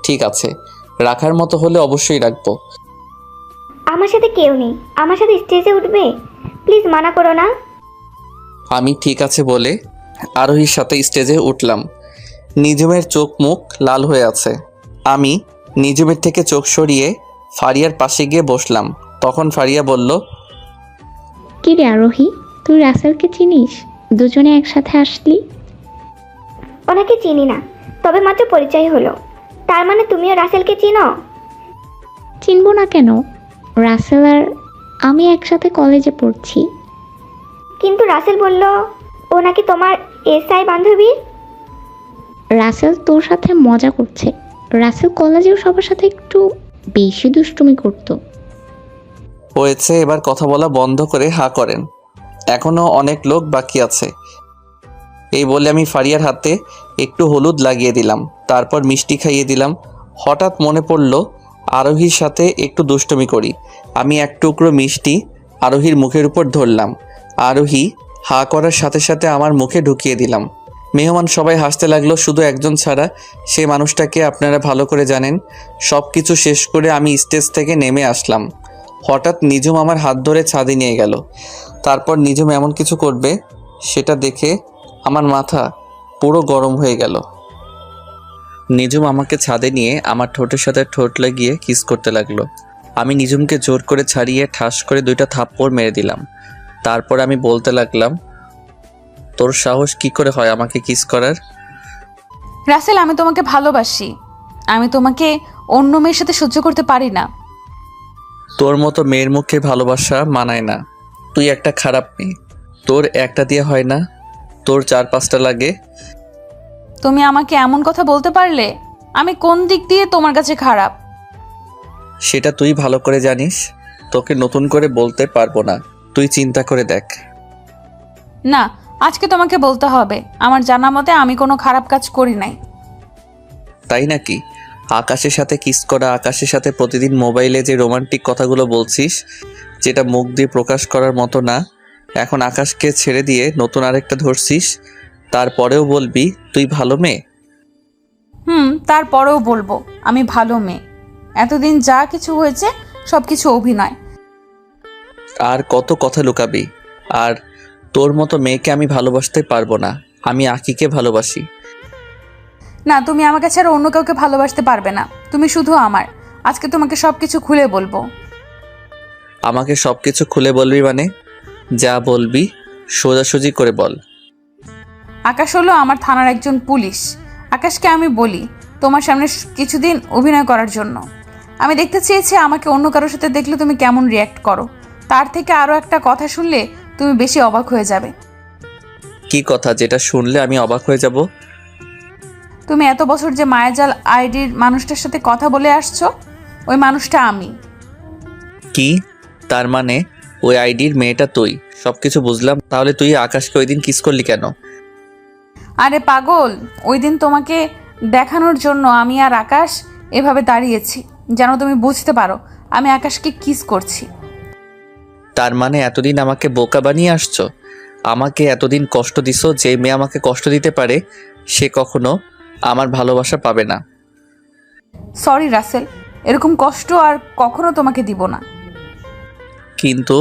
ঠিক আছে, রাখার মতো হলে অবশ্যই রাখবো। আমার সাথে কেউ নেই, আমার সাথে স্টেজে উঠবে? প্লিজ মানা করো না। আমি ঠিক আছে বলে আরোহীর সাথে স্টেজে উঠলাম। নিজুমের চোখ মুখ লাল হয়ে আছে। আমি নিজুমের থেকে চোখ সরিয়ে ফারিয়ার পাশে গিয়ে বসলাম। তখন ফারিয়া বলল, কি রে আরোহী, তুই রাসেলকে চিনিস? দুজনে একসাথে আসলি। ওনাকে চিনি না, তবে মাত্র পরিচয় হলো। তার মানে তুমিও রাসেলকে চিনো? চিনবো না কেন? রাসেল আর আমি একসাথে কলেজে পড়ছি। কিন্তু রাসেল বলল ও নাকি তোমার এসআই বান্ধবী। রাসেল তোর সাথে মজা করছে। রাসেল কলেজেও সবার সাথে একটু বেশি দুষ্টুমি করতো। হয়েছে, এবার কথা বলা বন্ধ করে হা করেন, এখনো অনেক লোক বাকি আছে। এই বলে আমি ফারিয়ার হাতে একটু হলুদ লাগিয়ে দিলাম, তারপর মিষ্টি খাইয়ে দিলাম। হঠাৎ মনে পড়ল আরোহীর সাথে একটু দুষ্টুমি করি। আমি এক টুকরো মিষ্টি আরোহীর মুখের উপর ধরলাম। আরোহী হা করার সাথে সাথে আমার মুখে ঢুকিয়ে দিলাম। মেহমান সবাই হাসতে লাগলো, শুধু একজন ছাড়া। সে মানুষটাকে আপনারা ভালো করে জানেন। সব কিছু শেষ করে আমি স্টেজ থেকে নেমে আসলাম। হঠাৎ নিজুম আমার হাত ধরে ছাদে নিয়ে গেল। তারপর নিজুম এমন কিছু করবে সেটা দেখে আমার মাথা পুরো গরম হয়ে গেল। নিজুম আমাকে ছাদে নিয়ে আমার ঠোঁটের সাথে ঠোঁট লাগিয়ে কিস করতে লাগলো। আমি নিজুমকে জোর করে ছাড়িয়ে ঠাস করে 2টা থাপ্পড় মেরে দিলাম। তারপর আমি বলতে লাগলাম, তোর সাহস কি করে হয় আমাকে কিস করার? রাসেল, আমি তোমাকে ভালোবাসি। আমি তোমাকে অন্য মেয়ের সাথে সহ্য করতে পারি না। তোর মতো মেয়ের মুখে ভালোবাসা মানায় না। তুই একটা খারাপ মেয়ে। তোর একটা দিয়ে হয় না, তোর 4-5টা লাগে। তুমি আমাকে এমন কথা বলতে পারলে? আমি কোন দিক দিয়ে তোমার কাছে খারাপ? সেটা তুই ভালো করে জানিস। তোকে নতুন করে বলতে পারবো না, তুই চিন্তা করে দেখ। না, আজকে তোমাকে বলতে হবে। আমার জানা মতে আমি কোনো খারাপ কাজ করি নাই। তাই নাকি? আকাশের সাথে কিস করা, আকাশের সাথে প্রতিদিন মোবাইলে যে রোমান্টিক কথাগুলো বলছিস, যেটা মুখ দিয়ে প্রকাশ করার মতো না, এখন আকাশকে ছেড়ে দিয়ে নতুন আরেকটা ধরছিস, তারপরেও বলবি তুই ভালো মেয়ে? তারপরেও বলবো আমি ভালো মেয়ে। এতদিন যা কিছু হয়েছে সব কিছু অভিনয়। আর কত কথা লুকাবি? আর তোর মতো মেয়েকে আমি ভালোবাসতে পারবো না। আমি আকিকে ভালোবাসি। না, তুমি আমাকে ছাড়া অন্য কাউকে ভালোবাসতে পারবে না। তুমি শুধু আমার। আজকে তোমাকে সব কিছু খুলে বলবো। আমাকে সব কিছু খুলে বলবি মানে? যা বলবি সোজাসুজি করে বল। আকাশ হলো আমার থানার একজন পুলিশ। আকাশকে আমি বলি তোমার সামনে কিছুদিন অভিনয় করার জন্য। আমি দেখতে চেয়েছি আমাকে অন্য কারোর সাথে দেখলে তুমি কেমন রিয়্যাক্ট করো। তার থেকে আরও একটা কথা শুনলে তুমি বেশি অবাক হয়ে যাবে। কি কথা যেটা শুনলে আমি অবাক হয়ে যাব? তুমি এত বছর যে মায়াজাল আইডির মানুষটার সাথে কথা বলে আসছো, ওই মানুষটা আমি। কি? তার মানে ওই আইডির মেয়েটা তুই? সব কিছু বুঝলাম। তাহলে তুই আকাশকে ওই দিন কিস করলি কেন? আরে পাগল, ওই দিন তোমাকে দেখানোর জন্য আমি আর আকাশ এভাবে দাঁড়িয়েছি যেন তুমি বুঝতে পারো আমি আকাশকে কিস করছি। তার মানে এতদিন আমাকে বোকা বানিয়ে আসছো? আমাকে এতদিন কষ্ট দিছো, যে মেয়ে আমাকে কষ্ট দিতে পারে সে কখনো আমার ভালোবাসা পাবে না। সরি রাসেল, এরকম কষ্ট আর কখনো তোমাকে দিব না। কিন্তু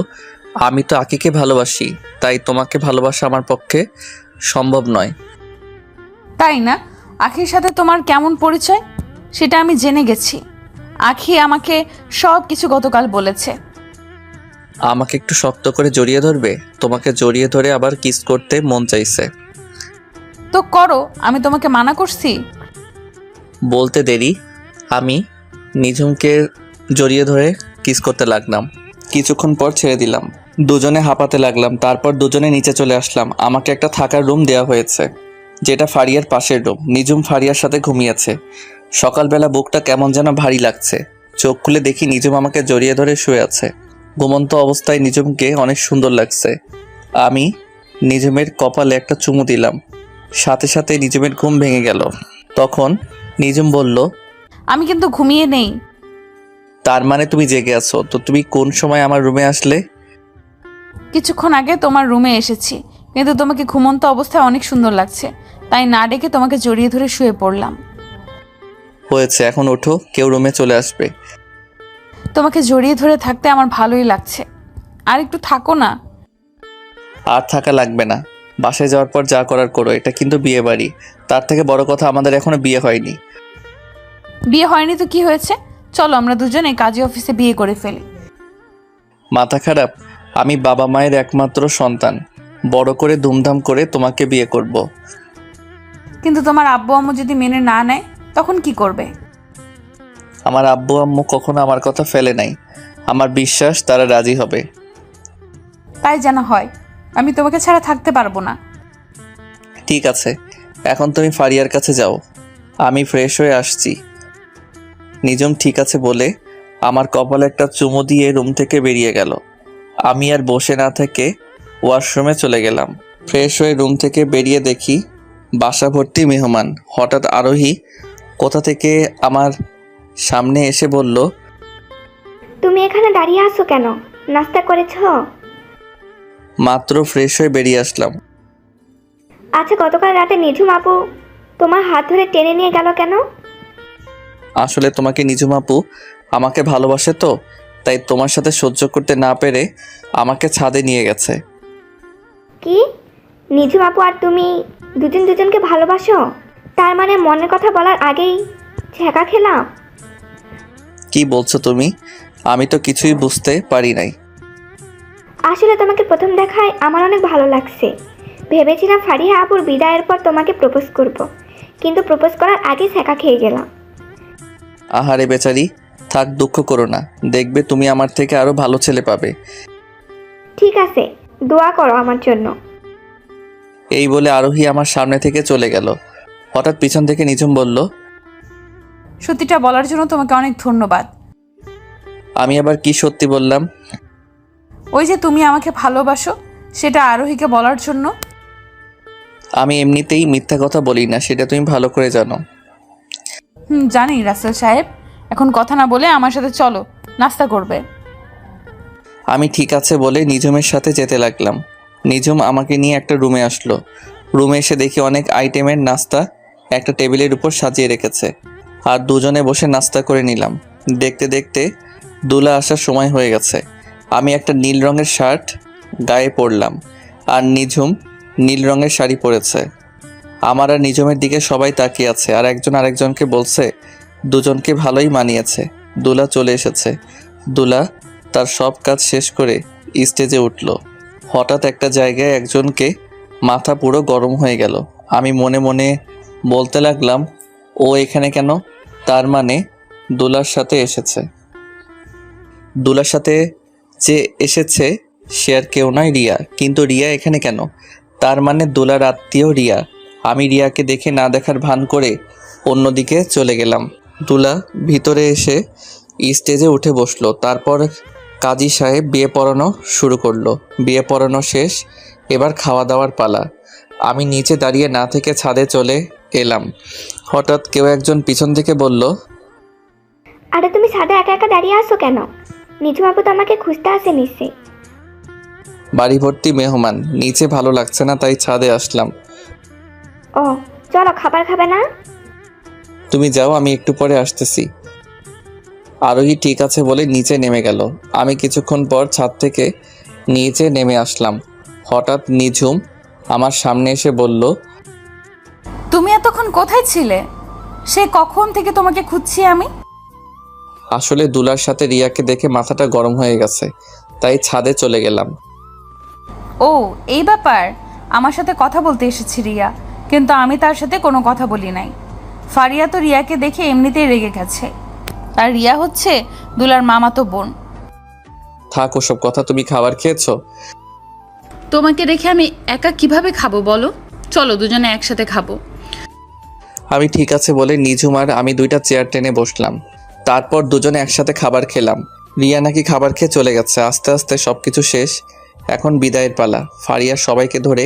আমি তো আকিকে ভালোবাসি, তাই তোমাকে ভালোবাসা আমার পক্ষে সম্ভব নয়। তাই না? আখির সাথে তোমার কেমন পরিচয় সেটা আমি জেনে গেছি। আখি আমাকে সব কিছু গতকাল বলেছে। আমাকে একটু শক্ত করে জড়িয়ে ধরবে? তোমাকে জড়িয়ে ধরে আবার কিস করতে মন চাইছে। তো করো, আমি তোমাকে মানা করছি? বলতে দেরি, আমি নিঝুমকে জড়িয়ে ধরে কিস করতে লাগলাম। কিছুক্ষণ পর ছেড়ে দিলাম। দুজনে হাঁপাতে লাগলাম। তারপর দুজনে নিচে চলে আসলাম। আমাকে একটা থাকার রুম দেওয়া হয়েছে, যেটা ফারিয়ার পাশের রুম। নিঝুম ফারিয়ার সাথে ঘুমিয়েছে। সকালবেলা বুকটা কেমন যেন ভারী লাগছে। চোখ খুলে দেখি নিঝুম আমাকে জড়িয়ে ধরে শুয়ে আছে। ঘুমন্ত অবস্থায় নিঝুমকে অনেক সুন্দর লাগছে। আমি নিঝুমের কপালে একটা চুমু দিলাম। সাথে সাথে নিঝুমের ঘুম ভেঙে গেল। তখন নিঝুম বলল, আমি কিন্তু ঘুমিয়ে নেই। তার মানে তুমি জেগে আছো? তো তুমি কোন সময় আমার রুমে আসলে? কিছুক্ষণ আগে তোমার রুমে এসেছি, কিন্তু তোমাকে ঘুমন্ত অবস্থায় অনেক সুন্দর লাগছে, তাই না ডেকে তোমাকে জড়িয়ে ধরে শুয়ে পড়লাম। হয়েছে, এখন ওঠো, কেউ রুমে চলে আসবে। তোমাকে জড়িয়ে ধরে থাকতে আমার ভালোই লাগছে, আর একটু থাকো না। আর থাকা লাগবে না। বাসায় যাওয়ার পর যা করার করো। এটা কিন্তু বিয়ে বাড়ি। তার থেকে বড় কথা, আমাদের এখনো বিয়ে হয়নি। বিয়ে হয়নি তো কি হয়েছে? চলো আমরা দুজনে কাজী অফিসে বিয়ে করে ফেলি। মাথা খারাপ? আমি বাবা মায়ের একমাত্র সন্তান। বড় করে ধুমধাম করে তোমাকে বিয়ে করব। কিন্তু তোমার আব্বু আম্মু যদি মেনে না নেয় তখন কি করবে? আমার আব্বু আম্মু কখনো আমার কথা ফেলে নাই। আমার বিশ্বাস তারা রাজি হবে। তাই যেন হয়। আমি তোমাকে ছাড়া থাকতে পারবো না। ঠিক আছে, এখন তুমি ফারিয়ার কাছে যাও, আমি ফ্রেশ হয়ে আসছি। নিঝুম ঠিক আছে বলে আমার কপালে একটা চুমু দিয়ে রুম থেকে বেরিয়ে গেল। আমি আর বসে না থেকে ওয়াশরুমে চলে গেলাম। ফ্রেশ হয়ে রুম থেকে বেরিয়ে দেখি বাসা ভর্তি মেহমান। হঠাৎ আরোহী কোথা থেকে আমার সামনে এসে বলল, তুমি এখানে দাঁড়িয়ে আছো কেন? নাস্তা করেছো? মাত্র ফ্রেশ হয়ে বেরিয়ে আসলাম। আচ্ছা, গতকাল রাতে নিঝুম আপু তোমার হাত ধরে টেনে নিয়ে গেল কেন? আসলে তোমাকে নিঝুম আপু আমাকে ভালোবাসে তো, তাই তোমার সাথে সহ্য করতে না পেরে আমাকে ছাদে নিয়ে গেছে। কি? নিঝুম আপু আর তুমি দুজন দুজনকে ভালোবাসো? তার মানে মনের কথা বলার আগেই ছেঁকা খেলাম? কি বলছো তুমি? আমি তো কিছুই বুঝতে পারি নাই। আসলে তোমাকে প্রথম দেখায় আমার অনেক ভালো লাগছে। ভেবেছিলাম ফারিহা আপুর বিদায়ের পর তোমাকে প্রপোজ করব, কিন্তু প্রপোজ করার আগে ছেঁকা খেয়ে গেলাম। আহারে বেচারি, থাক, দুঃখ করো না। দেখবে তুমি আমার থেকে আরো ভালো ছেলে পাবে। ঠিক আছে, দোয়া করো আমার জন্য। এই বলে আরোহী আমার সামনে থেকে চলে গেল। হঠাৎ পিছন থেকে নিঝুম বলল, সত্যিটা বলার জন্য তোমাকে অনেক ধন্যবাদ। আমি আবার কি সত্যি বললাম? ওই যে তুমি আমাকে ভালোবাসো, সেটা আরোহীকে বলার জন্য। আমি এমনিতেই মিথ্যা কথা বলি না, সেটা তুমি ভালো করে জানো। জানি রাসেল সাহেব। এখন কথা না বলে আমার সাথে চলো, নাস্তা করবে। আমি ঠিক আছে বলে নিঝুমের সাথে যেতে লাগলাম। নিঝুম আমাকে নিয়ে একটা রুমে আসলো। রুমে এসে দেখি অনেক আইটেমের নাস্তা একটা টেবিলের উপর সাজিয়ে রেখেছে, আর দুজনে বসে নাস্তা করে নিলাম। দেখতে দেখতে দুলা আসার সময় হয়ে গেছে। আমি একটা নীল রঙের শার্ট গায়ে পরলাম, আর নিঝুম নীল রঙের শাড়ি পরেছে। আমার আর নিঝুমের দিকে সবাই তাকিয়ে আছে, আর একজন আরেকজনকে বলছে দুজনকে ভালোই মানিয়েছে। দুলা চলে এসেছে। দুলা তার সব কাজ শেষ করে স্টেজে উঠল। হঠাৎ একটা জায়গায় একজনকে মাথা পুরো গরম হয়ে গেল। আমি মনে মনে বলতে লাগলাম, ও এখানে কেন? তার মানে দুলার সাথে এসেছে। দুলার সাথে যে এসেছে সে আর কেউ নয়, রিয়া। কিন্তু রিয়া এখানে কেন? তার মানে দুলার আত্মীয় রিয়া। আমি রিয়াকে দেখে না দেখার ভান করে অন্যদিকে চলে গেলাম। দুলা ভিতরে এসে স্টেজে উঠে বসলো। তারপর কাজী সাহেব বিয়ে পড়ানো শুরু করলো। বিয়ে পড়ানো শেষ, এবার খাওয়া দাওয়ার পালা। আমি নিচে দাঁড়িয়ে না থেকে ছাদে চলে এলাম। হঠাৎ কেউ একজন পিছন থেকে বলল, আরে তুমি ছাদে একা একা দাঁড়িয়ে আসো কেন? নিঝুম আপু তো আমাকে খুঁজতে আসে নিশ্চয়ই। বাড়ি ভর্তি মেহমান, নিচে ভালো লাগছে না তাই ছাদে আসলাম। ও চলো, খাবার খাবে না? তুমি যাও, আমি একটু পরে আসতেছি। আরোহী ঠিক আছে বলে নিচে নেমে গেল। আমি কিছুক্ষণ পর ছাদ থেকে নিচে নেমে আসলাম। হঠাৎ নিঝুম আমার সামনে এসে বলল, তুমি এতক্ষণ কোথায় ছিলে? সে কখন থেকে তোমাকে খুঁজছি আমি। আসলে দুলার সাথে রিয়াকে দেখে মাথাটা গরম হয়ে গেছে, তাই ছাদে চলে গেলাম। ও এই ব্যাপার। আমার সাথে কথা বলতে এসেছি রিয়া, কিন্তু আমি তার সাথে কোনো কথা বলি নাই। ফারিয়া তো রিয়াকে দেখে এমনিতেই রেগে গেছে। আর রিয়া হচ্ছে দুলার মামাতো বোন। থাক ওসব কথা, তুমি খাবার খেয়েছো? তোমাকে রেখে আমি একা কিভাবে খাবো বলো? চলো দুজনে একসাথে খাবো। আমি ঠিক আছে বলে নিঝুম আর আমি দুইটা চেয়ার টেনে বসলাম। তারপর দুজনে একসাথে খাবার খেলাম। রিয়া নাকি খাবার খেয়ে চলে গেছে। আস্তে আস্তে সবকিছু শেষ, এখন বিদায়ের পালা। ফারিয়া সবাইকে ধরে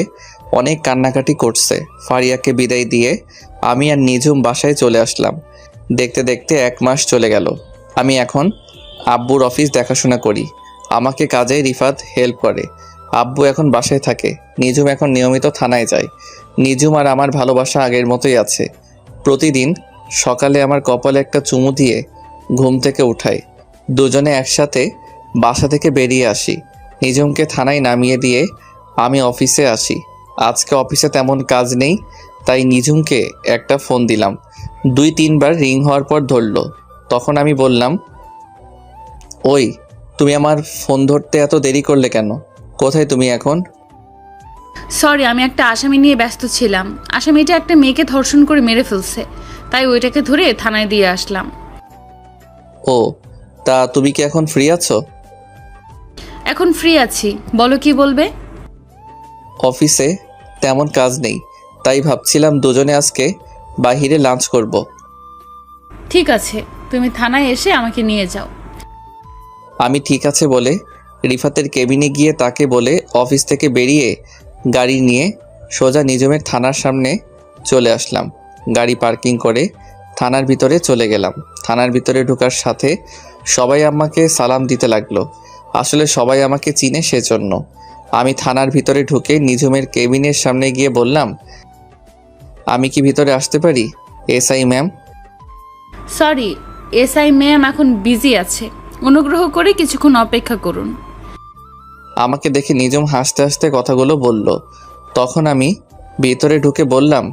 অনেক কান্নাকাটি করছে। ফারিয়াকে বিদায় দিয়ে আমি আর নিঝুম বাসায় চলে আসলাম। দেখতে দেখতে 1 মাস চলে গেল। আমি এখন আব্বুর অফিস দেখাশোনা করি, আমাকে কাজে রিফাত হেল্প করে। আব্বু এখন বাসায় থাকে, নিঝুম এখন নিয়মিত থানায় যায়। নিঝুম আর আমার ভালোবাসা আগের মতোই আছে। প্রতিদিন সকালে আমার কপালে একটা চুমু দিয়ে ঘুম থেকে উঠাই। দুজনে একসাথে বাসা থেকে বেরিয়ে আসি। নিঝুমকে থানায় নামিয়ে দিয়ে আমি অফিসে আসি। আজকে অফিসে তেমন কাজ নেই, তাই নিঝুমকে একটা ফোন দিলাম। 2-3 বার রিং হওয়ার পর ধরলো। তখন আমি বললাম, ওই তুমি আমার ফোন ধরতে এত দেরি করলে কেন? কোথায় তুমি এখন? সরি, আমি একটা আসামি নিয়ে ব্যস্ত ছিলাম। আসামিটা একটা মেয়েকে ধর্ষণ করে মেরে ফেলছে, তাই ওইটাকে ধরে থানায় দিয়ে আসলাম। ও তা তুমি কি এখন ফ্রি আছো? এখন ফ্রি আছি, বলো কি বলবে? অফিসে তেমন কাজ নেই, তাই ভাবছিলাম দুজনে আজকে বাহিরে লাঞ্চ করব। ঠিক আছে, তুমি থানায় এসে আমাকে নিয়ে যাও। আমি ঠিক আছে বলে রিফাতের কেবিনে গিয়ে তাকে বলে অফিস থেকে বেরিয়ে গাড়ি নিয়ে সোজা নিঝুমের থানার সামনে চলে আসলাম। গাড়ি পার্কিং করে থানার ভিতরে চলে গেলাম। থানার ভিতরে ঢোকার সাথে সবাই আমাকে সালাম দিতে লাগলো। আসলে সবাই আমাকে চিনে, সেজন্য। আমি থানার ভিতরে ঢুকে নিঝুমের কেবিনের সামনে গিয়ে বললাম, আমি কি ভিতরে আসতে পারি SI ma'am? Sorry, SI ma'am এখন বিজি আছে, অনুগ্রহ করে কিছুক্ষণ অপেক্ষা করুন। আমাকে দেখে নিঝুম হাসতে হাসতে কথাগুলো বলল। তখন আমি ভিতরে ঢুকে বললাম,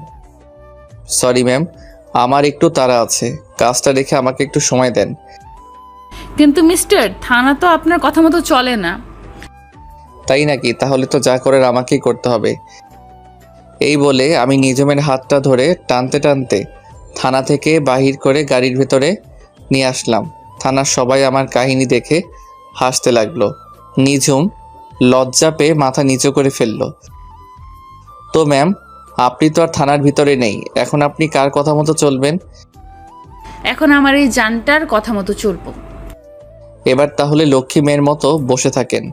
সরি ম্যাম, আমার একটু তাড়া আছে, কাজটা রেখে আমাকে একটু সময় দেন। কিন্তু মিস্টার, থানা তো আপনার কথা মতো চলে না। তাই নাকি? তাহলে তো যা করার আমাকেই করতে হবে। এই বলে আমি নিঝুমের হাতটা ধরে টানতে টানতে থানা থেকে বাহির করে গাড়ির ভেতরে নিয়ে আসলাম। থানার সবাই আমার কাহিনী দেখে হাসতে লাগলো। নিঝুম লজ্জা পেয়ে মাথা নিচু করে ফেলল। তো ম্যাম, আপনি তো আর থানার ভিতরে নেই, এখন আপনি কার কথা মতো চলবেন? এখন আমার এই জানটার কথা মতো চলবো। এবার তাহলে লক্ষ্মী মেয়ের মতো বসে থাকেন।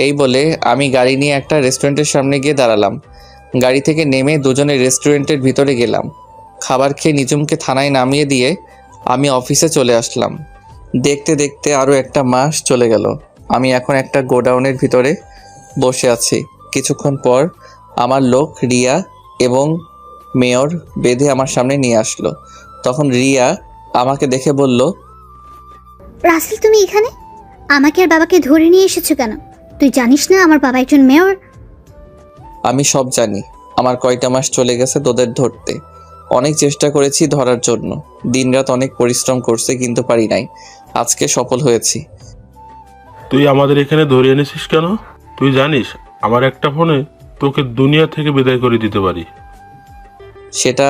এই বলে আমি গাড়ি নিয়ে একটা রেস্টুরেন্টের সামনে গিয়ে দাঁড়ালাম। গাড়ি থেকে নেমে দুজনে রেস্টুরেন্টের ভিতরে গেলাম। খাবার খেয়ে নিঝুমকে থানায় নামিয়ে দিয়ে আমি অফিসে চলে আসলাম। দেখতে দেখতে আরও 1 মাস চলে গেল। আমি এখন একটা গোডাউনের ভিতরে বসে আছি। কিছুক্ষণ পর আমার লোক রিয়া এবং মেয়র বেঁধে আমার সামনে নিয়ে আসলো। তখন রিয়া আমাকে দেখে বলল, রাসেল তুমি এখানে? আমাকে আর বাবাকে ধরে নিয়ে এসেছো কেন? তুই জানিস না আমার বাবা একজন মেয়র? আমি সব জানি। আমার কয়টা মাস চলে গেছে তোদের ধরতে। অনেক চেষ্টা করেছি ধরার জন্য, দিনরাত অনেক পরিশ্রম করছে, কিন্তু পারি নাই। আজকে সফল হয়েছি। তুই আমাদের এখানে ধরে এনেছিস কেন? তুই জানিস আমার একটা ফোনে তোকে দুনিয়া থেকে বিদায় করে দিতে পারি। সেটা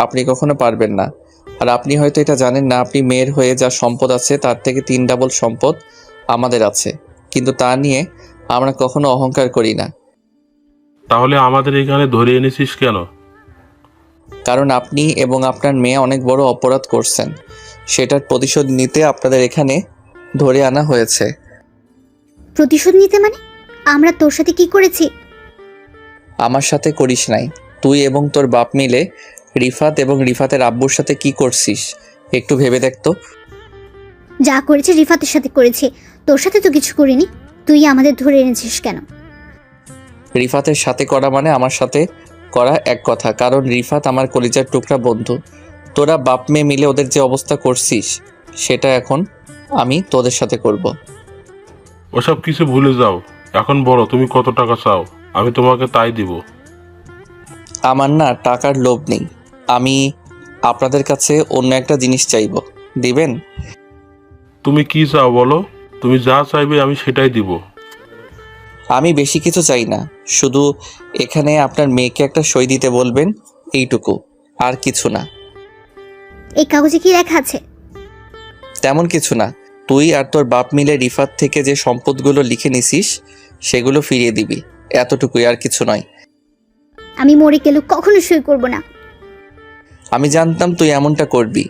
আপনি কখনো পারবেন না। আর আপনি হয়তো এটা জানেন না, আপনি মেয়ের হয়ে যা সম্পদ আছে তার থেকে 3 ডাবল সম্পদ আমাদের আছে, কিন্তু তা নিয়ে আমরা কখনো অহংকার করি না। তাহলে আমাদের এখানে ধরে এনেছিস কেন? কারণ আপনি এবং আপনার মেয়ে অনেক বড় অপরাধ করছেন, সেটার প্রতিশোধ নিতে আপনাদের এখানে ধরে আনা হয়েছে। প্রতিশোধ নিতে মানে? আমরা তোর সাথে কি করেছি? আমার সাথে করিস নাই। তুই এবং তোর বাপ মিলে রিফাত এবং রিফাতের আব্বুর সাথে কি করছিস একটু ভেবে দেখ তো। যা করেছে রিফাতের সাথে করেছে, তোর সাথে তো কিছু করিনি। তুই আমাদের ধরে এনেছিস কেন? রিফাতের সাথে করা মানে আমার সাথে করা এক কথা, কারণ রিফাত আমার কলিজার টুকরা বন্ধু। তোরা বাপ মেয়ে মিলে ওদের যে অবস্থা করছিস সেটা এখন আমি তোদের সাথে করব। ওসব কিছু ভুলে যাও, এখন বলো তুমি কত টাকা চাও, আমি তোমাকে তাই দিব। আমার না টাকার লোভ নেই, আমি আপনাদের কাছে অন্য একটা জিনিস চাইব, দিবেন? তুমি কি চাও বলো, তুমি যা চাইবে আমি সেটাই দিব। আমি বেশি কিছু চাই না, শুধু এখানে আপনার মেয়েকে একটা সই দিতে বলবেন, এইটুকু, আর কিছু না। এই কাগজে কি লেখা আছে? তেমন কিছু না, তুই আর তোর বাপ মিলে রিফাত থেকে যে সম্পদগুলো লিখে নিছিস সেগুলো ফিরিয়ে দিবি, এতটুকুই, আর কিছু নয়। আমি মরে গেলেও কখনো সই করব না। আমি জানতাম তুই এমনটা করবি,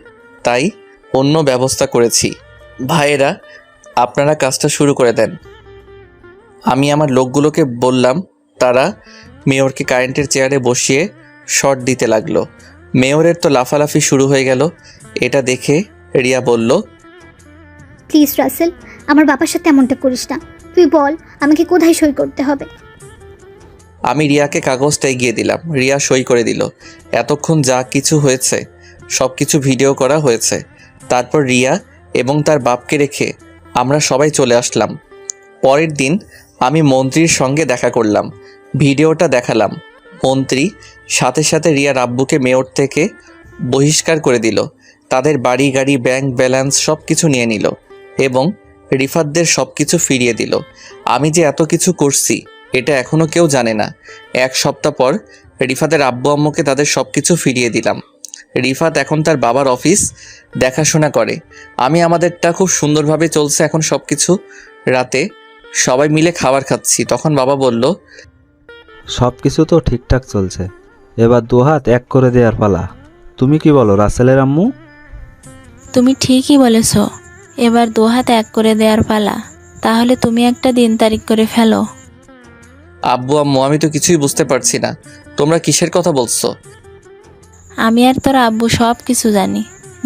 তাই অন্য ব্যবস্থা করেছি। ভাইয়েরা, আপনারা কাজটা শুরু করে দেন। আমি আমার লোকগুলোকে বললাম, তারা মেয়রকে কারেন্টের চেয়ারে বসিয়ে শট দিতে লাগলো। মেয়রের তো লাফালাফি শুরু হয়ে গেল। এটা দেখে রিয়া বলল, প্লিজ রাসেল, আমার বাবার সাথে এমনটা করিস না। তুই বল আমাকে কোথায় সই করতে হবে। আমি রিয়াকে কাগজটা এগিয়ে দিলাম। রিয়া সই করে দিল। এতক্ষণ যা কিছু হয়েছে সব কিছু ভিডিও করা হয়েছে। তারপর রিয়া এবং তার বাপকে রেখে আমরা সবাই চলে আসলাম। পরের দিন আমি মন্ত্রীর সঙ্গে দেখা করলাম, ভিডিওটা দেখালাম। মন্ত্রী সাথে সাথে রিয়ার আব্বুকে মেয়র থেকে বহিষ্কার করে দিল। তাদের বাড়ি গাড়ি ব্যাংক ব্যালেন্স সব কিছু নিয়ে নিল এবং রিফাতদের সব কিছু ফিরিয়ে দিল। আমি যে এত কিছু করছি এটা এখনও কেউ জানে না। এক সপ্তাহ পর রিফাতের আব্বু আম্মুকে তাদের সব কিছু ফিরিয়ে দিলাম। রিফাত এখন তার বাবার অফিস দেখাশোনা করে। আমি আমাদেরটা খুব সুন্দরভাবে চলছে এখন সব কিছু। রাতে সবাই মিলে খাবার খাচ্ছি, তখন বাবা বলল, সব কিছু তো ঠিকঠাক চলছে, এবার দুহাত এক করে দেওয়ার পালা। তুমি কি বলো রাসেলের আম্মু? তুমি ঠিকই বলেছ, এবার দুহাত এক করে দেওয়ার পালা। তাহলে তুমি একটা দিন তারিখ করে ফেলো। আব্বু আম্মু, আমি তো কিছুই বুঝতে পারছি না, তোমরা কিসের কথা বলছো? আমি আর তোর আব্বু সব কিছু জানি।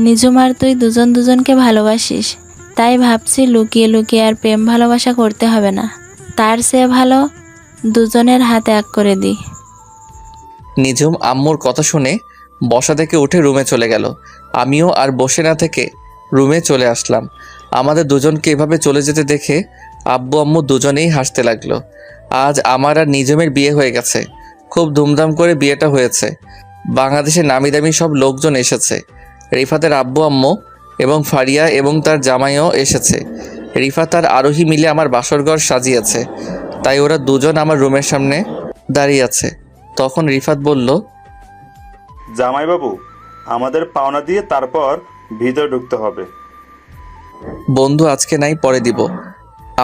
নিজুম আর তুই দুজন দুজনকে ভালোবাসিস, তাই ভাবছি লুকিয়ে লুকিয়ে আর প্রেম ভালোবাসা করতে হবে না। তার চেয়ে ভালো দুজনের হাতে এক করে দিই। নিজুম আম্মুর কথা শুনে বসা থেকে উঠে রুমে চলে গেল। আমিও আর বসে না থেকে রুমে চলে আসলাম। আমাদের দুজনকে এভাবে চলে যেতে দেখে আব্বু আম্মু দুজনেই হাসতে লাগলো। আজ আমার আর নিজুমের বিয়ে হয়ে গেছে। খুব ধুমধাম করে বিয়েটা হয়েছে। বাংলাদেশের নামি দামি সব লোকজন এসেছে। রিফাতের আব্বু আম্মু এবং ফারিয়া এবং তার জামাইও এসেছে। রিফাত আর আরোহী মিলে আমার বাসরঘর সাজিয়েছে, তাই ওরা দুজন আমার রুমের সামনে দাঁড়িয়ে আছে। তখন রিফাত বলল, জামাইবাবু, আমাদের পাওনা দিয়ে তারপর ভিতরে ঢুকতে হবে। বন্ধু আজকে নাই, পরে দিব।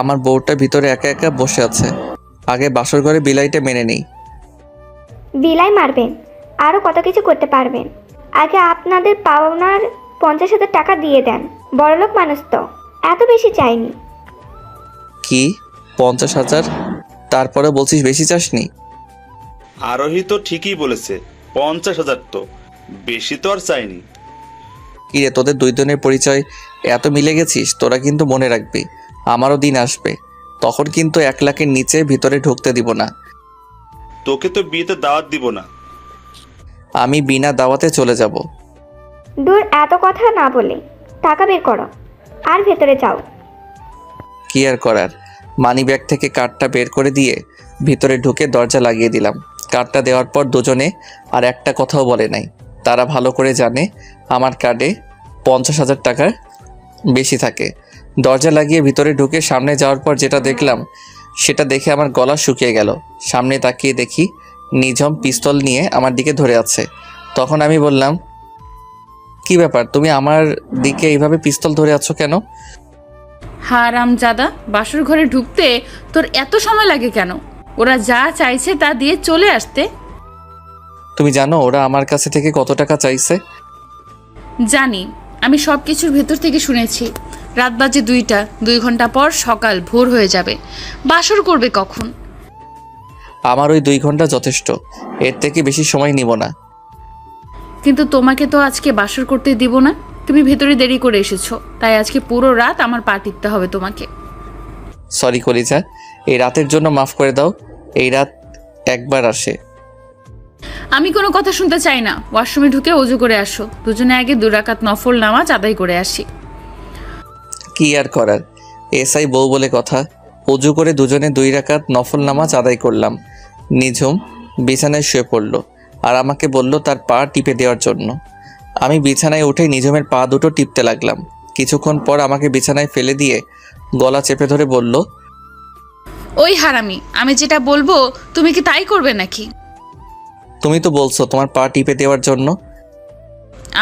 আমার বউটা ভিতরে একা একা বসে আছে, আগে বাসর ঘরে বিলাইটা মেনে নেই। বিলাই মারবেন, আরও কত কিছু করতে পারবেন। আগে আপনাদের পাওনার 50,000 টাকা দিয়ে দেন। বড়লোক মানুষ তো, এত বেশি চাইনি। কি 50,000? তারপরে বলছিস বেশি চাসনি? আরোহী তো ঠিকই বলেছে, 50,000 তো বেশি তো আর চাইনি। কি রে, তোদের দুই জনের পরিচয় এত মিলে গেছিস, তোরা কিন্তু মনে রাখবি আমারও দিন আসবে, তখন কিন্তু 1 লাখের নিচে ভিতরে ঢুকতে দিব না। তোকে তো বিয়েতে দাওয়াত দিব না। আমি বিনা দাওয়াতে চলে যাব। দূর, এত কথা না বলে টাকা বের করো আর ভেতরে যাও। কি আর করার, মানি ব্যাগ থেকে কার্ডটা বের করে দিয়ে ভিতরে ঢুকে দরজা লাগিয়ে দিলাম। কার্ডটা দেওয়ার পর দুজনে আর একটা কথাও বলে নাই। তারা ভালো করে জানে আমার কার্ডে 50,000 টাকার বেশি থাকে। দরজা লাগিয়ে ভিতরে ঢুকে সামনে যাওয়ার পর যেটা দেখলাম সেটা দেখে আমার গলা শুকিয়ে গেল। সামনে তাকিয়ে দেখি নিঝুম পিস্তল নিয়ে আমার দিকে ধরে আছে। তখন আমি বললাম, কি ব্যাপার, তুমি আমার দিকে এইভাবে পিস্তল ধরে আছো কেন? হারামজাদা, বাসর ঘরে ঢুকতে তোর এত সময় লাগে কেন? ওরা যা চাইছে তা দিয়ে চলে আসতে। তুমি জানো ওরা আমার কাছে থেকে কত টাকা চাইছে? জানি, আমি সব কিছুর ভেতর থেকে শুনেছি। রাত বাজে 2টা, 2 ঘন্টা পর সকাল ভোর হয়ে যাবে। বাসর করবে কখন? আমার ওই 2 ঘন্টা যথেষ্ট, এর থেকে বেশি সময় নিব না। কিন্তু তোমাকে তো আজকে বাসর করতে দিব না, তুমি ভেতরে দেরি করে এসেছো, তাই আজকে পুরো রাত আমার পা টিপতে হবে তোমাকে। সরি কলিজা, এই রাতের জন্য মাফ করে দাও। এই রাত একবার আসে। আমি কোনো কথা শুনতে চাই না, ওয়াশরুমে ঢুকে অজু করে আসো, দুজনে আগে 2 রাকাত নফল নামাজ আদায় করে আসি। কি আর করার, এসআই বউ বলে কথা। অজু করে দুজনে 2 রাকাত নফল নামাজ আদায় করলাম। নিঝুম বিছানায় শুয়ে পড়ল আর আমাকে বলল তার পা টিপে দেওয়ার জন্য। আমি বিছানায় উঠে নিঝুমের পা দুটো টিপতে লাগলাম। কিছুক্ষণ পর আমাকে বিছানায় ফেলে দিয়ে গলা চেপে ধরে বলল, ওই হারামি, আমি যেটা বলবো তুমি কি তাই করবে নাকি? তুমি তো বলছো তোমার পা টিপে দেওয়ার জন্য।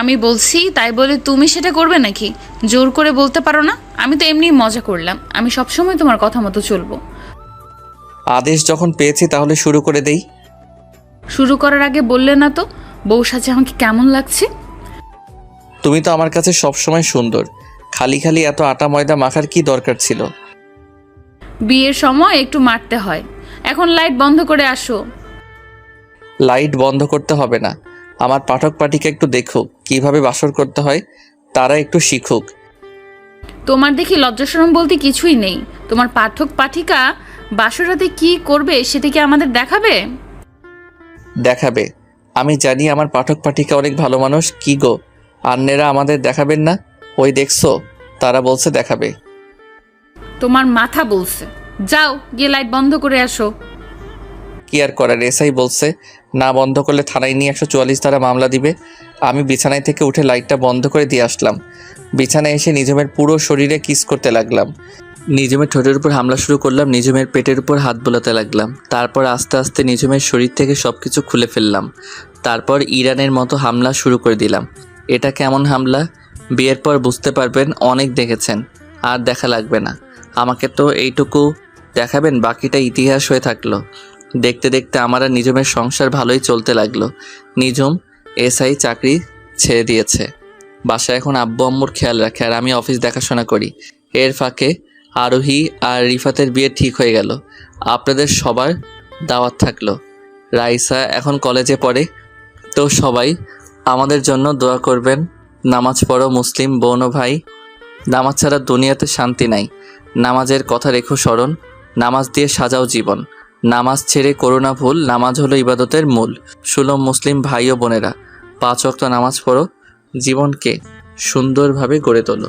আমি বলছি তাই বলে তুমি সেটা করবে নাকি? জোর করে বলতে পারো না? আমি তো এমনি মজা করলাম, আমি সবসময় তোমার কথা মতো চলবো। আদেশ যখন পেয়েছি তাহলে শুরু করে দেই। শুরু করার আগে বললে না তো বউ সাজে আমাকে কেমন লাগছে? তুমি তো আমার কাছে সবসময় সুন্দর, খালি খালি এত আটা ময়দা মাখার কি দরকার ছিল? বিয়ের সময় একটু মারতে হয়। এখন লাইট বন্ধ করে আসো। লাইট বন্ধ করতে হবে না, আমার পাঠক পাঠিকা একটু দেখুক কিভাবে বাসর করতে হয়, তারা একটু শিখুক। তোমার দেখি লজ্জাশরম বলতে কিছুই নেই। তোমার পাঠক পাঠিকা বাসরাতে কি করবে সেটা কি আমাদের দেখাবে? দেখাবে। আমি জানি আমার পাঠক পাঠিকা অনেক ভালো মানুষ। কি গো, আন্নেরা আমাদের দেখাবেন না? ওই দেখছো, তারা বলছে দেখাবে। তোমার মাথা বলছে। যাও গিয়ে লাইট বন্ধ করে আসো। কি আর করার, এসআই বলছে না বন্ধ করলে থানায় নিয়ে 144 ধারা মামলা দিবে। আমি বিছানায় থেকে উঠে লাইটটা বন্ধ করে দিয়ে আসলাম। বিছানায় এসে নিঝুমের পুরো শরীরে কিস করতে লাগলাম। নিঝুমের ঠোঁটের উপর হামলা শুরু করলাম, নিঝুমের পেটের উপর হাত বোলাতে লাগলাম। তারপর আস্তে আস্তে নিঝুমের শরীর থেকে সব কিছু খুলে ফেললাম। তারপর ইরানের মতো হামলা শুরু করে দিলাম। এটা কেমন হামলা বিয়ের পর বুঝতে পারবেন, অনেক দেখেছেন, আর দেখা লাগবে না। আমাকে তো এইটুকু দেখাবেন, বাকিটা ইতিহাস হয়ে থাকলো। দেখতে দেখতে আমার আর নিঝুমের সংসার ভালোই চলতে লাগলো। নিঝুম এসআই চাকরি ছেড়ে দিয়েছে, বাসায় এখন আব্বু আম্মুর খেয়াল রাখে আর আমি অফিস দেখাশোনা করি। এর ফাঁকে আরোহী আর রিফাতের বিয়ে ঠিক হয়ে গেল। আপনাদের সবার দাওয়াত থাকলো। রাইসা এখন কলেজে পড়ে, তো সবাই আমাদের জন্য দোয়া করবেন। নামাজ পড়ো মুসলিম বোন ও ভাই, নামাজ ছাড়া দুনিয়াতে শান্তি নাই। নামাজের কথা রেখো স্মরণ, নামাজ দিয়ে সাজাও জীবন। নামাজ ছেড়ে করো না ভুল, নামাজ হলো ইবাদতের মূল। সুলম মুসলিম ভাই ও বোনেরা, 5 ওয়াক্ত নামাজ পড়ো, জীবনকে সুন্দরভাবে গড়ে তোলো।